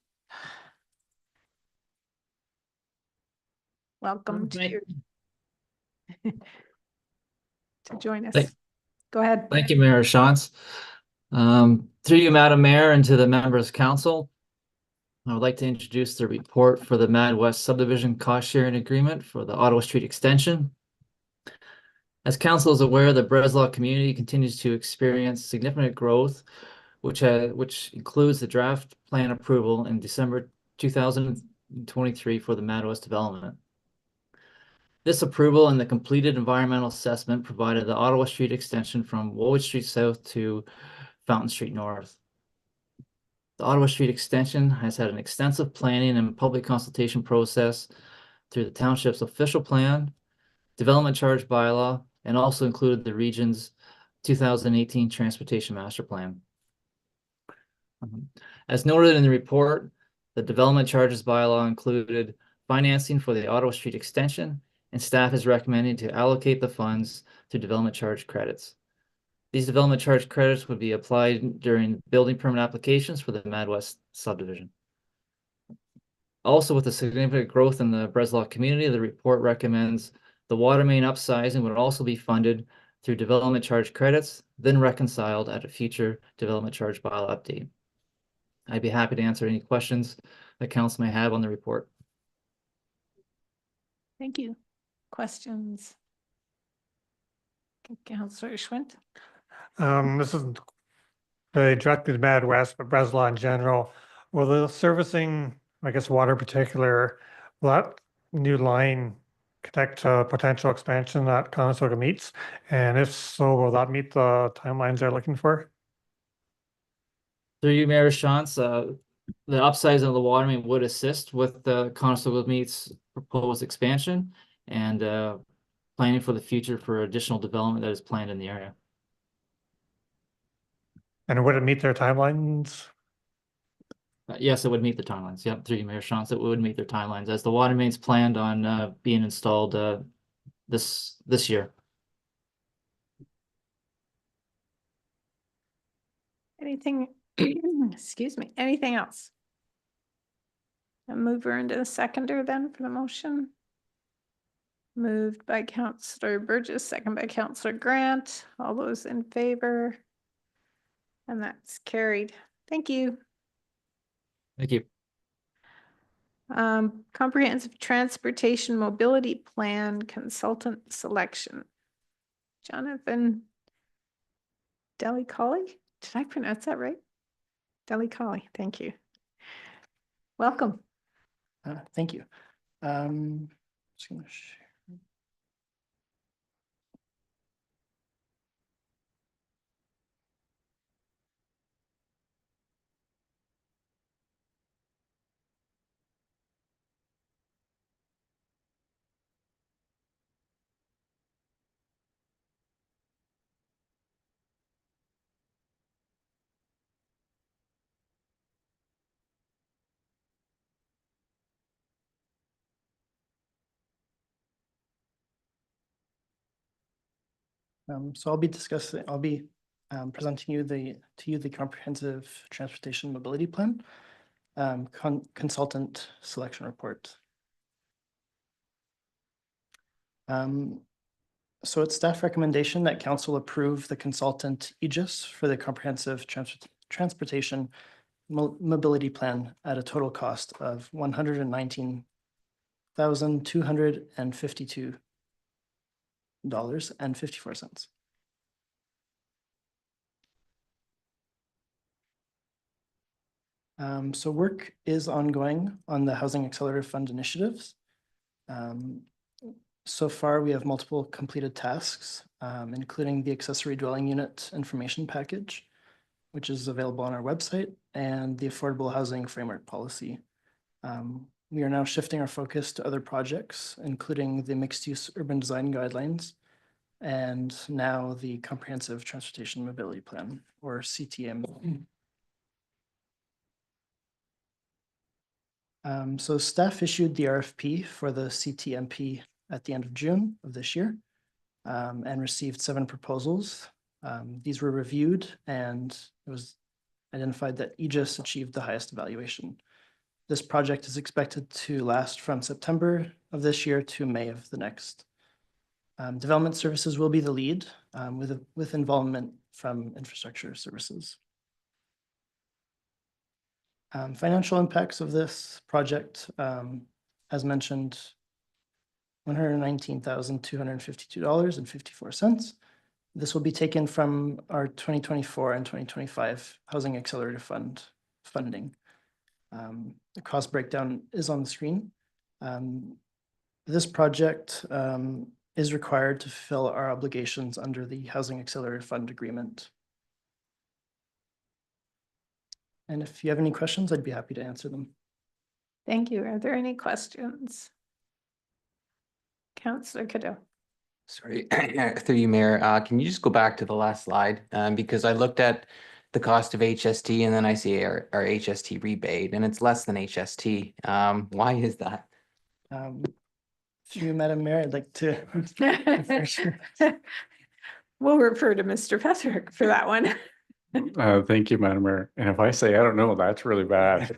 Welcome to join us. Go ahead. Thank you, Mayor Shantz. Through you, Madam Mayor, and to the members of council, I would like to introduce the report for the Madwest Subdivision Cost Sharing Agreement for the Ottawa Street Extension. As council is aware, the Breslau community continues to experience significant growth, which includes the draft plan approval in December 2023 for the Madwest development. This approval and the completed environmental assessment provided the Ottawa Street extension from Woolwich Street South to Fountain Street North. The Ottawa Street extension has had an extensive planning and public consultation process through the township's official plan, development charge bylaw, and also included the region's 2018 transportation master plan. As noted in the report, the development charges bylaw included financing for the Ottawa Street extension, and staff is recommending to allocate the funds to development charge credits. These development charge credits would be applied during building permit applications for the Madwest subdivision. Also, with the significant growth in the Breslau community, the report recommends the water main upsizing would also be funded through development charge credits, then reconciled at a future development charge bylaw update. I'd be happy to answer any questions that council may have on the report. Thank you. Questions? Councillor Schwint? This isn't really directed to Madwest, but Breslau in general. Will the servicing, I guess, water in particular, will that new line connect to potential expansion that Conestoga meets? And if so, will that meet the timelines they're looking for? Through you, Mayor Shantz, the upsizing of the water main would assist with the Conestoga Meats proposed expansion and planning for the future for additional development that is planned in the area. And would it meet their timelines? Yes, it would meet the timelines. Yep, through you, Mayor Shantz, it would meet their timelines as the water main's planned on being installed this year. Anything, excuse me, anything else? A mover into the seconder then for the motion. Moved by Councillor Burgess, second by Councillor Grant. All those in favor? And that's carried. Thank you. Thank you. Comprehensive Transportation Mobility Plan Consultant Selection. Jonathan Delicali? Did I pronounce that right? Delicali, thank you. Welcome. Thank you. Just gonna share. So I'll be presenting to you the comprehensive transportation mobility plan, consultant selection report. So it's staff recommendation that council approve the consultant Aegis for the comprehensive transportation mobility plan at a total cost of $119,252.54. So work is ongoing on the Housing Accelerator Fund initiatives. So far, we have multiple completed tasks, including the accessory dwelling unit information package, which is available on our website, and the affordable housing framework policy. We are now shifting our focus to other projects, including the mixed-use urban design guidelines, and now the comprehensive transportation mobility plan, or CTM. So staff issued the RFP for the CTMP at the end of June of this year, and received 7 proposals. These were reviewed, and it was identified that Aegis achieved the highest evaluation. This project is expected to last from September of this year to May of the next. Development services will be the lead, with involvement from infrastructure services. Financial impacts of this project, as mentioned, $119,252.54. This will be taken from our 2024 and 2025 Housing Accelerator Fund funding. The cost breakdown is on the screen. This project is required to fulfill our obligations under the Housing Accelerator Fund agreement. And if you have any questions, I'd be happy to answer them. Thank you. Are there any questions? Councillor Cadeau. Sorry, through you, Mayor. Can you just go back to the last slide? Because I looked at the cost of HST and then I see our HST rebate and it's less than HST. Why is that? Through you, Madam Mayor, I'd like to. We'll refer to Mr. Petherick for that one. Thank you, Madam Mayor. And if I say I don't know, that's really bad.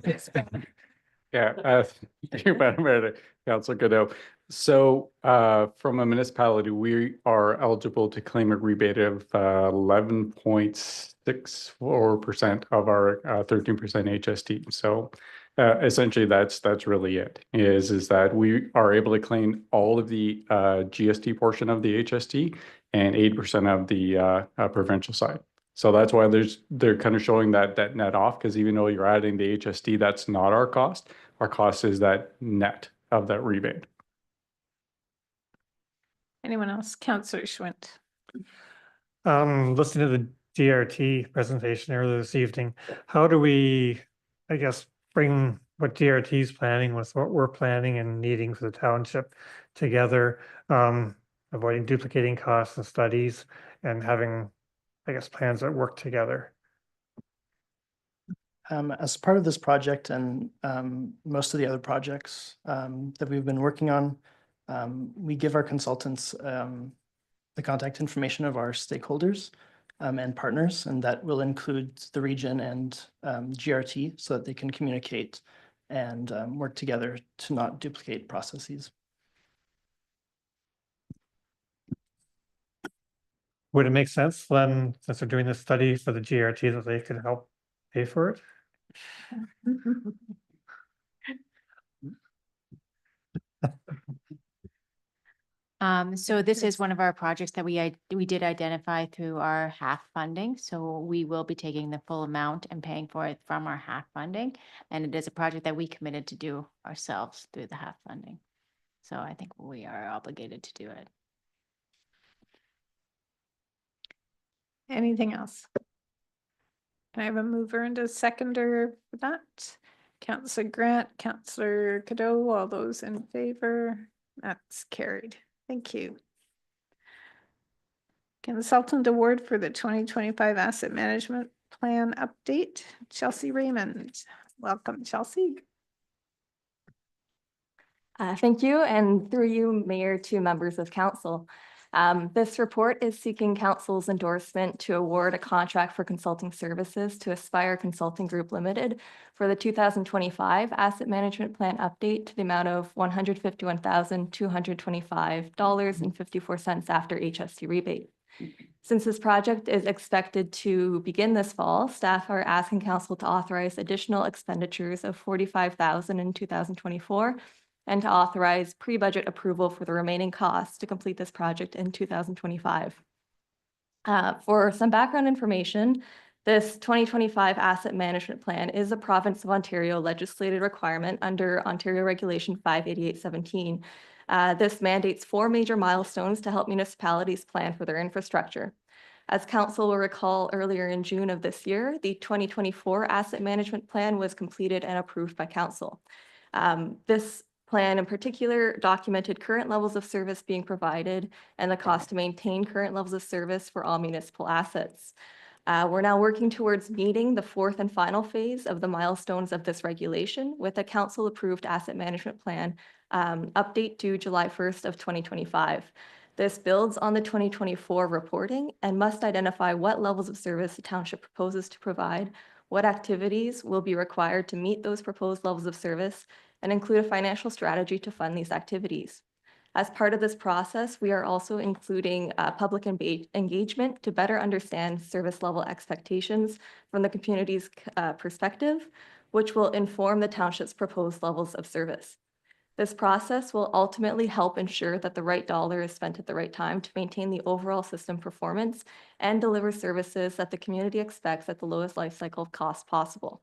Yeah, thank you, Madam Mayor, Councilor Godot. So from a municipality, we are eligible to claim a rebate of 11.64% of our 13% HST. So Essentially, that's really it. Is that we are able to claim all of the GST portion of the HST and 80% of the provincial side. So that's why they're kind of showing that net off, because even though you're adding the HST, that's not our cost. Our cost is that net of that rebate. Anyone else? Councillor Schwint. Listening to the DRT presentation earlier this evening, how do we, I guess, bring what DRT is planning with what we're planning and needing for the township together, avoiding duplicating costs and studies and having, I guess, plans that work together? As part of this project and most of the other projects that we've been working on, we give our consultants the contact information of our stakeholders and partners, and that will include the region and GRT so that they can communicate and work together to not duplicate processes. Would it make sense then, since they're doing this study for the GRT, that they could help pay for it? So this is one of our projects that we did identify through our half funding. So we will be taking the full amount and paying for it from our half funding. And it is a project that we committed to do ourselves through the half funding. So I think we are obligated to do it. Anything else? Can I have a mover and a seconder for that? Councillor Grant, Councillor Cadeau, all those in favor? That's carried. Thank you. Consultant award for the 2025 asset management plan update, Chelsea Raymond. Welcome, Chelsea. Thank you, and through you, Mayor, to members of council. This report is seeking council's endorsement to award a contract for consulting services to Aspire Consulting Group Limited for the 2025 asset management plan update to the amount of $151,225.54 after HST rebate. Since this project is expected to begin this fall, staff are asking council to authorize additional expenditures of $45,000 in 2024 and to authorize pre-budget approval for the remaining costs to complete this project in 2025. For some background information, this 2025 asset management plan is a province of Ontario legislated requirement under Ontario Regulation 58817. This mandates 4 major milestones to help municipalities plan for their infrastructure. As council will recall, earlier in June of this year, the 2024 asset management plan was completed and approved by council. This plan in particular documented current levels of service being provided and the cost to maintain current levels of service for all municipal assets. We're now working towards meeting the 4th and final phase of the milestones of this regulation with a council approved asset management plan update due July 1st of 2025. This builds on the 2024 reporting and must identify what levels of service the township proposes to provide, what activities will be required to meet those proposed levels of service, and include a financial strategy to fund these activities. As part of this process, we are also including public engagement to better understand service level expectations from the community's perspective, which will inform the township's proposed levels of service. This process will ultimately help ensure that the right dollar is spent at the right time to maintain the overall system performance and deliver services that the community expects at the lowest life cycle cost possible.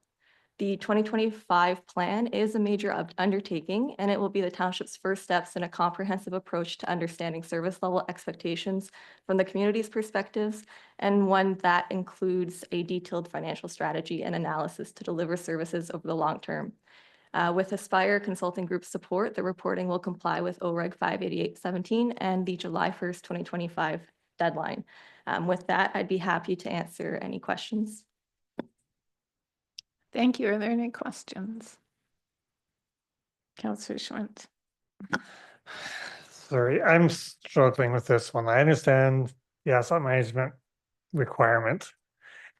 The 2025 plan is a major undertaking, and it will be the township's first steps in a comprehensive approach to understanding service level expectations from the community's perspectives, and one that includes a detailed financial strategy and analysis to deliver services over the long term. With Aspire Consulting Group's support, the reporting will comply with OREG 58817 and the July 1st, 2025 deadline. With that, I'd be happy to answer any questions. Thank you. Are there any questions? Councillor Schwint. Sorry, I'm struggling with this one. I understand the asset management requirement,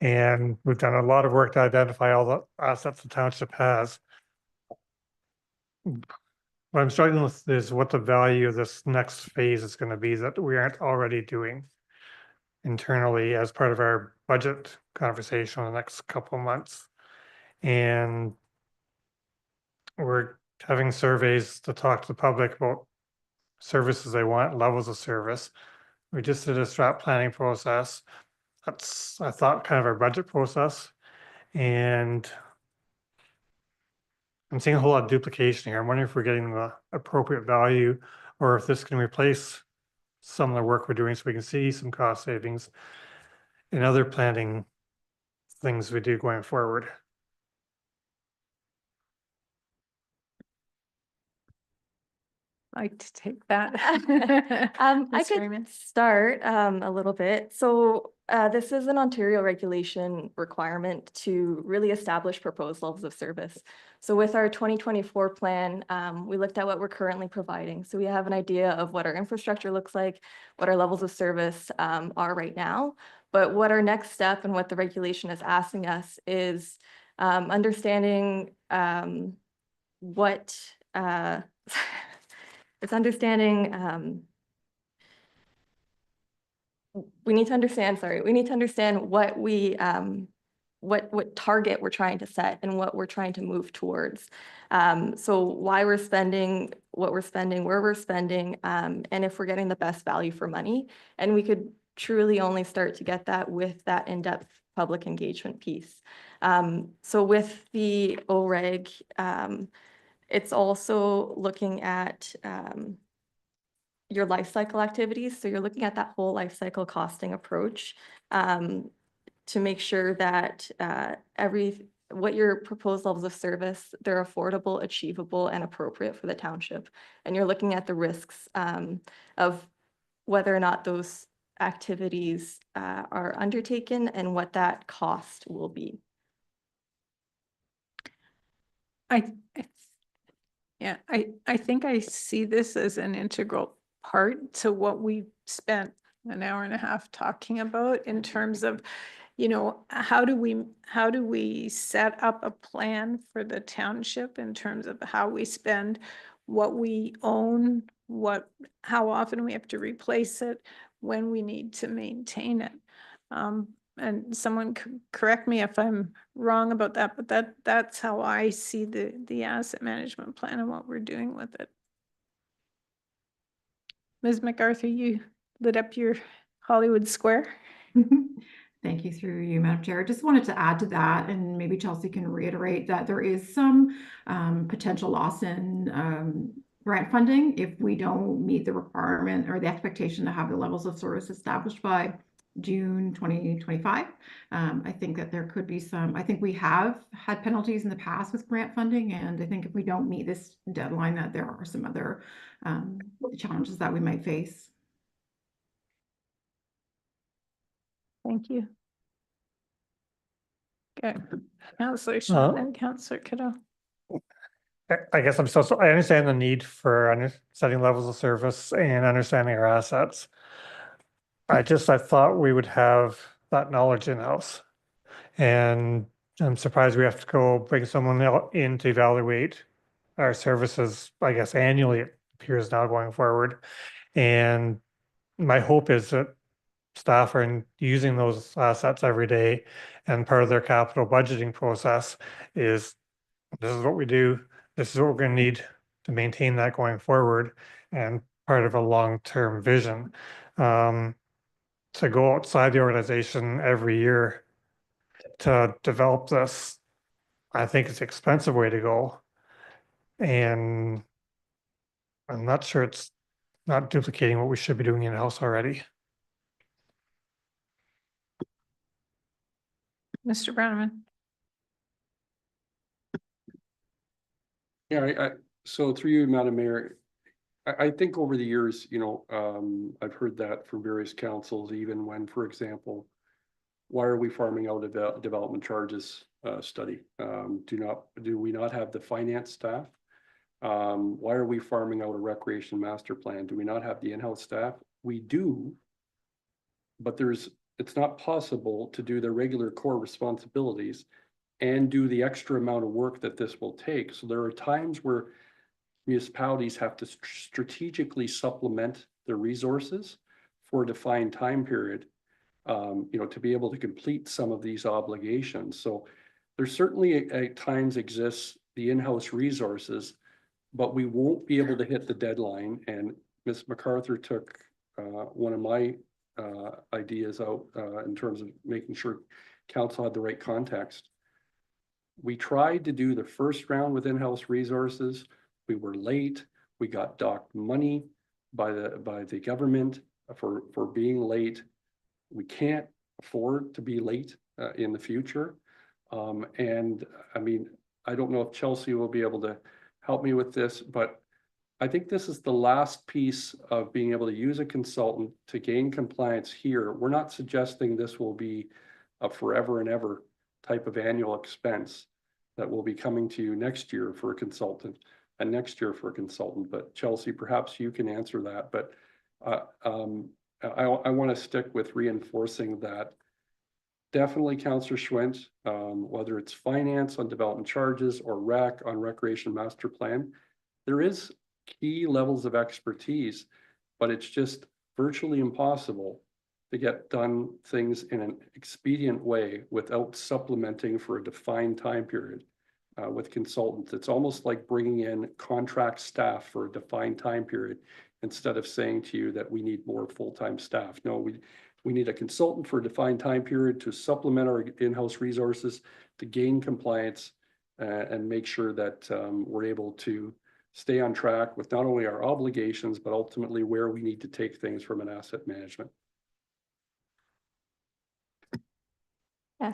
and we've done a lot of work to identify all the assets the township has. What I'm struggling with is what the value of this next phase is going to be that we aren't already doing internally as part of our budget conversation in the next couple of months. And we're having surveys to talk to the public about services they want, levels of service. We just did a strat planning process. That's, I thought, kind of our budget process. And I'm seeing a whole lot of duplication here. I'm wondering if we're getting the appropriate value or if this can replace some of the work we're doing so we can see some cost savings in other planning things we do going forward. Like to take that. I Ms. could Freeman. start a little bit. So this is an Ontario regulation requirement to really establish proposed levels of service. So with our 2024 plan, we looked at what we're currently providing. So we have an idea of what our infrastructure looks like, what our levels of service are right now. But what our next step and what the regulation is asking us is understanding what it's understanding we need to understand what we what target we're trying to set and what we're trying to move towards. So why we're spending, what we're spending, where we're spending, and if we're getting the best value for money. And we could truly only start to get that with that in-depth public engagement piece. So with the OREG, it's also looking at your life cycle activities. So you're looking at that whole life cycle costing approach to make sure that what your proposed levels of service, they're affordable, achievable, and appropriate for the township. And you're looking at the risks of whether or not those activities are undertaken and what that cost will be. I think I see this as an integral part to what we spent an hour and a half talking about in terms of, you know, how do we set up a plan for the township in terms of how we spend what we own, how often we have to replace it, when we need to maintain it. And someone could correct me if I'm wrong about that, but that's how I see the asset management plan and what we're doing with it. Ms. MacArthur, you lit up your Hollywood Square. Thank you through you, Madam Chair. Just wanted to add to that, and maybe Chelsea can reiterate that there is some potential loss in grant funding if we don't meet the requirement or the expectation to have the levels of service established by June 2025. I think that there could be some, I think we have had penalties in the past with grant funding, and I think if we don't meet this deadline, that there are some other challenges that we might face. Thank you. Okay, Councillor Schmidt and Councillor Kiddo. I guess I understand the need for setting levels of service and understanding our assets. I thought we would have that knowledge in-house. And I'm surprised we have to go bring someone in to evaluate our services, I guess annually it appears now going forward. And my hope is that staff are using those assets every day, and part of their capital budgeting process is, this is what we do, this is what we're going to need to maintain that going forward, and part of a long-term vision. To go outside the organization every year to develop this, I think it's an expensive way to go. And I'm not sure it's not duplicating what we should be doing in-house already. Mr. Brownman. Yeah, so through you, Madam Mayor, I think over the years, you know, I've heard that from various councils, even when, for example, why are we farming out a development charges study? Do we not have the finance staff? Why are we farming out a recreation master plan? Do we not have the in-house staff? We do, but it's not possible to do the regular core responsibilities and do the extra amount of work that this will take. So there are times where municipalities have to strategically supplement their resources for a defined time period, you know, to be able to complete some of these obligations. So there certainly at times exists the in-house resources, but we won't be able to hit the deadline. And Ms. MacArthur took one of my ideas out in terms of making sure council had the right context. We tried to do the first round with in-house resources. We were late. We got docked money by the government for being late. We can't afford to be late in the future. And I mean, I don't know if Chelsea will be able to help me with this, but I think this is the last piece of being able to use a consultant to gain compliance here. We're not suggesting this will be a forever and ever type of annual expense that will be coming to you next year for a consultant and next year for a consultant. But Chelsea, perhaps you can answer that. But I want to stick with reinforcing that. Definitely, Councillor Schwent, whether it's finance on development charges or rec on recreation master plan, there is key levels of expertise, but it's just virtually impossible to get done things in an expedient way without supplementing for a defined time period with consultants. It's almost like bringing in contract staff for a defined time period instead of saying to you that we need more full-time staff. No, we need a consultant for a defined time period to supplement our in-house resources to gain compliance and make sure that we're able to stay on track with not only our obligations, but ultimately where we need to take things from an asset management.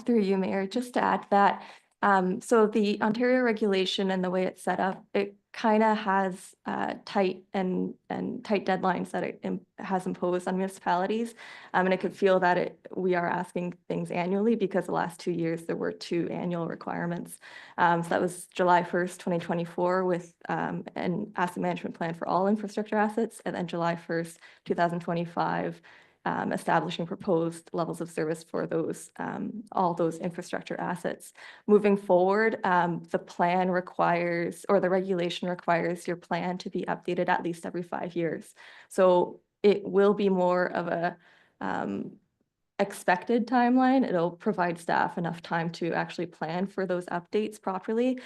Through you, Mayor, just to add that, so the Ontario regulation and the way it's set up, it kind of has tight deadlines that it has imposed on municipalities. And I could feel that we are asking things annually because the last 2 years there were 2 annual requirements. So that was July 1st, 2024 with an asset management plan for all infrastructure assets, and then July 1st, 2025, establishing proposed levels of service for those all those infrastructure assets. Moving forward, the plan requires, or the regulation requires, your plan to be updated at least every 5 years. So it will be more of a expected timeline. It'll provide staff enough time to actually plan for those updates properly.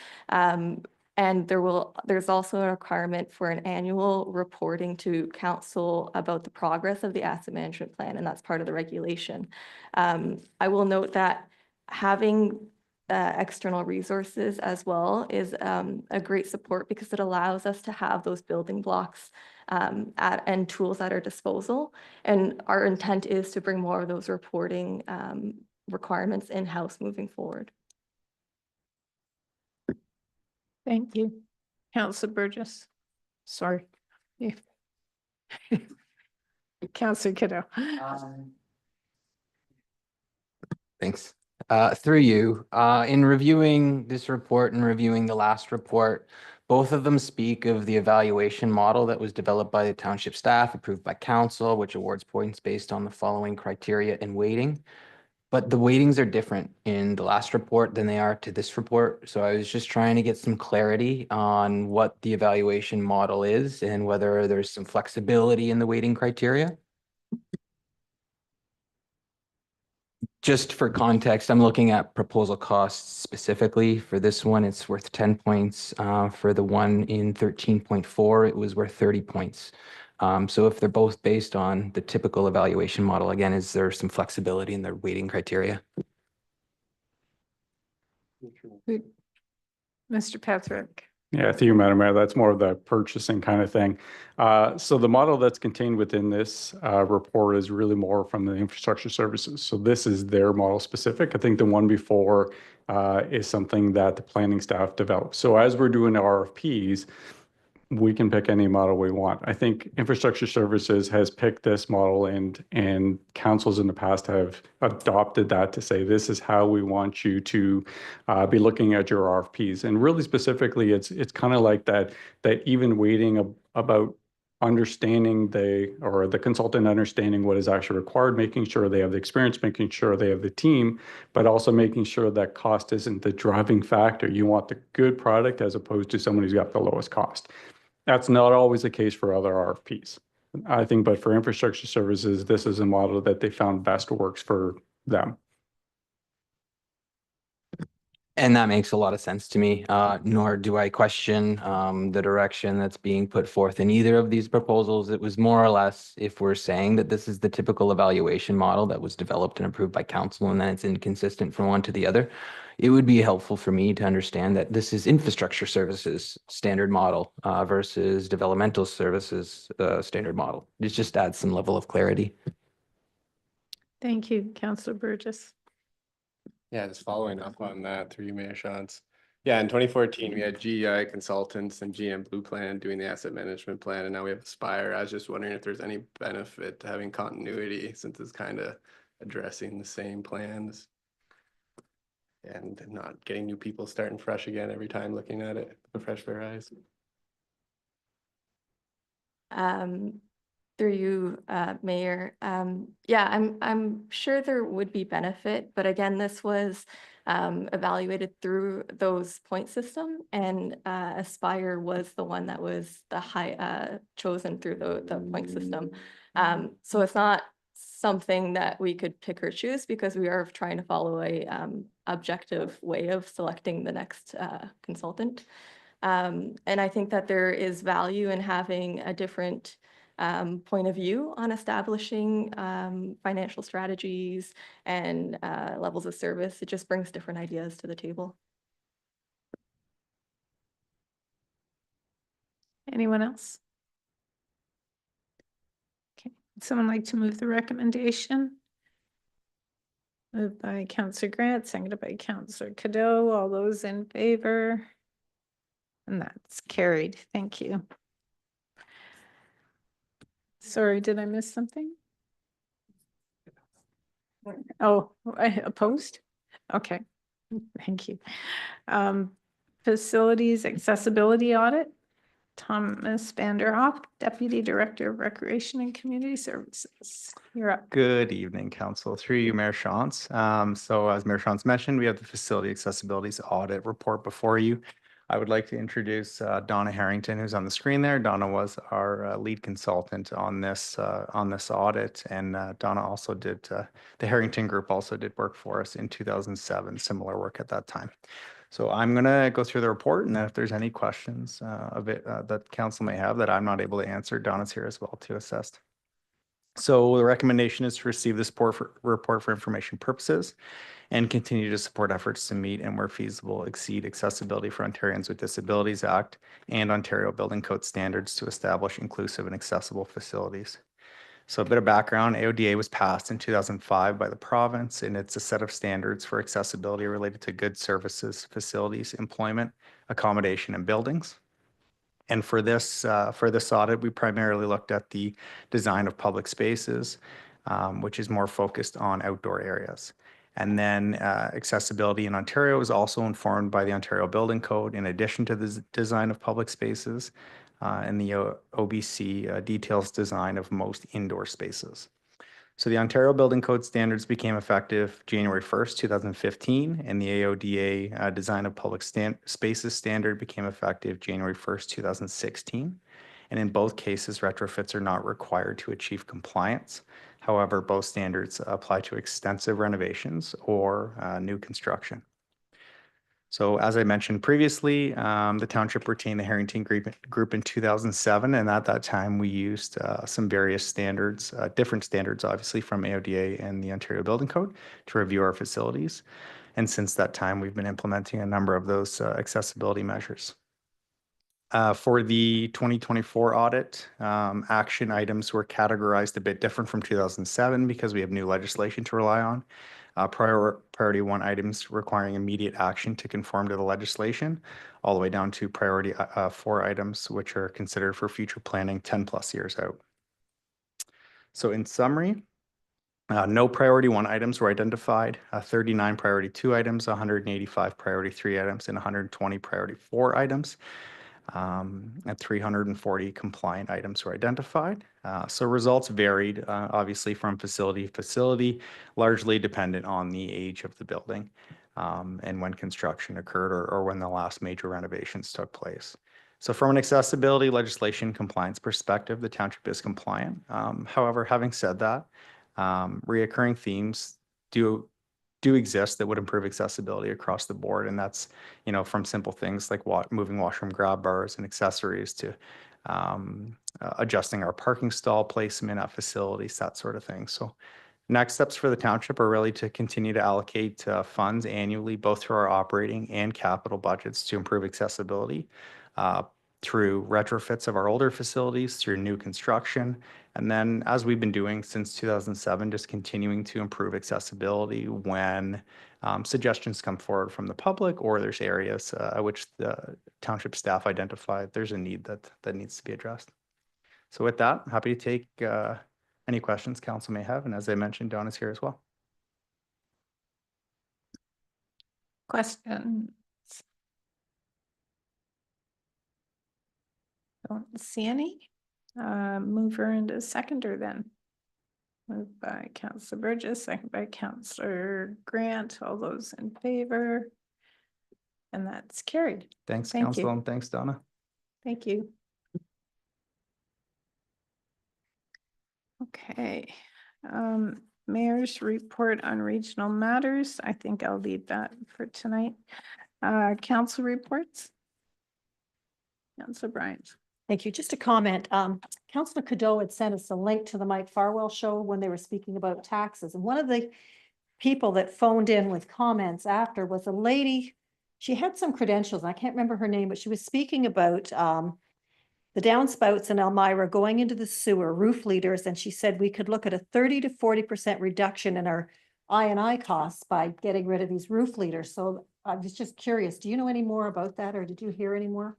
And there's also a requirement for an annual reporting to council about the progress of the asset management plan, and that's part of the regulation. I will note that having external resources as well is a great support because it allows us to have those building blocks and tools at our disposal. And our intent is to bring more of those reporting requirements in-house moving forward. Thank you. Councillor Burgess. Sorry. Yeah. Councillor Kiddo. Thanks. Through you, in reviewing this report and reviewing the last report, both of them speak of the evaluation model that was developed by the township staff, approved by council, which awards points based on the following criteria and weighting. But the weightings are different in the last report than they are to this report. So I was just trying to get some clarity on what the evaluation model is and whether there's some flexibility in the weighting criteria. Just for context, I'm looking at proposal costs specifically. For this one, it's worth 10 points. For the one in 13.4, it was worth 30 points. So if they're both based on the typical evaluation model, again, is there some flexibility in their weighting criteria? Mr. Patrick. Yeah, through you, Madam Mayor, that's more of the purchasing kind of thing. So the model that's contained within this report is really more from the infrastructure services. So this is their model specific. I think the one before is something that the planning staff developed. So as we're doing RFPs, we can pick any model we want. I think infrastructure services has picked this model, and councils in the past have adopted that to say, this is how we want you to be looking at your RFPs. And really specifically, it's kind of like that even weighting about understanding the consultant understanding what is actually required, making sure they have the experience, making sure they have the team, but also making sure that cost isn't the driving factor. You want the good product as opposed to someone who's got the lowest cost. That's not always the case for other RFPs, I think, but for infrastructure services, this is a model that they found best works for them. And that makes a lot of sense to me, nor do I question the direction that's being put forth in either of these proposals. It was more or less, if we're saying that this is the typical evaluation model that was developed and approved by council and then it's inconsistent from one to the other, it would be helpful for me to understand that this is infrastructure services standard model versus developmental services standard model. It just adds some level of clarity. Thank you, Councillor Burgess. Yeah, just following up on that through you, Mayor Shantz. Yeah, in 2014, we had GEI Consultants and GM Blue Plan doing the asset management plan, and now we have Aspire. I was just wondering if there's any benefit to having continuity since it's kind of addressing the same plans and not getting new people starting fresh again every time looking at it with fresh pair of eyes. Through you, Mayor. Yeah, I'm sure there would be benefit, but again, this was evaluated through those point system, and Aspire was the one that was the high chosen through the point system. So it's not something that we could pick or choose because we are trying to follow a objective way of selecting the next consultant. And I think that there is value in having a different point of view on establishing financial strategies and levels of service. It just brings different ideas to the table. Anyone else? Okay, would someone like to move the recommendation? Moved by Councillor Grant, seconded by Councillor Cadeau. All those in favor? And that's carried. Thank you. Sorry, did I miss something? Oh, opposed? Okay, thank you. Facilities accessibility audit. Thomas Vanderhoff, Deputy Director of Recreation and Community Services. You're up. Good evening, Council. Through you, Mayor Shantz. So as Mayor Shantz mentioned, we have the Facility Accessibilities Audit Report before you. I would like to introduce Donna Harrington, who's on the screen there. Donna was our lead consultant on this audit, and Donna also did, the Harrington Group also did work for us in 2007, similar work at that time. So I'm going to go through the report, and then if there's any questions of it that council may have that I'm not able to answer, Donna's here as well to assess. So the recommendation is to receive this report for information purposes and continue to support efforts to meet and where feasible exceed Accessibility for Ontarians with Disabilities Act and Ontario Building Code standards to establish inclusive and accessible facilities. So a bit of background, AODA was passed in 2005 by the province, and it's a set of standards for accessibility related to goods, services, facilities, employment, accommodation, and buildings. And for this audit, we primarily looked at the design of public spaces, which is more focused on outdoor areas. And then accessibility in Ontario is also informed by the Ontario Building Code, in addition to the design of public spaces, and the OBC details design of most indoor spaces. So the Ontario Building Code standards became effective January 1st, 2015, and the AODA design of public spaces standard became effective January 1st, 2016. And in both cases, retrofits are not required to achieve compliance. However, both standards apply to extensive renovations or new construction. So as I mentioned previously, the township retained the Harrington Group in 2007, and at that time we used some various standards, different standards obviously from AODA and the Ontario Building Code to review our facilities. And since that time, we've been implementing a number of those accessibility measures. For the 2024 audit, action items were categorized a bit different from 2007 because we have new legislation to rely on. Priority 1 items requiring immediate action to conform to the legislation, all the way down to priority 4 items, which are considered for future planning 10+ years out. So in summary, no priority 1 items were identified, 39 priority 2 items, 185 priority 3 items, and 120 priority 4 items. And 340 compliant items were identified. So results varied, obviously, from facility to facility, largely dependent on the age of the building and when construction occurred or when the last major renovations took place. So from an accessibility legislation compliance perspective, the township is compliant. However, having said that, reoccurring themes do do exist that would improve accessibility across the board. And that's, from simple things like moving washroom grab bars and accessories to adjusting our parking stall placement at facilities, that sort of thing. So next steps for the township are really to continue to allocate funds annually, both through our operating and capital budgets to improve accessibility through retrofits of our older facilities, through new construction. And then, as we've been doing since 2007, just continuing to improve accessibility when suggestions come forward from the public or there's areas which the township staff identified there's a need that needs to be addressed. So with that, happy to take any questions council may have. And as I mentioned, Don is here as well. Questions? Don't see any. Mover into seconder then. Moved by Councillor Burgess, second by Councillor Grant. All those in favor? And that's carried. Thanks, Thank council, you. and thanks, Donna. Thank you. Okay. Mayor's report on regional matters. I think I'll leave that for tonight. Council reports. Councillor Bryant. Thank you. Just a comment. Councillor Cadeau had sent us a link to the Mike Farwell show when they were speaking about taxes. And one of the people that phoned in with comments after was a lady. She had some credentials. I can't remember her name, but she was speaking about the downspouts in Elmira going into the sewer, roof leaders, and she said we could look at a 30 to 40% reduction in our I&I costs by getting rid of these roof leaders. So I was just curious, do you know any more about that, or did you hear any more?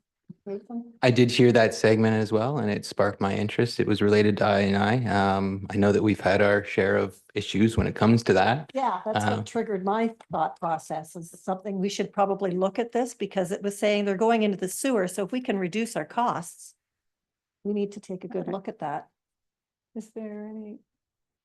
I did hear that segment as well, and it sparked my interest. It was related to I&I. I know that we've had our share of issues when it comes to that. Yeah, that's what triggered my thought process, is something we should probably look at this, because it was saying they're going into the sewer. So if we can reduce our costs, we need to take a good look at that. Is there any?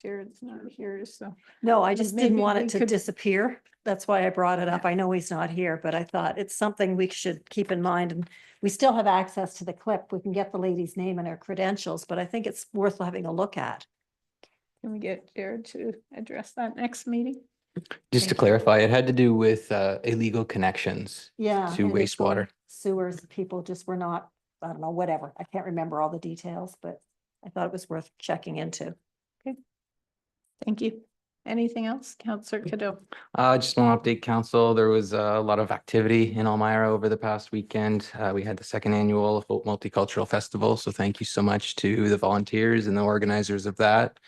Jared's not here, so. No, I just didn't Maybe want we it to could- disappear. That's why I brought it up. I know he's not here, but I thought it's something we should keep in mind. And we still have access to the clip. We can get the lady's name and her credentials, but I think it's worth having a look at. Can we get Jared to address that next meeting? Just to clarify, it had to do with illegal connections Yeah. to and it's going wastewater. Sewers, people just were not, I don't know, whatever. I can't remember all the details, but I thought it was worth checking into. Thank you. Anything else, Councillor Cadeau? I just want to update council. There was a lot of activity in Elmira over the past weekend. We had the second annual Multicultural Festival. So thank you so much to the volunteers and the organizers of that.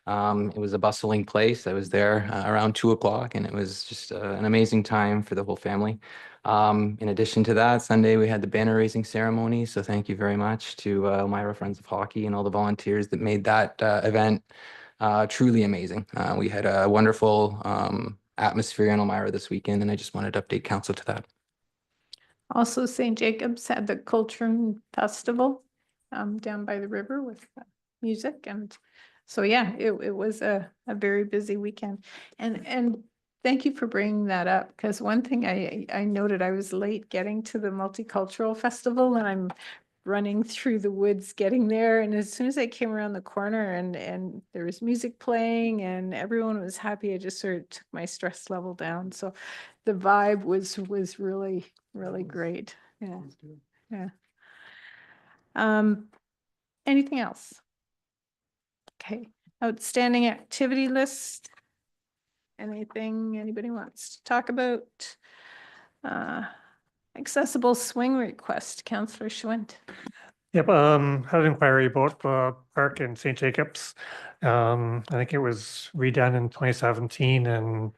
It was a bustling place. I was there around 2 o'clock, and it was just an amazing time for the whole family. In addition to that, Sunday we had the banner raising ceremony. So thank you very much to Elmira Friends of Hockey and all the volunteers that made that event truly amazing. We had a wonderful atmosphere in Elmira this weekend, and I just wanted to update council to that. Also, St. Jacobs had the Culture Festival down by the river with music. And so, yeah, it was a very busy weekend. And thank you for bringing that up, because one thing I noted, I was late getting to the Multicultural Festival, and I'm running through the woods getting there. And as soon as I came around the corner and there was music playing and everyone was happy, I just sort of took my stress level down. So the vibe was really, really great. Yeah. Yeah. Anything else? Okay. Outstanding activity list. Anything anybody wants to talk about? Accessible swing request, Councillor Schwint. Yep, had an inquiry about the park in St. Jacobs. I think it was redone in 2017, and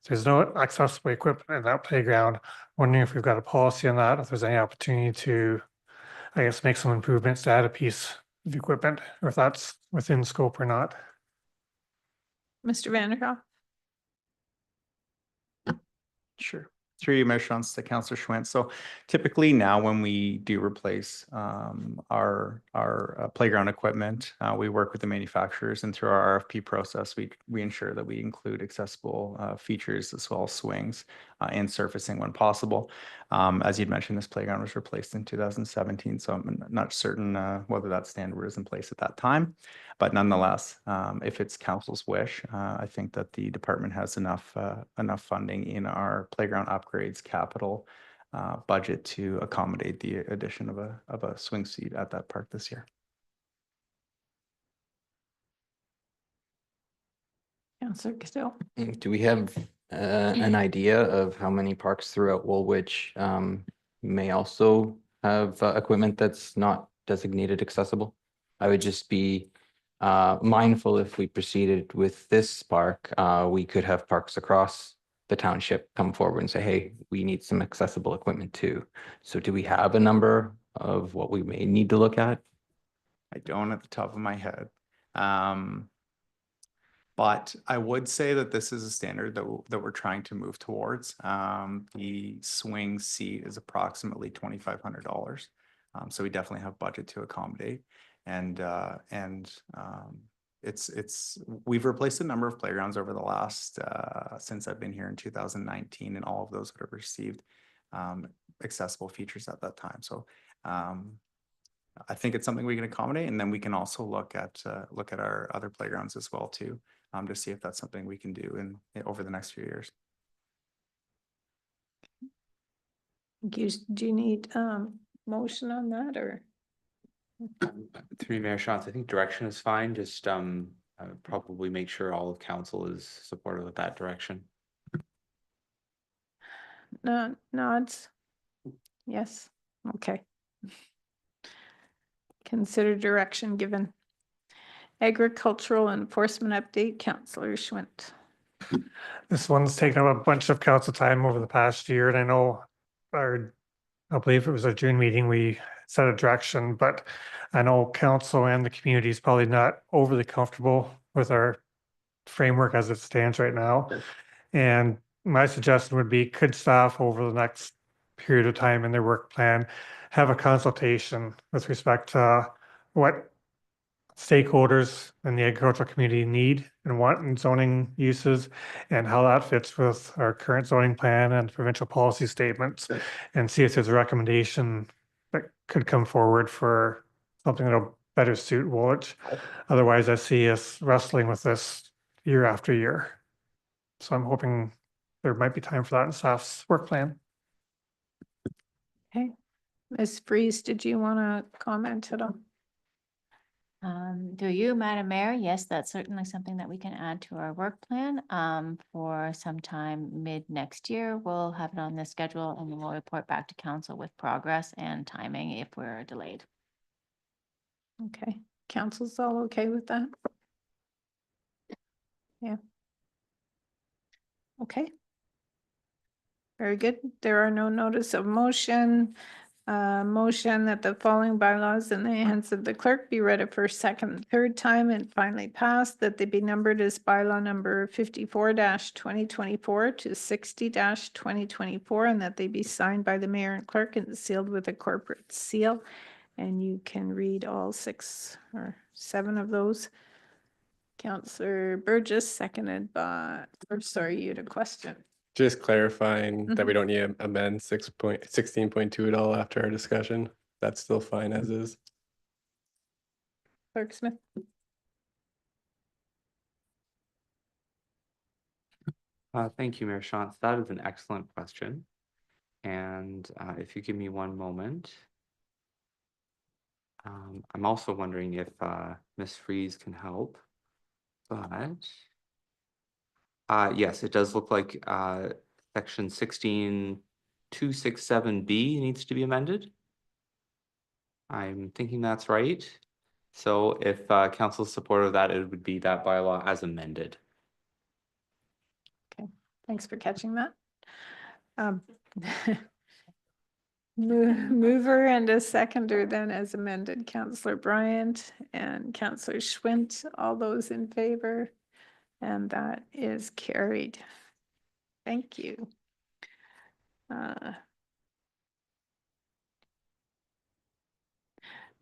there's no accessible equipment in that playground. Wondering if we've got a policy on that, if there's any opportunity to, I guess, make some improvements to add a piece of equipment, or if that's within scope or not. Mr. Vanderhoff. Sure. Through your measurements to Councillor Schwint. So typically now when we do replace our playground equipment, we work with the manufacturers, and through our RFP process, we ensure that we include accessible features as well as swings and surfacing when possible. As you'd mentioned, this playground was replaced in 2017, so I'm not certain whether that standard was in place at that time. But nonetheless, if it's council's wish, I think that the department has enough funding in our playground upgrades capital budget to accommodate the addition of a swing seat at that park this year. Councillor Castill. Do we have an idea of how many parks throughout Woolwich may also have equipment that's not designated accessible? I would just be mindful if we proceeded with this park, we could have parks across the township come forward and say, hey, we need some accessible equipment too. So do we have a number of what we may need to look at? I don't at the top of my head. But I would say that this is a standard that we're trying to move towards. The swing seat is approximately $2,500. So we definitely have budget to accommodate. And we've replaced a number of playgrounds over the last, since I've been here in 2019, and all of those would have received accessible features at that time. So I think it's something we can accommodate, and then we can also look at our other playgrounds as well too, to see if that's something we can do over the next few years. Do you need motion on that, or? Through Mayor Shantz, I think direction is fine. Just probably make sure all of council is supportive of that direction. No, nods. Yes. Okay. Consider direction given. Agricultural enforcement update, Councillor Schwint. This one's taken up a bunch of council time over the past year, and I know I believe it was a June meeting, we set a direction, but I know council and the community is probably not overly comfortable with our framework as it stands right now. And my suggestion would be, could staff over the next period of time in their work plan have a consultation with respect to what stakeholders in the agricultural community need and want in zoning uses, and how that fits with our current zoning plan and provincial policy statements, and see if there's a recommendation that could come forward for something that'll better suit Woolwich. Otherwise, I see us wrestling with this year after year. So I'm hoping there might be time for that in staff's work plan. Okay. Ms. Freeze, did you want to comment at all? Through you, Madam Mayor, yes, that's certainly something that we can add to our work plan for sometime mid next year. We'll have it on the schedule, and then we'll report back to council with progress and timing if we're delayed. Okay, council's all okay with that? Yeah. Okay. Very good. There are no notice of motion. Motion that the following bylaws in the hands of the clerk be read a first, second, third time and finally passed, that they be numbered as bylaw number 54-2024 to 60-2024, and that they be signed by the mayor and clerk and sealed with a corporate seal. And you can read all 6 or 7 of those. Councillor Burgess, seconded by, or sorry, you had a question. Just clarifying that we don't need to amend 16.2 at all after our discussion. That's still fine as is. Clerk Smith. Thank you, Mayor Shantz. That is an excellent question. And if you give me one moment, I'm also wondering if Ms. Freeze can help. But yes, it does look like section 16267B needs to be amended. I'm thinking that's right. So if council's supportive of that, it would be that bylaw as amended. Okay, thanks for catching that. Mover and a seconder then as amended, Councillor Bryant and Councillor Schwint, all those in favor? And that is carried. Thank you.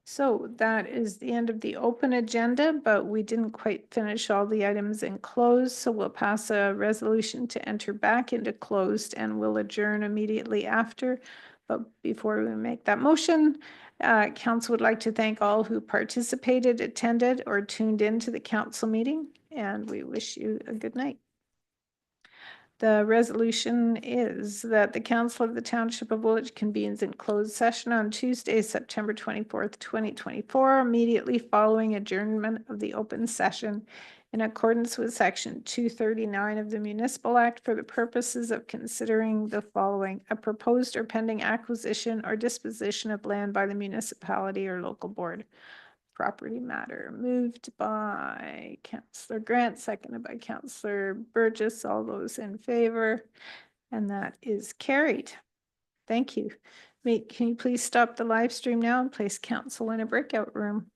So that is the end of the open agenda, but we didn't quite finish all the items in closed. So we'll pass a resolution to enter back into closed, and we'll adjourn immediately after. But before we make that motion, council would like to thank all who participated, attended, or tuned into the council meeting, and we wish you a good night. The resolution is that the Council of the Township of Woolwich convenes in closed session on Tuesday, September 24th, 2024, immediately following adjournment of the open session in accordance with Section 239 of the Municipal Act for the purposes of considering the following: a proposed or pending acquisition or disposition of land by the municipality or local board. Property matter moved by Councillor Grant, seconded by Councillor Burgess. All those in favor, and that is carried. Thank you. Can you please stop the live stream now and place council in a breakout room?